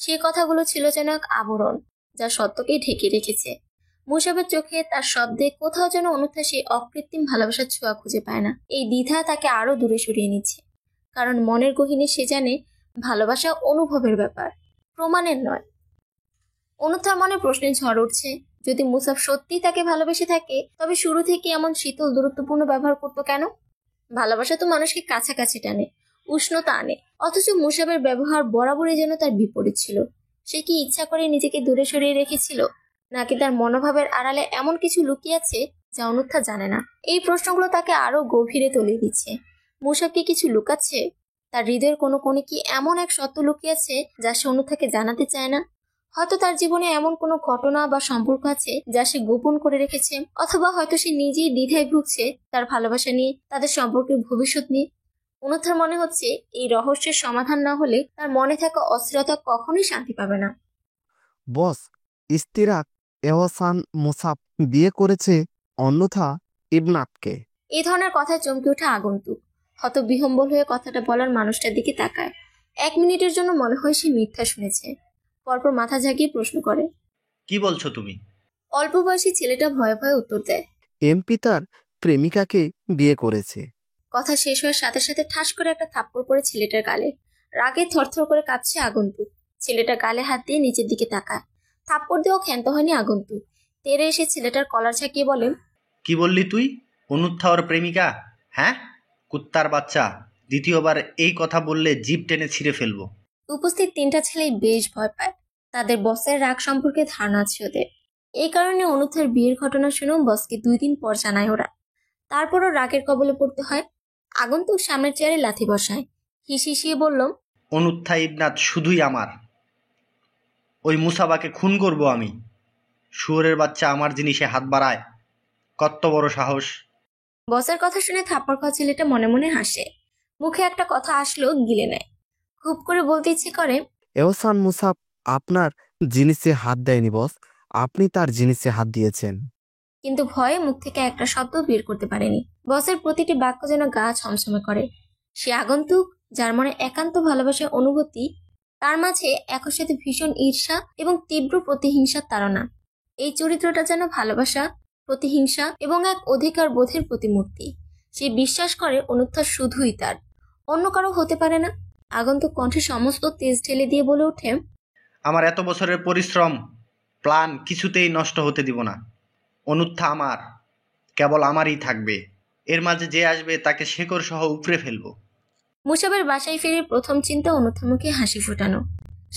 সে কথাগুলো ছিল যেন এক আবরণ, যা সত্যকে ঢেকে রেখেছে। মুসাবের চোখে, তার শব্দে কোথাও যেন অনুত্থা সেই অকৃত্রিম ভালোবাসার ছোঁয়া খুঁজে পায় না। এই দ্বিধা তাকে আরো দূরে সরিয়ে নিচ্ছে, কারণ মনের গহীনে সে জানে ভালোবাসা অনুভবের ব্যাপার, প্রমাণের নয়। অনুত্থার মনে প্রশ্নের ঝড় উঠছে, যদি মুসাব সত্যিই তাকে ভালোবেসে থাকে, তবে শুরু থেকে এমন শীতল দূরত্বপূর্ণ ব্যবহার করতো কেন? ভালোবাসা তো মানুষকে কাছাকাছি টানে, উষ্ণতা আনে, অথচ মুসাবের ব্যবহার বরাবরই যেন তার বিপরীত ছিল। সে কি ইচ্ছা করে নিজেকে দূরে সরিয়ে রেখেছিল, নাকি তার মনোভাবের আড়ালে এমন কিছু লুকিয়ে আছে যা অনুত্থা জানে না? এই প্রশ্নগুলো তাকে আরো গভীরে তলিয়ে দিচ্ছে। মুসাব কি কিছু লুকাচ্ছে? তার হৃদয়ের কোনো কোণে কি এমন এক সত্য লুকিয়ে আছে যা সে অনুত্থাকে জানাতে চায় না? হয়তো তার জীবনে এমন কোনো ঘটনা বা সম্পর্ক আছে যা সে গোপন করে রেখেছে, অথবা হয়তো সে নিজেই দ্বিধায় ভুগছে তার ভালোবাসা নিয়ে, তাদের সম্পর্কের ভবিষ্যৎ নিয়ে। অনুত্থার মনে হচ্ছে এই রহস্যের সমাধান না হলে তার মনে থাকা অস্থিরতা কখনোই শান্তি পাবে না। বস, ইস্তিরাক এহসান মুসাব বিয়ে করেছে অন্যথা ইবনাতকে। এই ধরনের কথায় চমকে ওঠা আগন্তুক হত বিহম্বল হয়ে কথাটা বলার মানুষটার দিকে তাকায়। 1 মিনিটের জন্য মনে হয় সে মিথ্যা শুনেছে। পরপর মাথা ঝাঁকিয়ে প্রশ্ন করে, কি বলছো তুমি? অল্প বয়সী ছেলেটা ভয়ে ভয়ে উত্তর দেয়, এমপি তার প্রেমিকাকে বিয়ে করেছে। কথা শেষ হওয়ার সাথে সাথে ঠাস করে একটা থাপ্পড় পড়ে ছেলেটার গালে। রাগে থরথর করে কাঁপছে আগন্তুক। ছেলেটা গালে হাত দিয়ে নিচের দিকে তাকায়। থাপ্পড় দিয়েও ক্ষান্ত হয়নি আগন্তুক। তেরে এসে ছেলেটার কলার ঝাঁকিয়ে বলে, কি বললি তুই? অনুত্থা ওর প্রেমিকা? হ্যাঁ, কুত্তার বাচ্চা, দ্বিতীয়বার এই কথা বললে জিভ টেনে ছিঁড়ে ফেলবো। উপস্থিত 3টা ছেলেই বেশ ভয় পায়। তাদের বসের রাগ সম্পর্কে ধারণা আছে ওদের। এই কারণে অনুত্থার বিয়ের ঘটনা শুনেও বসকে 2 দিন পর জানায় ওরা। তারপরও রাগের কবলে পড়তে হয়। আগন্তুক সামনের চেয়ারে লাথি বসায়। হিসিয়ে বলল, অনুত্থা ইবনাত শুধুই আমার। ওই মুসাবাকে খুন করব আমি। শুয়োরের বাচ্চা আমার জিনিসে হাত বাড়ায়, কত বড় সাহস! বসের কথা শুনে থাপ্পড় খাওয়া ছেলেটা মনে মনে হাসে। মুখে একটা কথা আসলেও গিলে নেয়। খুব করে বলতে ইচ্ছে করে, এহসান মুসাব আপনার জিনিসে হাত দেয়নি বস, আপনি তার জিনিসে হাত দিয়েছেন। কিন্তু ভয়ে মুখ থেকে একটা শব্দ বের করতে পারেনি। বসের প্রতিটি বাক্য যেন গা ছমছমে করে। সে আগন্তুক, যার মনে একান্ত ভালোবাসার অনুভূতি, তার মাঝে একই সাথে ভীষণ ঈর্ষা এবং তীব্র প্রতিহিংসার তাড়না। এই চরিত্রটা যেন ভালোবাসা, প্রতিহিংসা এবং এক অধিকার বোধের প্রতিমূর্তি। সে বিশ্বাস করে অনুত্থা শুধুই তার, অন্য কারো হতে পারে না। আগন্তুক কণ্ঠে সমস্ত তেজ ঢেলে দিয়ে বলে ওঠে, আমার এত বছরের পরিশ্রম, প্ল্যান কিছুতেই নষ্ট হতে দিব না। অনুত্থা আমার, কেবল আমারই থাকবে। এর মাঝে যে আসবে তাকে শেকড় সহ উপড়ে ফেলবো। মুসাবের বাসায় ফিরে প্রথম চিন্তা অনুত্থার মুখে হাসি ফোটানো।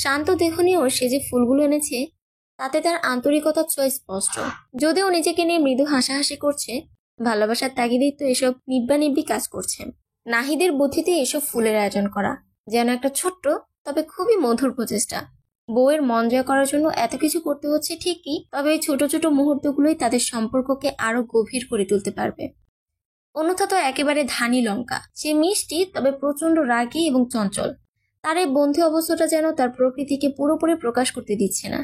শান্ত দেহ নিয়েও সে যে ফুলগুলো এনেছে তাতে তার আন্তরিকতার ছোঁয়া স্পষ্ট। যদিও নিজেকে নিয়ে মৃদু হাসাহাসি করছে, ভালোবাসার তাগিদেই তো এসব নিব্বা কাজ করছে। নাহিদের বুদ্ধিতে এসব ফুলের আয়োজন করা যেন একটা ছোট্ট তবে খুবই মধুর প্রচেষ্টা। বউয়ের মন জয় করার জন্য এত কিছু করতে হচ্ছে ঠিকই, তবে এই ছোট ছোট মুহূর্তগুলোই তাদের সম্পর্ককে আরো গভীর করে তুলতে পারবে। অন্যথা তো একেবারে ধানি লঙ্কা। সে মিষ্টি, তবে প্রচন্ড রাগী এবং চঞ্চল। তার এই বন্ধু অবস্থাটা যেন তার প্রকৃতিকে পুরোপুরি প্রকাশ করতে দিচ্ছে না।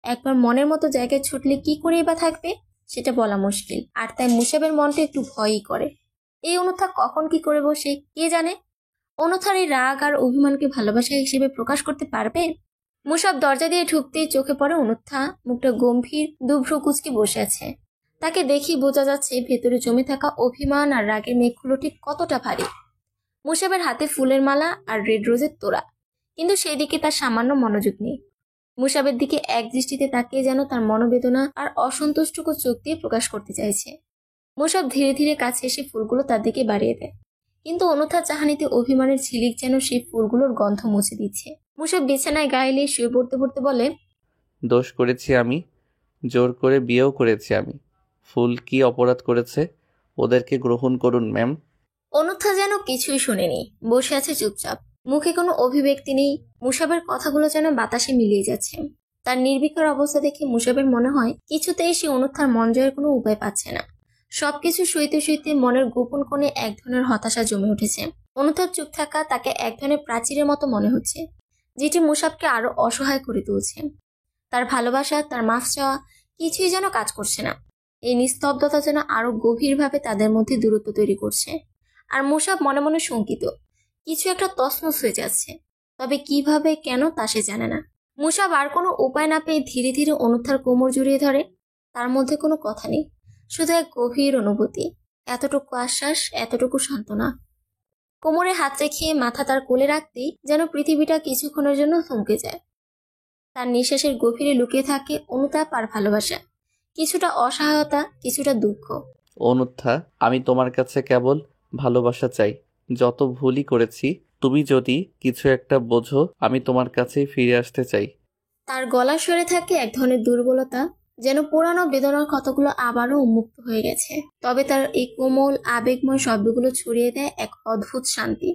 একবার মনের মতো জায়গায় ছুটলে কি করেই বা থাকবে? সেটা বলা মুশকিল, আর তাই মুসাবের মনটা একটু ভয়ই করে। এই অনুথা কখন কি করে বসে কে জানে। অনুথার এই রাগ আর অভিমানকে ভালোবাসা হিসেবে প্রকাশ করতে পারবে? মুসাব দরজা দিয়ে ঢুকতেই চোখে পড়ে অনুথা মুখটা গম্ভীর, দুভ্রু কুচকে বসে আছে। তাকে দেখি বোঝা যাচ্ছে ভেতরে জমে থাকা অভিমান আর রাগের মেঘগুলো ঠিক কতটা ভারী। মুসাবের হাতে ফুলের মালা আর রেড রোজের তোড়া, কিন্তু সেই দিকে তার সামান্য মনোযোগ নেই। মুসাবের দিকে এক দৃষ্টিতে তাকিয়ে যেন তার মনোবেদনা আর অসন্তুষ্টকর চোখ দিয়ে প্রকাশ করতে চাইছে। মুসাব ধীরে ধীরে কাছে এসে ফুলগুলো তার দিকে বাড়িয়ে দেয়, কিন্তু অনুথার চাহানিতে অভিমানের ঝিলিক যেন সেই ফুলগুলোর গন্ধ মুছে দিচ্ছে। মুসাব বিছানায় গায়ে শুয়ে পড়তে পড়তে বলে, দোষ করেছি আমি, জোর করে বিয়েও করেছি আমি। ফুল কি অপরাধ করেছে? ওদেরকে গ্রহণ করুন ম্যাম। অনুথা যেন কিছুই শোনেনি, বসে আছে চুপচাপ, মুখে কোনো অভিব্যক্তি নেই। মুসাবের কথাগুলো যেন বাতাসে মিলিয়ে যাচ্ছে। তার নির্বিকার অবস্থা দেখে মুসাবের মনে হয় কিছুতেই সে অনুথার মন জয়ের কোনো উপায় পাচ্ছে না। সবকিছু সইতে সইতে মনের গোপন কোণে এক ধরনের হতাশা জমে উঠেছে। অনুথার চুপ থাকা তাকে এক ধরনের প্রাচীরের মতো মনে হচ্ছে, যেটি মুসাবকে আরো অসহায় করে তুলছে। তার ভালোবাসা, তার মাফ চাওয়া কিছুই যেন কাজ করছে না। এই নিস্তব্ধতা যেন আরো গভীরভাবে তাদের মধ্যে দূরত্ব তৈরি করছে। আর মুসাব মনে মনে শঙ্কিত, কিছু একটা তছনছ হয়ে যাচ্ছে, তবে কিভাবে কেন তা সে জানে না। মুসাব আর কোনো উপায় না পেয়ে ধীরে ধীরে অনুথার কোমর জড়িয়ে ধরে। তার মধ্যে কোনো কথা নেই, শুধু এক গভীর অনুভূতি, এতটুকু আশ্বাস, এতটুকু সান্ত্বনা। কোমরে হাত রেখে মাথা তার কোলে রাখতেই যেন পৃথিবীটা কিছুক্ষণের জন্য থমকে যায়। তার নিঃশ্বাসের গভীরে লুকিয়ে থাকে অনুতাপ আর ভালোবাসা, কিছুটা অসহায়তা, কিছুটা দুঃখ। অনুথা, আমি তোমার কাছে কেবল ভালোবাসা চাই। যত ভুলই করেছি, তুমি যদি কিছু একটা বোঝো, আমি তোমার কাছেই ফিরে আসতে চাই। তার গলা সরে থাকে এক ধরনের দুর্বলতা, যেন পুরানো বেদনার ক্ষতগুলো আবারও উন্মুক্ত হয়ে গেছে। তবে তার এই কোমল আবেগময় শব্দগুলো ছড়িয়ে দেয় এক অদ্ভুত শান্তি।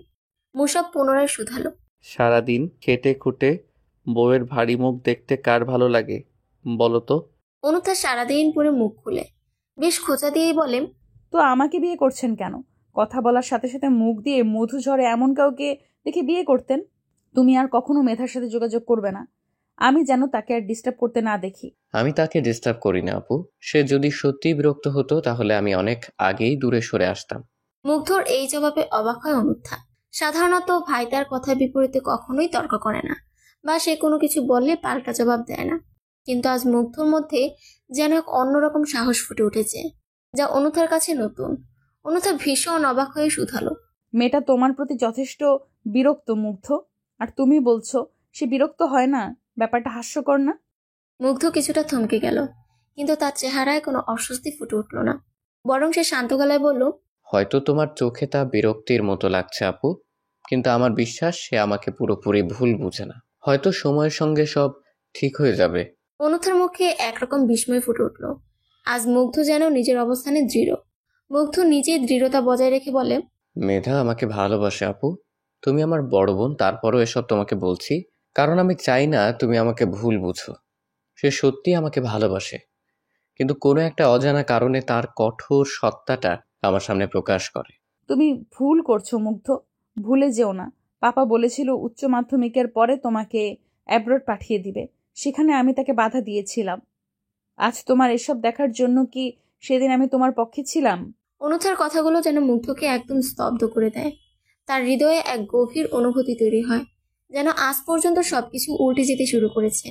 মুসাব পুনরায় শুধালো, সারাদিন খেটে খুঁটে বউয়ের ভারী মুখ দেখতে কার ভালো লাগে বলো তো? অনুথা সারাদিন পরে মুখ খুলে বেশ খোঁচা দিয়েই বলে, তো আমাকে বিয়ে করছেন কেন? কথা বলার সাথে সাথে মুখ দিয়ে মধু ঝরে এমন কাউকে দেখে বিয়ে করতেন। তুমি আর কখনো মেধার সাথে যোগাযোগ করবে না, আমি যেন তাকে আর ডিস্টার্ব করতে না দেখি। আমি তাকে ডিস্টার্ব করি না আপু। সে যদি সত্যিই বিরক্ত হতো তাহলে আমি অনেক আগেই দূরে সরে আসতাম। মুগ্ধর এই জবাবে অবাক হয় অনুথা। সাধারণত ভাই তার কথার বিপরীতে কখনোই তর্ক করে না, বা সে কোনো কিছু বললে পাল্টা জবাব দেয় না। কিন্তু আজ মুগ্ধর মধ্যে যেন এক অন্যরকম সাহস ফুটে উঠেছে, যা অনুথার কাছে নতুন। অনুথা ভীষণ অবাক হয়ে শুধালো, মেয়েটা তোমার প্রতি যথেষ্ট বিরক্ত মুগ্ধ, আর তুমি বলছো সে বিরক্ত হয় না? ব্যাপারটা হাস্যকর না? মুগ্ধ কিছুটা থমকে গেল, কিন্তু তার চেহারায় কোনো অস্বস্তি ফুটে উঠল না, বরং সে শান্ত গলায় বলল, হয়তো তোমার চোখে তা বিরক্তির মতো লাগছে আপু, কিন্তু আমার বিশ্বাস সে আমাকে পুরোপুরি ভুল বুঝে না। হয়তো সময়ের সঙ্গে সব ঠিক হয়ে যাবে। অনুথার মুখে একরকম বিস্ময় ফুটে উঠল। আজ মুগ্ধ যেন নিজের অবস্থানে দৃঢ়। মুগ্ধ নিজেই দৃঢ়তা বজায় রেখে বলে, মেধা আমাকে ভালোবাসে আপু, তুমি আমার বড় বোন, তারপরও এসব তোমাকে বলছি কারণ আমি চাই না তুমি আমাকে ভুল বুঝো। সে সত্যি আমাকে ভালোবাসে, কিন্তু কোনো একটা অজানা কারণে তার কঠোর সত্তাটা আমার সামনে প্রকাশ করে। তুমি ভুল করছো মুগ্ধ, ভুলে যেও না। পাপা বলেছিল উচ্চ মাধ্যমিকের পরে তোমাকে অ্যাব্রড পাঠিয়ে দিবে, সেখানে আমি তাকে বাধা দিয়েছিলাম। আজ তোমার এসব দেখার জন্য কি সেদিন আমি তোমার পক্ষে ছিলাম? অনুথার কথাগুলো যেন মুগ্ধকে একদম স্তব্ধ করে দেয়। তার হৃদয়ে এক গভীর অনুভূতি তৈরি হয়, যেন আজ পর্যন্ত সবকিছু উল্টে যেতে শুরু করেছে।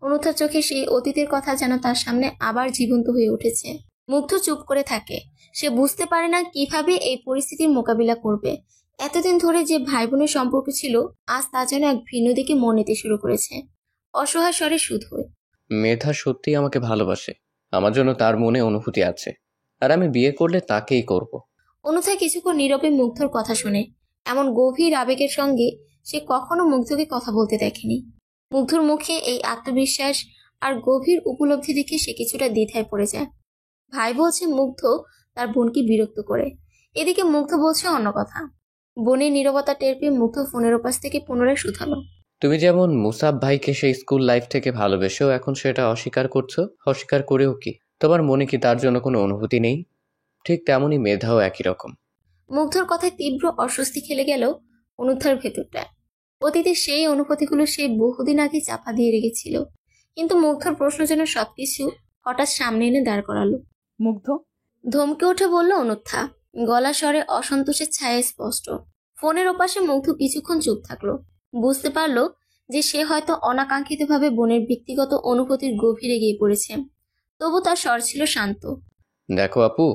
অনুথার চোখে সেই অতীতের কথা যেন তার সামনে আবার জীবন্ত হয়ে উঠেছে। মুগ্ধ চুপ করে থাকে। সে বুঝতে পারে না কিভাবে এই পরিস্থিতির মোকাবিলা করবে। এতদিন ধরে যে ভাই বোনের সম্পর্ক ছিল, আজ তা যেন এক ভিন্ন দিকে মন নিতে শুরু করেছে। অসহায় স্বরে শুধোয়, মেধা সত্যি আমাকে ভালোবাসে, আমার জন্য তার মনে অনুভূতি আছে, আর আমি বিয়ে করলে তাকেই করব। অনুথা কিছুক্ষণ নীরবে মুগ্ধর কথা শুনে। এমন গভীর আবেগের সঙ্গে সে কখনো মুগ্ধকে কথা বলতে দেখেনি। মুগ্ধর মুখে এই আত্মবিশ্বাস আর গভীর উপলব্ধি দেখে সে কিছুটা দ্বিধায় পড়ে যায়। ভাই বলছে মুগ্ধ তার বোনকে বিরক্ত করে, এদিকে মুগ্ধ বলছে অন্য কথা। বোনের নীরবতা টের পেয়ে মুগ্ধ ফোনের ওপাশ থেকে পুনরায় শুধালো, তুমি যেমন মুসাব ভাইকে সেই স্কুল লাইফ থেকে ভালোবেসেও এখন সেটা অস্বীকার করছো, অস্বীকার করেও কি তোমার মনে কি তার জন্য কোনো অনুভূতি নেই? ঠিক তেমনই মেধাও একই রকম। মুগ্ধর কথায় তীব্র অস্বস্তি খেলে গেল অনুথার ভেতরটায়। অতীতে সেই অনুভূতিগুলো সে বহুদিন আগে চাপা দিয়ে রেখেছিল, কিন্তু মুগ্ধর প্রশ্ন যেন সবকিছু হঠাৎ সামনে এনে দাঁড় করালো। মুগ্ধ। ধমকে উঠে বলল অনুত্থা, গলা স্বরে অসন্তোষের ছায়া স্পষ্ট। ফোনের ওপাশে মুগ্ধ কিছুক্ষণ চুপ থাকলো। বুঝতে পারলো যে সে হয়তো অনাকাঙ্ক্ষিতভাবে বোনের ব্যক্তিগত অনুভূতির গভীরে গিয়ে পড়েছে। তবু তার স্বর ছিল শান্ত। দেখো আপু,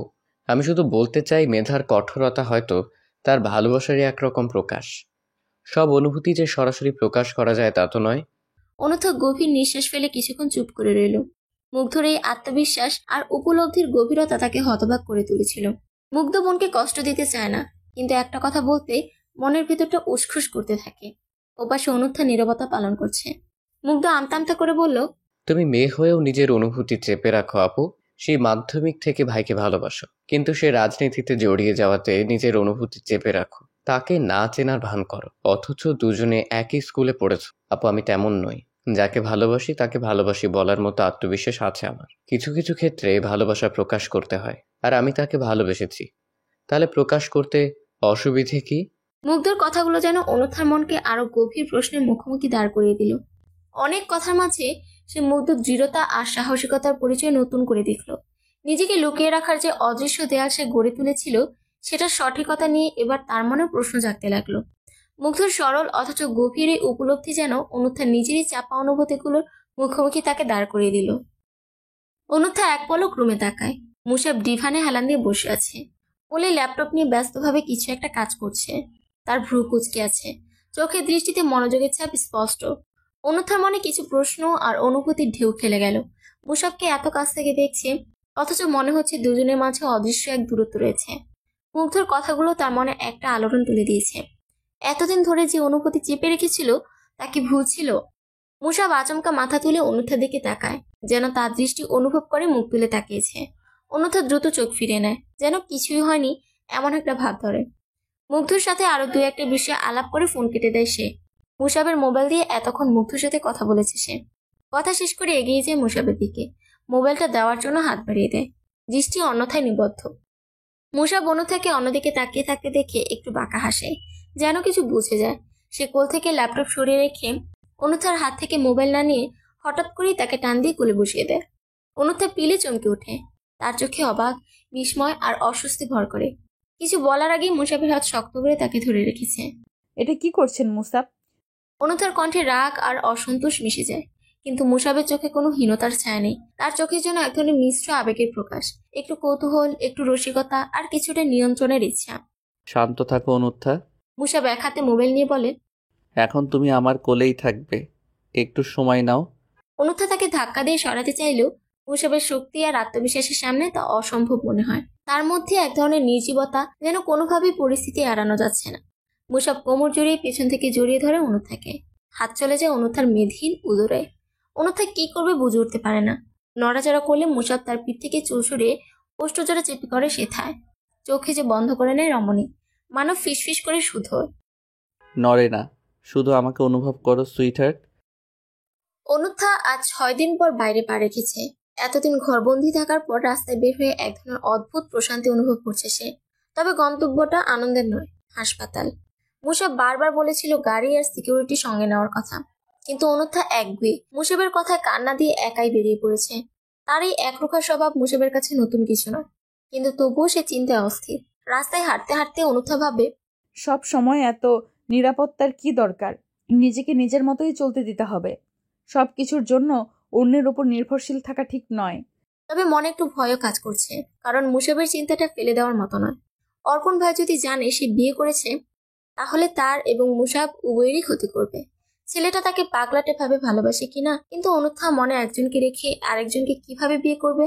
আমি শুধু বলতে চাই মেধার কঠোরতা হয়তো তার ভালোবাসারই একরকম প্রকাশ। সব অনুভূতি যে সরাসরি প্রকাশ করা যায় তা তো নয়। অনুথা গভীর নিঃশ্বাস ফেলে কিছুক্ষণ চুপ করে রইল। মুগ্ধর এই আত্মবিশ্বাস আর উপলব্ধির গভীরতা তাকে হতবাক করে তুলেছিল। মুগ্ধ বোনকে কষ্ট দিতে চায় না, কিন্তু একটা কথা বলতে মনের ভেতরটা উসখুস করতে থাকে। ওপাশে অনুত্থা নীরবতা পালন করছে। মুগ্ধ আমতা আমতা করে বলল, তুমি মেয়ে হয়েও নিজের অনুভূতি চেপে রাখো আপু। সেই মাধ্যমিক থেকে ভাইকে ভালোবাসো, কিন্তু সে রাজনীতিতে জড়িয়ে যাওয়াতে নিজের অনুভূতি চেপে রাখো। তাকে না চেনার ভান করো, অথচ দুজনে একই স্কুলে পড়েছো। আপু, আমি তেমন নই। যাকে ভালোবাসি তাকে ভালোবাসি বলার মতো আত্মবিশ্বাস আছে আমার। কিছু কিছু ক্ষেত্রে ভালোবাসা প্রকাশ করতে হয়, আর আমি তাকে ভালোবেসেছি। তাহলে প্রকাশ করতে অসুবিধে কি? মুগ্ধর কথাগুলো যেন অনুত্থার মনকে আরো গভীর প্রশ্নের মুখোমুখি দাঁড় করিয়ে দিল। অনেক কথার মাঝে সে মুগ্ধর দৃঢ়তা আর সাহসিকতার পরিচয় নতুন করে দেখল। নিজেকে লুকিয়ে রাখার যে অদৃশ্য দেয়াল সে গড়ে তুলেছিল, সেটার সঠিকতা নিয়ে এবার তার মনে প্রশ্ন জাগতে লাগলো। মুগ্ধর সরল অথচ গভীর এই উপলব্ধি যেন অনুত্থার নিজেরই চাপা অনুভূতিগুলোর মুখোমুখি তাকে দাঁড় করিয়ে দিল। অনুত্থা এক পলক রুমে তাকায়। মুসাব ডিভানে হেলান দিয়ে বসে আছে। ওলে ল্যাপটপ নিয়ে ব্যস্তভাবে কিছু একটা কাজ করছে। তার ভ্রু কুঁচকে আছে, চোখের দৃষ্টিতে মনোযোগের ছাপ স্পষ্ট। অনুত্থার মনে কিছু প্রশ্ন আর অনুভূতির ঢেউ খেলে গেল। মুসাবকে এত কাছ থেকে দেখছে, অথচ মনে হচ্ছে দুজনের মাঝে অদৃশ্য এক দূরত্ব রয়েছে। মুগ্ধর কথাগুলো তার মনে একটা আলোড়ন তুলে দিয়েছে। এতদিন ধরে যে অনুভূতি চেপে রেখেছিল তা কি ভুল ছিল? মুসাব আচমকা মাথা তুলে অনুত্থার দিকে তাকায়, যেন তার দৃষ্টি অনুভব করে মুখ তুলে তাকিয়েছে। অনুত্থা দ্রুত চোখ ফিরে নেয়, যেন কিছুই হয়নি এমন একটা ভাব ধরে। মুগ্ধর সাথে আরো দু একটা বিষয়ে আলাপ করে ফোন কেটে দেয় সে। মুসাবের মোবাইল দিয়ে এতক্ষণ মুগ্ধর সাথে কথা বলেছে সে। কথা শেষ করে এগিয়ে যায় মুসাবের দিকে, মোবাইলটা দেওয়ার জন্য হাত বাড়িয়ে দেয়। দৃষ্টি অন্যথায় নিবদ্ধ। মুসাব অনুত্থাকে অন্যদিকে তাকিয়ে থাকতে দেখে একটু বাঁকা হাসে, যেন কিছু বুঝে যায়। সে কোল থেকে ল্যাপটপ সরিয়ে রেখে অনুত্থার হাত থেকে মোবাইল না নিয়ে হঠাৎ করেই তাকে টান দিয়ে কোলে বসিয়ে দেয়। অনুত্থা পিলে চমকে ওঠে। তার চোখে অবাক, বিস্ময় আর অস্বস্তি ভর করে। কিছু বলার আগেই মুসাবের হাত শক্ত করে তাকে ধরে রেখেছে। এটা কি করছেন মুসাব? অনুত্থার কণ্ঠে রাগ আর অসন্তোষ মিশে যায়, কিন্তু মুসাবের চোখে কোনো হীনতার ছায়া নেই। তার চোখের জন্য এক ধরনের মিশ্র আবেগের প্রকাশ, একটু কৌতূহল, একটু রসিকতা আর কিছুটা নিয়ন্ত্রণের ইচ্ছা। শান্ত থাকো অনুত্থা। মুসাব এক হাতে মোবাইল নিয়ে বলে, এখন তুমি আমার কোলেই থাকবে, একটু সময় নাও। অনুত্থা তাকে ধাক্কা দিয়ে সরাতে চাইলেও মুসাবের শক্তি আর আত্মবিশ্বাসের সামনে তা অসম্ভব মনে হয়। তার মধ্যে এক ধরনের নির্জীবতা, যেন কোনোভাবেই পরিস্থিতি এড়ানো যাচ্ছে না। মুসাব কোমর জড়িয়ে পেছন থেকে জড়িয়ে ধরে অনুত্থাকে। হাত চলে যায় অনুত্থার মেধহীন উদরে। অনুত্থা কি করবে বুঝে উঠতে পারে না। নড়াচড়া করলে মুসাব তার পিঠ থেকে চুল সরিয়ে ওষ্ঠজোড়া চেপে করে সেথায়। চোখে যে বন্ধ করে নেয় রমণী, মানব ফিসফিস করে শুধোয়। নড়ে না, শুধু আমাকে অনুভব করো সুইটহার্ট। অনুত্থা আজ 6 দিন পর বাইরে পা রেখেছে। এতদিন ঘরবন্দি থাকার পর রাস্তায় বের হয়ে এক ধরনের অদ্ভুত প্রশান্তি অনুভব করছে সে। তবে গন্তব্যটা আনন্দের নয়, হাসপাতাল। মুসাব বারবার বলেছিল গাড়ি আর সিকিউরিটি সঙ্গে নেওয়ার কথা, কিন্তু অনুত্থা একগুঁয়ে মুসাবের কথায় কান্না দিয়ে একাই বেরিয়ে পড়েছে। তার এই একরোখা স্বভাব মুসাবের কাছে নতুন কিছু নয়, কিন্তু তবুও সে চিন্তায় অস্থির। রাস্তায় হাঁটতে হাঁটতে অনুত্থা ভাবে, সব সময় এত নিরাপত্তার কি দরকার? নিজেকে নিজের মতোই চলতে দিতে হবে। সব কিছুর জন্য অন্যের উপর নির্ভরশীল থাকা ঠিক নয়। তবে মনে একটু ভয়ও কাজ করছে, কারণ মুসাবের চিন্তাটা ফেলে দেওয়ার মতো নয়। অর্পণ ভাই যদি জানে সে বিয়ে করেছে, তাহলে তার এবং মুসাব উভয়েরই ক্ষতি করবে। ছেলেটা তাকে পাগলাটে ভাবে ভালোবাসে কিনা, কিন্তু অনুত্থা মনে একজনকে রেখে আরেকজনকে কিভাবে বিয়ে করবে?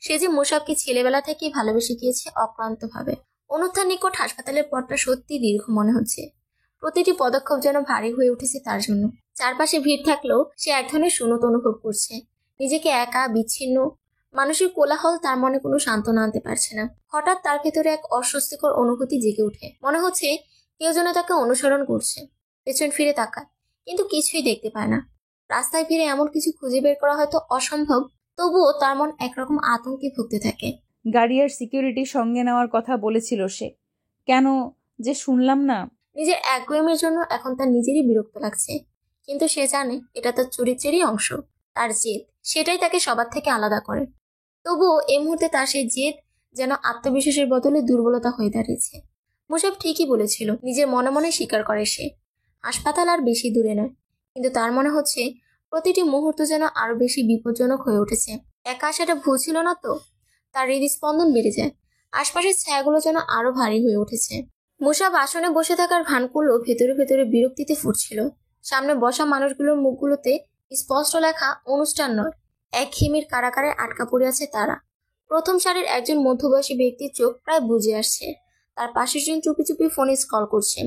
সে যে মুসাবকে ছেলেবেলা থেকেই ভালোবেসে গিয়েছে অক্লান্ত ভাবে। অনুত্থার নিকট হাসপাতালের পথটা সত্যি দীর্ঘ মনে হচ্ছে। প্রতিটি পদক্ষেপ যেন ভারী হয়ে উঠেছে তার জন্য। চারপাশে ভিড় থাকলেও সে এক ধরনের শূন্যতা অনুভব করছে। নিজেকে একা, বিচ্ছিন্ন। মানুষের কোলাহল তার মনে কোনো সান্ত্বনা আনতে পারছে না। হঠাৎ তার ভেতরে এক অস্বস্তিকর অনুভূতি জেগে ওঠে। মনে হচ্ছে কেউ যেন তাকে অনুসরণ করছে। পেছন ফিরে তাকায়, কিন্তু কিছুই দেখতে পায় না। রাস্তায় ফিরে এমন কিছু খুঁজে বের করা হয়তো অসম্ভব, তবুও তার মন একরকম আতঙ্কে ভুগতে থাকে। গাড়ি আর সিকিউরিটি সঙ্গে নেওয়ার কথা বলেছিল সে, কেন যে শুনলাম না? নিজের একগুঁয়েমির জন্য এখন তার নিজেরই বিরক্ত লাগছে, কিন্তু সে জানে এটা তার চরিত্রেরই অংশ। তার জেদ, সেটাই তাকে সবার থেকে আলাদা করে। তবুও এই মুহূর্তে তার সেই জেদ যেন আত্মবিশ্বাসের বদলে দুর্বলতা হয়ে দাঁড়িয়েছে। মুসাব ঠিকই বলেছিল, নিজের মনে মনে স্বীকার করে সে। হাসপাতাল আর বেশি দূরে নয়, কিন্তু তার মনে হচ্ছে প্রতিটি মুহূর্ত যেন আরো বেশি বিপজ্জনক হয়ে উঠেছে। একা সেটা ভুল ছিল না তো? তার হৃদস্পন্দন বেড়ে যায়, আশপাশের ছায়াগুলো যেন আরো ভারী হয়ে উঠেছে। মুসাব আসনে বসে থাকার ভান করলো, ভেতরে ভেতরে বিরক্তিতে ফুটছিল। সামনে বসা মানুষগুলোর মুখগুলোতে স্পষ্ট লেখা অনুষ্ঠান নয়, একঘেয়েমির কারাগারে আটকা পড়ে আছে তারা। প্রথম সারির একজন মধ্যবয়সী ব্যক্তির চোখ প্রায় বুজে আসছে, তার পাশের জন চুপি চুপি ফোনে কল করছে।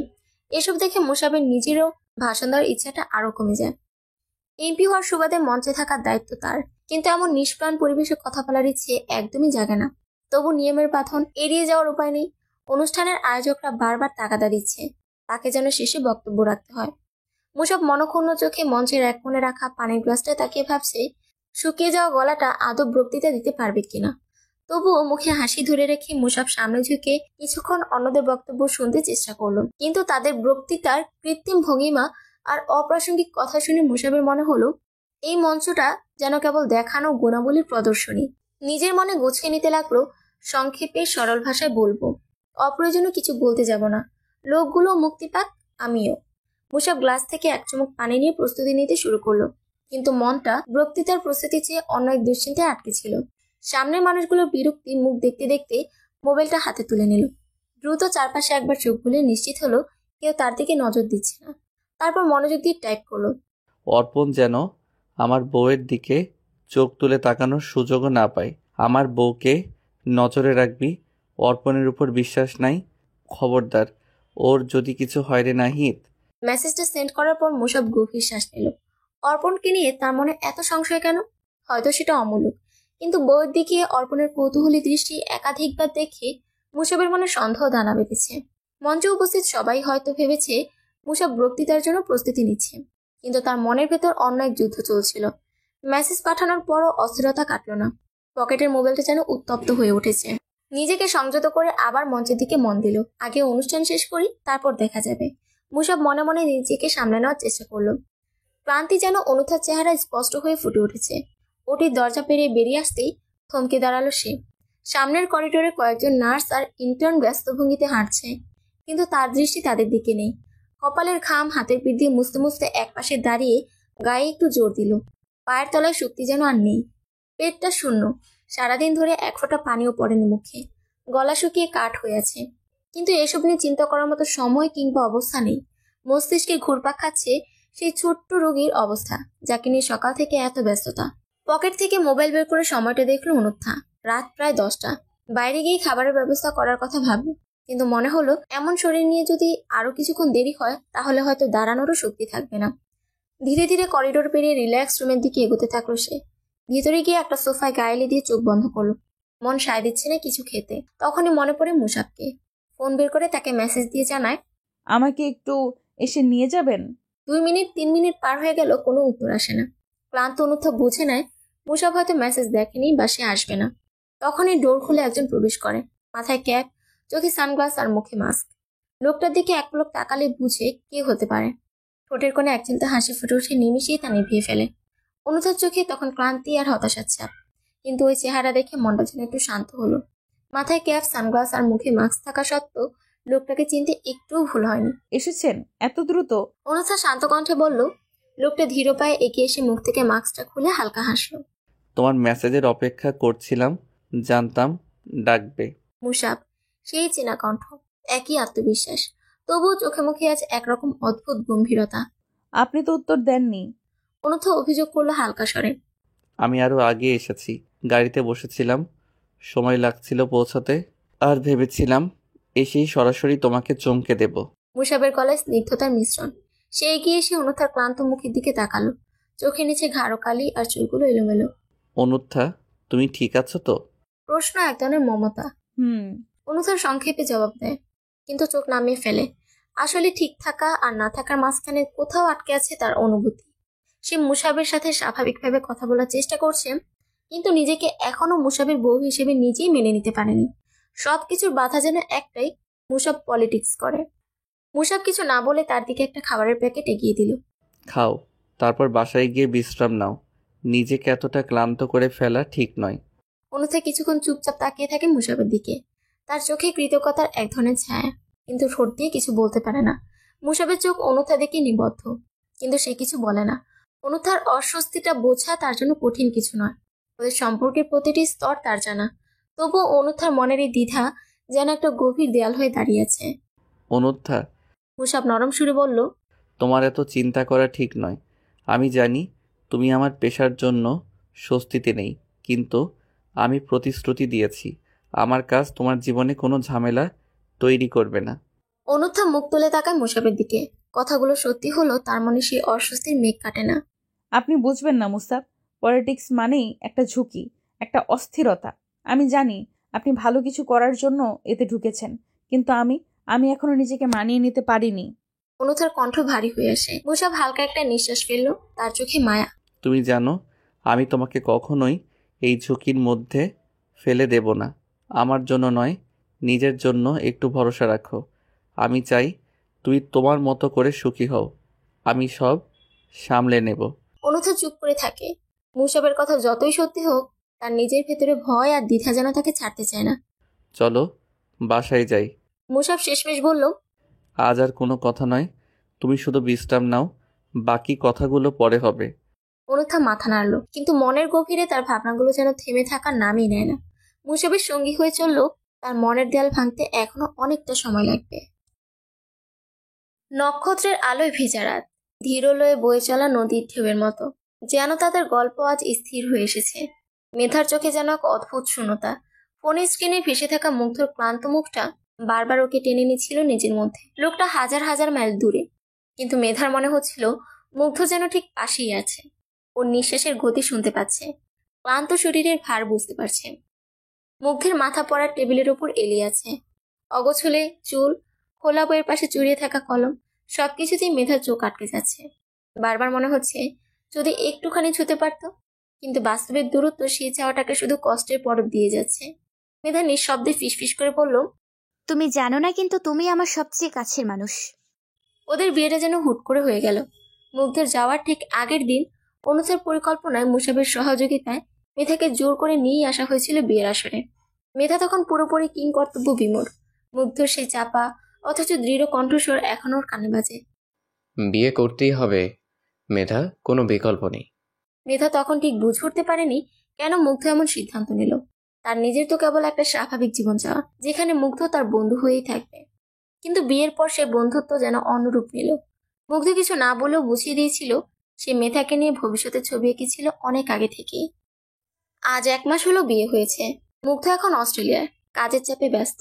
এসব দেখে মুসাবের নিজেরও ভাষণ দেওয়ার ইচ্ছাটা আরো কমে যায়। এমপি হওয়ার সুবাদে মঞ্চে থাকার দায়িত্ব তার, কিন্তু এমন নিষ্প্রাণ পরিবেশে কথা বলার ইচ্ছে একদমই জাগে না। তবু নিয়মের বাঁধন এড়িয়ে যাওয়ার উপায় নেই। অনুষ্ঠানের আয়োজকরা বারবার তাগাদা দিচ্ছে, তাকে যেন শেষে বক্তব্য রাখতে হয়। মুসাব মনক্ষুণ্ণ চোখে মঞ্চের এক কোণে রাখা পানির গ্লাসটা তাকিয়ে ভাবছে শুকিয়ে যাওয়া গলাটা আদৌ বক্তৃতা দিতে পারবে কিনা। তবুও মুখে হাসি ধরে রেখে মুসাব সামনে ঝুঁকে কিছুক্ষণ অন্যদের বক্তব্য শুনতে চেষ্টা করলো, কিন্তু তাদের বক্তৃতার কৃত্রিম ভঙ্গিমা আর অপ্রাসঙ্গিক কথা শুনে মুসাবের মনে হলো এই মঞ্চটা যেন কেবল দেখানো গুণাবলীর প্রদর্শনী। নিজের মনে গুছিয়ে নিতে লাগলো, সংক্ষেপে সরল ভাষায় বলবো, অপ্রয়োজনীয় কিছু বলতে যাব না, লোকগুলো মুক্তি পাক, আমিও। মুসাব গ্লাস থেকে এক চুমুক পানি নিয়ে প্রস্তুতি নিতে শুরু করলো, কিন্তু মনটা বক্তৃতার প্রস্তুতি চেয়ে অন্য এক দুশ্চিন্তায় আটকে ছিল। সামনের মানুষগুলোর বিরক্তি মুখ দেখতে দেখতে মোবাইলটা হাতে তুলে নিল। দ্রুত চারপাশে একবার চোখ খুলে নিশ্চিত হলো কেউ তার দিকে নজর দিচ্ছে না। তারপর মনোযোগ দিয়ে টাইপ করলো, অর্পণ যেন আমার বউয়ের দিকে চোখ তুলে তাকানোর সুযোগও না পায়। আমার বউকে নজরে রাখবি, অর্পণের উপর বিশ্বাস নাই, খবরদার, ওর যদি কিছু হয় রে নাহিদ। মেসেজটা সেন্ড করার পর মুসাব গভীর শ্বাস নিল। অর্পণকে নিয়ে তার মনে এত সংশয় কেন? হয়তো সেটা অমূলক, কিন্তু বউয়ের দিকে অর্পণের কৌতূহলী দৃষ্টি একাধিকবার দেখে মুসাবের মনে সন্দেহ দানা বেঁধেছে। মঞ্চে উপস্থিত সবাই হয়তো ভেবেছে মুসাব বক্তৃতার জন্য প্রস্তুতি নিচ্ছে, কিন্তু তার মনের ভেতর অন্য এক যুদ্ধ চলছিল। মেসেজ পাঠানোর পরও অস্থিরতা কাটল না, পকেটের মোবাইলটা যেন উত্তপ্ত হয়ে উঠেছে। নিজেকে সংযত করে আবার মঞ্চের দিকে মন দিল। আগে অনুষ্ঠান শেষ করি, তারপর দেখা যাবে। মুসাব মনে মনে নিজেকে সামলে নেওয়ার চেষ্টা করলো। ক্লান্তি যেন অনুথার চেহারা স্পষ্ট হয়ে ফুটে উঠেছে। ওটির দরজা পেরিয়ে বেরিয়ে আসতেই থমকে দাঁড়ালো সে। সামনের করিডোরে কয়েকজন নার্স আর ইন্টার্ন ব্যস্ত ভঙ্গিতে হাঁটছে, কিন্তু তার দৃষ্টি তাদের দিকে নেই। কপালের ঘাম হাতের পিঠ দিয়ে মুছতে মুছতে একপাশে দাঁড়িয়ে গায়ে একটু জোর দিল। পায়ের তলায় শক্তি যেন আর নেই, পেটটা শূন্য। সারাদিন ধরে এক ফোঁটা পানিও পড়েনি মুখে, গলা শুকিয়ে কাঠ হয়ে আছে। কিন্তু এসব নিয়ে চিন্তা করার মতো সময় কিংবা অবস্থা নেই। মস্তিষ্কে ঘুরপাক খাচ্ছে সেই ছোট্ট রোগীর অবস্থা, যাকে নিয়ে সকাল থেকে এত ব্যস্ততা। পকেট থেকে মোবাইল বের করে সময়টা দেখলো অনুত্থা। রাত প্রায় 10টা। বাইরে গিয়ে খাবারের ব্যবস্থা করার কথা ভাবলো, কিন্তু মনে হলো এমন শরীর নিয়ে যদি আরো কিছুক্ষণ দেরি হয় তাহলে হয়তো দাঁড়ানোরও শক্তি থাকবে না। ধীরে ধীরে করিডোর পেরিয়ে রিল্যাক্স রুমের দিকে এগোতে থাকলো সে। ভিতরে গিয়ে একটা সোফায় গায়েলি দিয়ে চোখ বন্ধ করলো। মন সায় দিচ্ছে না কিছু খেতে। তখনই মনে পড়ে মুসাবকে। ফোন বের করে তাকে মেসেজ দিয়ে জানায়, আমাকে একটু এসে নিয়ে যাবেন? 2 মিনিট 3 মিনিট পার হয়ে গেল, কোনো উত্তর আসে না। ক্লান্ত অনুত্থা বুঝে নেয় মুসাব হয়তো মেসেজ দেখেনি বা সে আসবে না। তখনই ডোর খুলে একজন প্রবেশ করে, মাথায় ক্যাপ, চোখে সানগ্লাস আর মুখে মাস্ক। লোকটার দিকে এক পলক তাকালে বুঝে কে হতে পারে। ঠোঁটের কোণে এক চিন্তা হাসি ফুটে উঠে নিমিশেই তা নিভিয়ে ফেলে। অনুথার চোখে তখন ক্লান্তি আর হতাশার ছাপ, কিন্তু ওই চেহারা দেখে মনটা যেন একটু শান্ত হলো। মাথায় ক্যাপ, সানগ্লাস আর মুখে মাস্ক থাকা সত্ত্বেও লোকটাকে চিনতে একটুও ভুল হয়নি। এসেছেন এত দ্রুত? অনুথা শান্ত কণ্ঠে বলল। লোকটা ধীর পায়ে এগিয়ে এসে মুখ থেকে মাস্কটা খুলে হালকা হাসলো। তোমার মেসেজের অপেক্ষা করছিলাম, জানতাম ডাকবে। মুসাব, সেই চেনা কণ্ঠ, একই আত্মবিশ্বাস, তবুও চোখে মুখে আজ একরকম অদ্ভুত গম্ভীরতা। আপনি তো উত্তর দেননি। অনুথা অভিযোগ করলো হালকা স্বরে। আমি আরো আগে এসেছি, গাড়িতে বসেছিলাম, সময় লাগছিল পৌঁছাতে, আর ভেবেছিলাম এসেই সরাসরি তোমাকে চমকে দেব। মুসাবের গলায় স্নিগ্ধতার মিশ্রণ। সে এগিয়ে এসে অনুথার ক্লান্ত মুখের দিকে তাকালো। চোখের নিচে ঘাড়ো কালি আর চুলগুলো এলোমেলো। অনুত্থা, তুমি ঠিক আছো তো? প্রশ্ন এক ধরনের মমতা। অনুথার সংক্ষেপে জবাব দেয়, কিন্তু চোখ নামিয়ে ফেলে। আসলে ঠিক থাকা আর না থাকার মাঝখানে কোথাও আটকে আছে তার অনুভূতি। সে মুসাবের সাথে স্বাভাবিকভাবে কথা বলার চেষ্টা করছে, কিন্তু নিজেকে এখনো মুসাবের বউ হিসেবে নিজেই মেনে নিতে পারেনি। সবকিছুর বাধা যেন একটাই, মুসাব পলিটিক্স করে। মুসাব কিছু না বলে তার দিকে একটা খাবারের প্যাকেট এগিয়ে দিল। খাও, তারপর বাসায় গিয়ে বিশ্রাম নাও। নিজেকে এতটা ক্লান্ত করে ফেলা ঠিক নয়। অনুথা কিছুক্ষণ চুপচাপ তাকিয়ে থাকে মুসাবের দিকে। তার চোখে কৃতজ্ঞতার এক ধরনের ছায়া, কিন্তু ঠোঁট দিয়ে কিছু বলতে পারে না। মুসাবের চোখ অনুথা দেখে নিবদ্ধ, কিন্তু সে কিছু বলে না। অনুথার অস্বস্তিটা বোঝা তার জন্য কঠিন কিছু নয়। ওদের সম্পর্কের প্রতিটি স্তর তার জানা। তবুও অনুথার মনের এই দ্বিধা যেন একটা গভীর দেয়াল হয়ে দাঁড়িয়েছে। অনুত্থা, মুসাব নরম সুরে বলল, তোমার এত চিন্তা করা ঠিক নয়। আমি জানি তুমি আমার পেশার জন্য স্বস্তিতে নেই, কিন্তু আমি প্রতিশ্রুতি দিয়েছি আমার কাজ তোমার জীবনে কোনো ঝামেলা তৈরি করবে না। অনুথা মুখ তুলে তাকায় মুসাবের দিকে। কথাগুলো সত্যি হলো তার মনে সেই অস্বস্তির মেঘ কাটে না। আপনি বুঝবেন না মুসাব, পলিটিক্স মানেই একটা ঝুঁকি, একটা অস্থিরতা। আমি জানি আপনি ভালো কিছু করার জন্য এতে ঢুকেছেন, কিন্তু আমি এখনো নিজেকে মানিয়ে নিতে পারিনি। অনুথার কণ্ঠ ভারী হয়ে আসে। মুসাব হালকা একটা নিঃশ্বাস ফেললো, তার চোখে মায়া। তুমি জানো আমি তোমাকে কখনোই এই ঝুঁকির মধ্যে ফেলে দেব না। আমার জন্য নয়, নিজের জন্য একটু ভরসা রাখো। আমি চাই তুই তোমার মতো করে সুখী হও। আমি সব সামলে নেব। অনুথা চুপ করে থাকে। মুসাবের কথা যতই সত্যি হোক, তার নিজের ভেতরে ভয় আর দ্বিধা যেন তাকে ছাড়তে চায় না। চলো বাসায় যাই। মুসাব শেষমেশ বলল, আজ আর কোনো কথা নয়, তুমি শুধু বিশ্রাম নাও, বাকি কথাগুলো পরে হবে। অনুথা মাথা নাড়ল, কিন্তু মনের গভীরে তার ভাবনাগুলো যেন থেমে থাকার নামই নেয় না। মুসাবের সঙ্গী হয়ে চলল, তার মনের দেয়াল ভাঙতে এখনো অনেকটা সময় লাগবে। নক্ষত্রের আলোয় ভেজা রাত, ধীরলয়ে বয়ে চলা নদীর ঢেউয়ের মতো যেন তাদের গল্প আজ স্থির হয়ে এসেছে। মেধার চোখে যেন এক অদ্ভুত শূন্যতা। ফোনের স্ক্রিনে ভেসে থাকা মুগ্ধর ক্লান্ত মুখটা বারবার ওকে টেনে নিচ্ছিল নিজের মধ্যে। লোকটা হাজার হাজার মাইল দূরে, কিন্তু মেধার মনে হচ্ছিল মুগ্ধ যেন ঠিক পাশেই আছে। ওর নিঃশ্বাসের গতি শুনতে পাচ্ছে, ক্লান্ত শরীরের ভার বুঝতে পারছে। মুগ্ধের মাথা পড়ার টেবিলের ওপর এলিয়ে আছে, অগোছলে চুল, খোলা বইয়ের পাশে জড়িয়ে থাকা কলম, সবকিছুতেই মেধার চোখ আটকে যাচ্ছে। বারবার মনে হচ্ছে যদি একটুখানি ছুতে পারত, কিন্তু বাস্তবের দূরত্ব সেই চাওয়াটাকে শুধু কষ্টের পরত দিয়ে যাচ্ছে। মেধা নিঃশব্দে ফিসফিস করে বলল, তুমি জানো না, কিন্তু তুমি আমার সবচেয়ে কাছের মানুষ। ওদের বিয়েটা যেন হুট করে হয়ে গেল। মুগ্ধের যাওয়ার ঠিক আগের দিন অনুথার পরিকল্পনায় মুসাবের সহযোগিতায় মেধাকে জোর করে নিয়ে আসা হয়েছিল বিয়ের আসরে। মেধা তখন পুরোপুরি কিংকর্তব্য বিমূঢ়। মুগ্ধর সেই চাপা অথচ দৃঢ় কণ্ঠস্বর এখনো ওর কানে বাজে। বিয়ে করতেই হবে মেধা, কোনো বিকল্প নেই। মেধা তখন ঠিক বুঝে উঠতে পারেনি কেন মুগ্ধ এমন সিদ্ধান্ত নিল। তার নিজের তো কেবল একটা স্বাভাবিক জীবন চাওয়া, যেখানে মুগ্ধ তার বন্ধু হয়েই থাকবে। কিন্তু বিয়ের পর সে বন্ধুত্ব যেন অন্যরূপ নিল। মুগ্ধ কিছু না বলেও বুঝিয়ে দিয়েছিল সে মেধাকে নিয়ে ভবিষ্যতের ছবি এঁকেছিল অনেক আগে থেকেই। আজ 1 মাস হলো বিয়ে হয়েছে। মুগ্ধ এখন অস্ট্রেলিয়ায়, কাজের চাপে ব্যস্ত।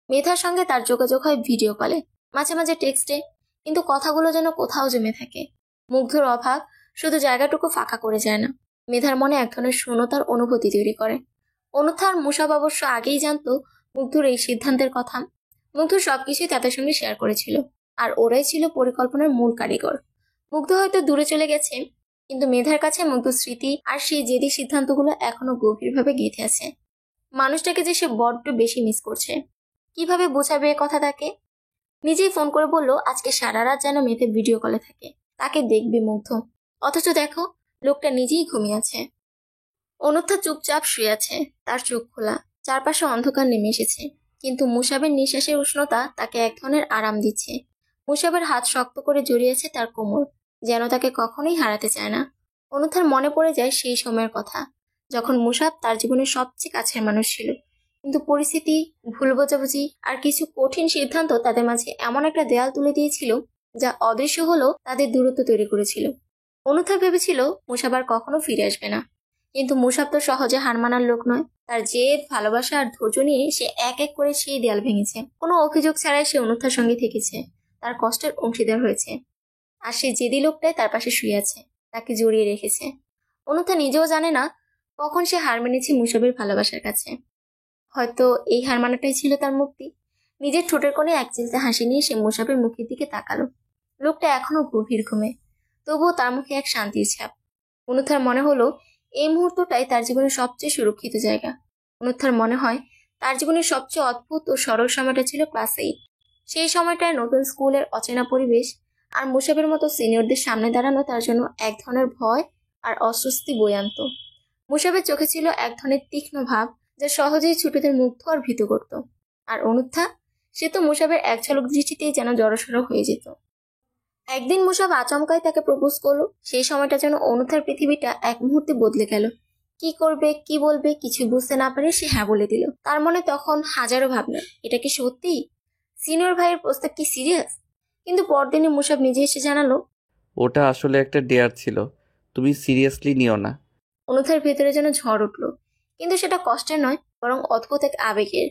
মেধার সঙ্গে তার যোগাযোগ হয় ভিডিও কলে, মাঝে মাঝে টেক্সটে, কিন্তু কথাগুলো যেন কোথাও জমে থাকে। মুগ্ধর অভাব শুধু জায়গাটুকু ফাঁকা করে যায় না, মেধার মনে এক ধরনের শূন্যতার অনুভূতি তৈরি করে। অনুথা আর মুসাব অবশ্য আগেই জানতো মুগ্ধর এই সিদ্ধান্তের কথা। মুগ্ধ সবকিছুই তাদের সঙ্গে শেয়ার করেছিল, আর ওরাই ছিল পরিকল্পনার মূল কারিগর। মুগ্ধ হয়তো দূরে চলে গেছে, কিন্তু মেধার কাছে মুগ্ধ স্মৃতি আর সেই জেদি সিদ্ধান্তগুলো এখনো গভীরভাবে গেঁথে আছে। মানুষটাকে যে সে বড্ড বেশি মিস করছে। কিভাবে বোঝাবে এ কথা তাকে? নিজেই ফোন করে বলল আজকে সারা রাত যেন মেয়েতে ভিডিও কলে থাকে, তাকে দেখবে মুগ্ধ। অথচ দেখো, লোকটা নিজেই ঘুমিয়ে আছে। অনুথা চুপচাপ শুয়ে আছে, তার চোখ খোলা, চারপাশে অন্ধকার নেমে এসেছে। কিন্তু মুসাবের নিঃশ্বাসের উষ্ণতা তাকে এক ধরনের আরাম দিচ্ছে। মুসাবের হাত শক্ত করে জড়িয়েছে তার কোমর, যেন তাকে কখনোই হারাতে চায় না। অনুথার মনে পড়ে যায় সেই সময়ের কথা, যখন মুসাব তার জীবনের সবচেয়ে কাছের মানুষ ছিল। কিন্তু পরিস্থিতি, ভুল বোঝাবুঝি আর কিছু কঠিন সিদ্ধান্ত তাদের মাঝে এমন একটা দেয়াল তুলে দিয়েছিল যা অদৃশ্য হলেও তাদের দূরত্ব তৈরি করেছিল। অনুথা ভেবেছিল মুসাব আর কখনো ফিরে আসবে না, কিন্তু মুসাব তো সহজে হার মানার লোক নয়। তার জেদ, ভালোবাসা আর ধৈর্য নিয়ে সে এক এক করে সেই দেয়াল ভেঙেছে। কোনো অভিযোগ ছাড়াই সে অনুথার সঙ্গে থেকেছে, তার কষ্টের অংশীদার হয়েছে। আর সেই জেদি লোকটাই তার পাশে শুয়ে আছে, তাকে জড়িয়ে রেখেছে। অনুথা নিজেও জানে না কখন সে হার মেনেছে মুসাবের ভালোবাসার কাছে। হয়তো এই হার মানাটাই ছিল তার মুক্তি। নিজের ঠোঁটের কোণে এক চিলতে হাসি নিয়ে সে মুসাবের মুখের দিকে তাকালো। লোকটা এখনো গভীর ঘুমে, তবুও তার মুখে এক শান্তির ছাপ। অনুথার মনে হলো এই মুহূর্তটাই তার জীবনের সবচেয়ে সুরক্ষিত জায়গা। অনুথার মনে হয় তার জীবনের সবচেয়ে অদ্ভুত ও সরল সময়টা ছিল ক্লাস 8। সেই সময়টায় নতুন স্কুলের অচেনা পরিবেশ আর মুসাবের মতো সিনিয়রদের সামনে দাঁড়ানো তার জন্য এক ধরনের ভয় আর অস্বস্তি বয়ে আনত। মুসাবের চোখে ছিল এক ধরনের তীক্ষ্ণ ভাব, যা সহজেই ছোটদের মুগ্ধ আর ভীত করত। আর অনুত্থা, সে তো মুসাবের এক ঝলক দৃষ্টিতেই যেন জড়সড় হয়ে যেত। একদিন মুসাব আচমকাই তাকে প্রপোজ করলো। সেই সময়টা যেন অনুত্থার পৃথিবীটা এক মুহূর্তে বদলে গেল। কি করবে, কি বলবে, কিছু বুঝতে না পারে সে হ্যাঁ বলে দিল। তার মনে তখন হাজারো ভাবনা, এটা কি সত্যি? সিনিয়র ভাইয়ের প্রস্তাব কি সিরিয়াস? কিন্তু পরদিনই মুসাব নিজে এসে জানালো, ওটা আসলে একটা ডেয়ার ছিল, তুমি সিরিয়াসলি নিও না। অনুথার ভেতরে যেন ঝড় উঠলো, কিন্তু সেটা কষ্টের নয়, বরং অদ্ভুত এক আবেগের।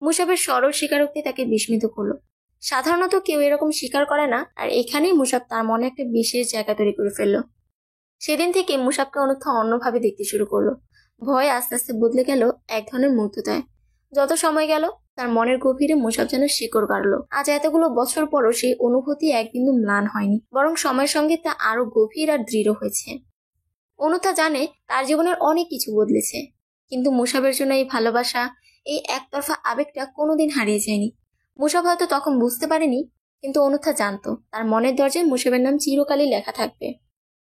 মুসাবের সরল স্বীকারোক্তি তাকে বিস্মিত করলো। সাধারণত কেউ এরকম স্বীকার করে না, আর এখানেই মুসাব তার মনে একটা বিশেষ জায়গা তৈরি করে ফেললো। সেদিন থেকে মুসাবকে অনুথা অন্যভাবে দেখতে শুরু করলো। ভয় আস্তে আস্তে বদলে গেল এক ধরনের মুগ্ধতায়। যত সময় গেল তার মনের গভীরে মুসাব যেন শিকড় গাড়ল। আজ এতগুলো বছর পরও সেই অনুভূতি এক বিন্দু ম্লান হয়নি, বরং সময়ের সঙ্গে তা আরো গভীর আর দৃঢ় হয়েছে। অনুথা জানে তার জীবনের অনেক কিছু বদলেছে, কিন্তু মুসাবের জন্য এই ভালোবাসা, এই একতরফা আবেগটা কোনোদিন হারিয়ে যায়নি। মুসাব হয়তো তখন বুঝতে পারেনি, কিন্তু অনুথা জানতো তার মনের দরজায় মুসাবের নাম চিরকালই লেখা থাকবে।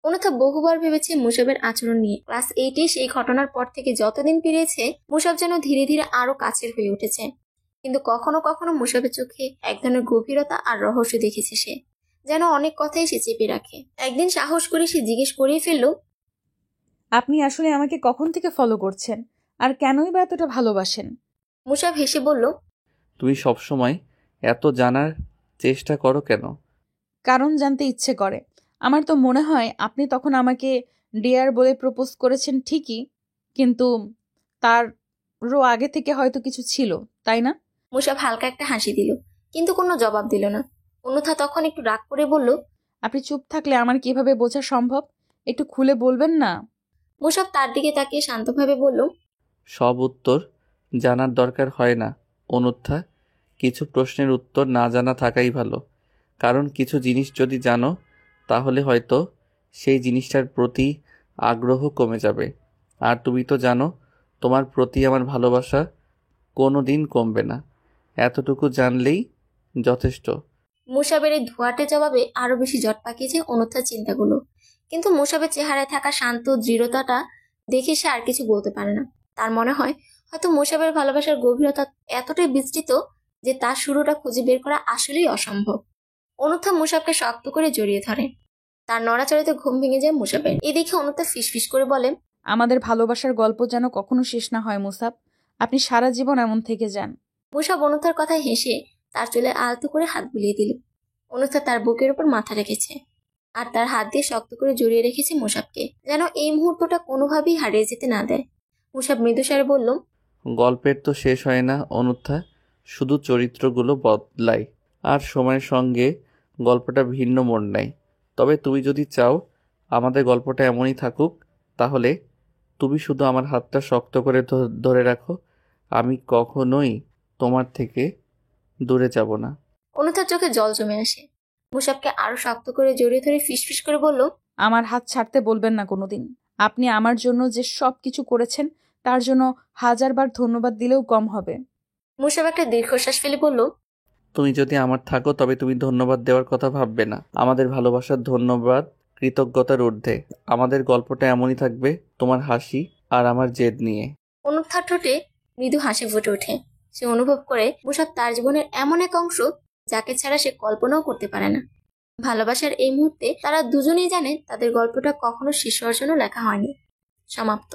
অনুথা বহুবার ভেবেছে মুসাবের আচরণ নিয়ে। ক্লাস 8-এ সেই ঘটনার পর থেকে যতদিন পেরিয়েছে, মুসাব যেন ধীরে ধীরে আরো কাছের হয়ে উঠেছে। কিন্তু কখনো কখনো মুসাবের চোখে এক ধরনের গভীরতা আর রহস্য দেখেছে সে, যেন অনেক কথাই সে চেপে রাখে। একদিন সাহস করে সে জিজ্ঞেস করেই ফেলল, আপনি আসলে আমাকে কখন থেকে ফলো করছেন, আর কেনই বা এতটা ভালোবাসেন? মুসাব হেসে বলল, তুমি সবসময় এত জানার চেষ্টা করো কেন? কারণ জানতে ইচ্ছে করে। আমার তো মনে হয় আপনি তখন আমাকে ডিয়ার বলে প্রপোজ করেছেন ঠিকই, কিন্তু তারও আগে থেকে হয়তো কিছু ছিল, তাই না? মুসাব হালকা একটা হাসি দিল, কিন্তু কোনো জবাব দিল না। অনুথা তখন একটু রাগ করে বলল, আপনি চুপ থাকলে আমার কিভাবে বোঝা সম্ভব? একটু খুলে বলবেন না? মুসাব তার দিকে তাকিয়ে শান্তভাবে বলল, সব উত্তর জানার দরকার হয় না অনুত্থা। কিছু প্রশ্নের উত্তর না জানা থাকাই ভালো, কারণ কিছু জিনিস যদি জানো তাহলে হয়তো সেই জিনিসটার প্রতি আগ্রহ কমে যাবে। আর তুমি তো জানো তোমার প্রতি আমার ভালোবাসা কোনো দিন কমবে না। এতটুকু জানলেই যথেষ্ট। মুসাবের এই ধোয়াটে জবাবে আরো বেশি জট পাকিয়েছে অনুথার চিন্তাগুলো। কিন্তু মুসাবের চেহারায় থাকা শান্ত দৃঢ়তাটা দেখে সে আর কিছু বলতে পারে না। তার মনে হয় হয়তো মুসাবের ভালোবাসার গভীরতা এতটাই বিস্তৃত যে তার শুরুটা খুঁজে বের করা আসলেই অসম্ভব। অনুথা মুসাবকে শক্ত করে জড়িয়ে ধরে। তার নড়াচড়াতে ঘুম ভেঙে যায় মুসাবের। এই দেখে অনুথা ফিসফিস করে বলে, আমাদের ভালোবাসার গল্প যেন কখনো শেষ না হয় মুসাব। আপনি সারা জীবন এমন থেকে যান। মুসাব অনুথার কথায় হেসে তার চুলে আলতো করে হাত বুলিয়ে দিল। অনুথা তার বুকের উপর মাথা রেখেছে আর তার হাত দিয়ে শক্ত করে জড়িয়ে রেখেছে মুসাবকে, যেন এই মুহূর্তটা কোনোভাবেই হারিয়ে যেতে না দেয়। মুসাব মৃদুস্বরে বলল, গল্পের তো শেষ হয় না অনুত্থা, শুধু চরিত্রগুলো বদলায় আর সময়ের সঙ্গে গল্পটা ভিন্ন মোড় নেয়। তবে তুমি যদি চাও আমাদের গল্পটা এমনই থাকুক, তাহলে তুমি শুধু আমার হাতটা শক্ত করে ধরে রাখো। আমি কখনোই তোমার থেকে দূরে যাব না। অনুথার চোখে জল জমে আসে। মুসাবকে আরো শক্ত করে জড়িয়ে ধরে ফিসফিস করে বলল, আমার হাত ছাড়তে বলবেন না কোনোদিন। আপনি আমার জন্য যে সব কিছু করেছেন তার জন্য 1000 বার ধন্যবাদ দিলেও কম হবে। মুসাব একটা দীর্ঘশ্বাস ফেলে বলল, তুমি যদি আমার থাকো তবে তুমি ধন্যবাদ দেওয়ার কথা ভাববে না। আমাদের ভালোবাসার ধন্যবাদ কৃতজ্ঞতার ঊর্ধ্বে। আমাদের গল্পটা এমনই থাকবে, তোমার হাসি আর আমার জেদ নিয়ে। অনুথার ঠোঁটে মৃদু হাসি ফুটে ওঠে। সে অনুভব করে মুসাব তার জীবনের এমন এক অংশ যাকে ছাড়া সে কল্পনাও করতে পারে না। ভালোবাসার এই মুহূর্তে তারা দুজনেই জানে তাদের গল্পটা কখনো শেষ হওয়ার জন্য লেখা হয়নি। সমাপ্ত।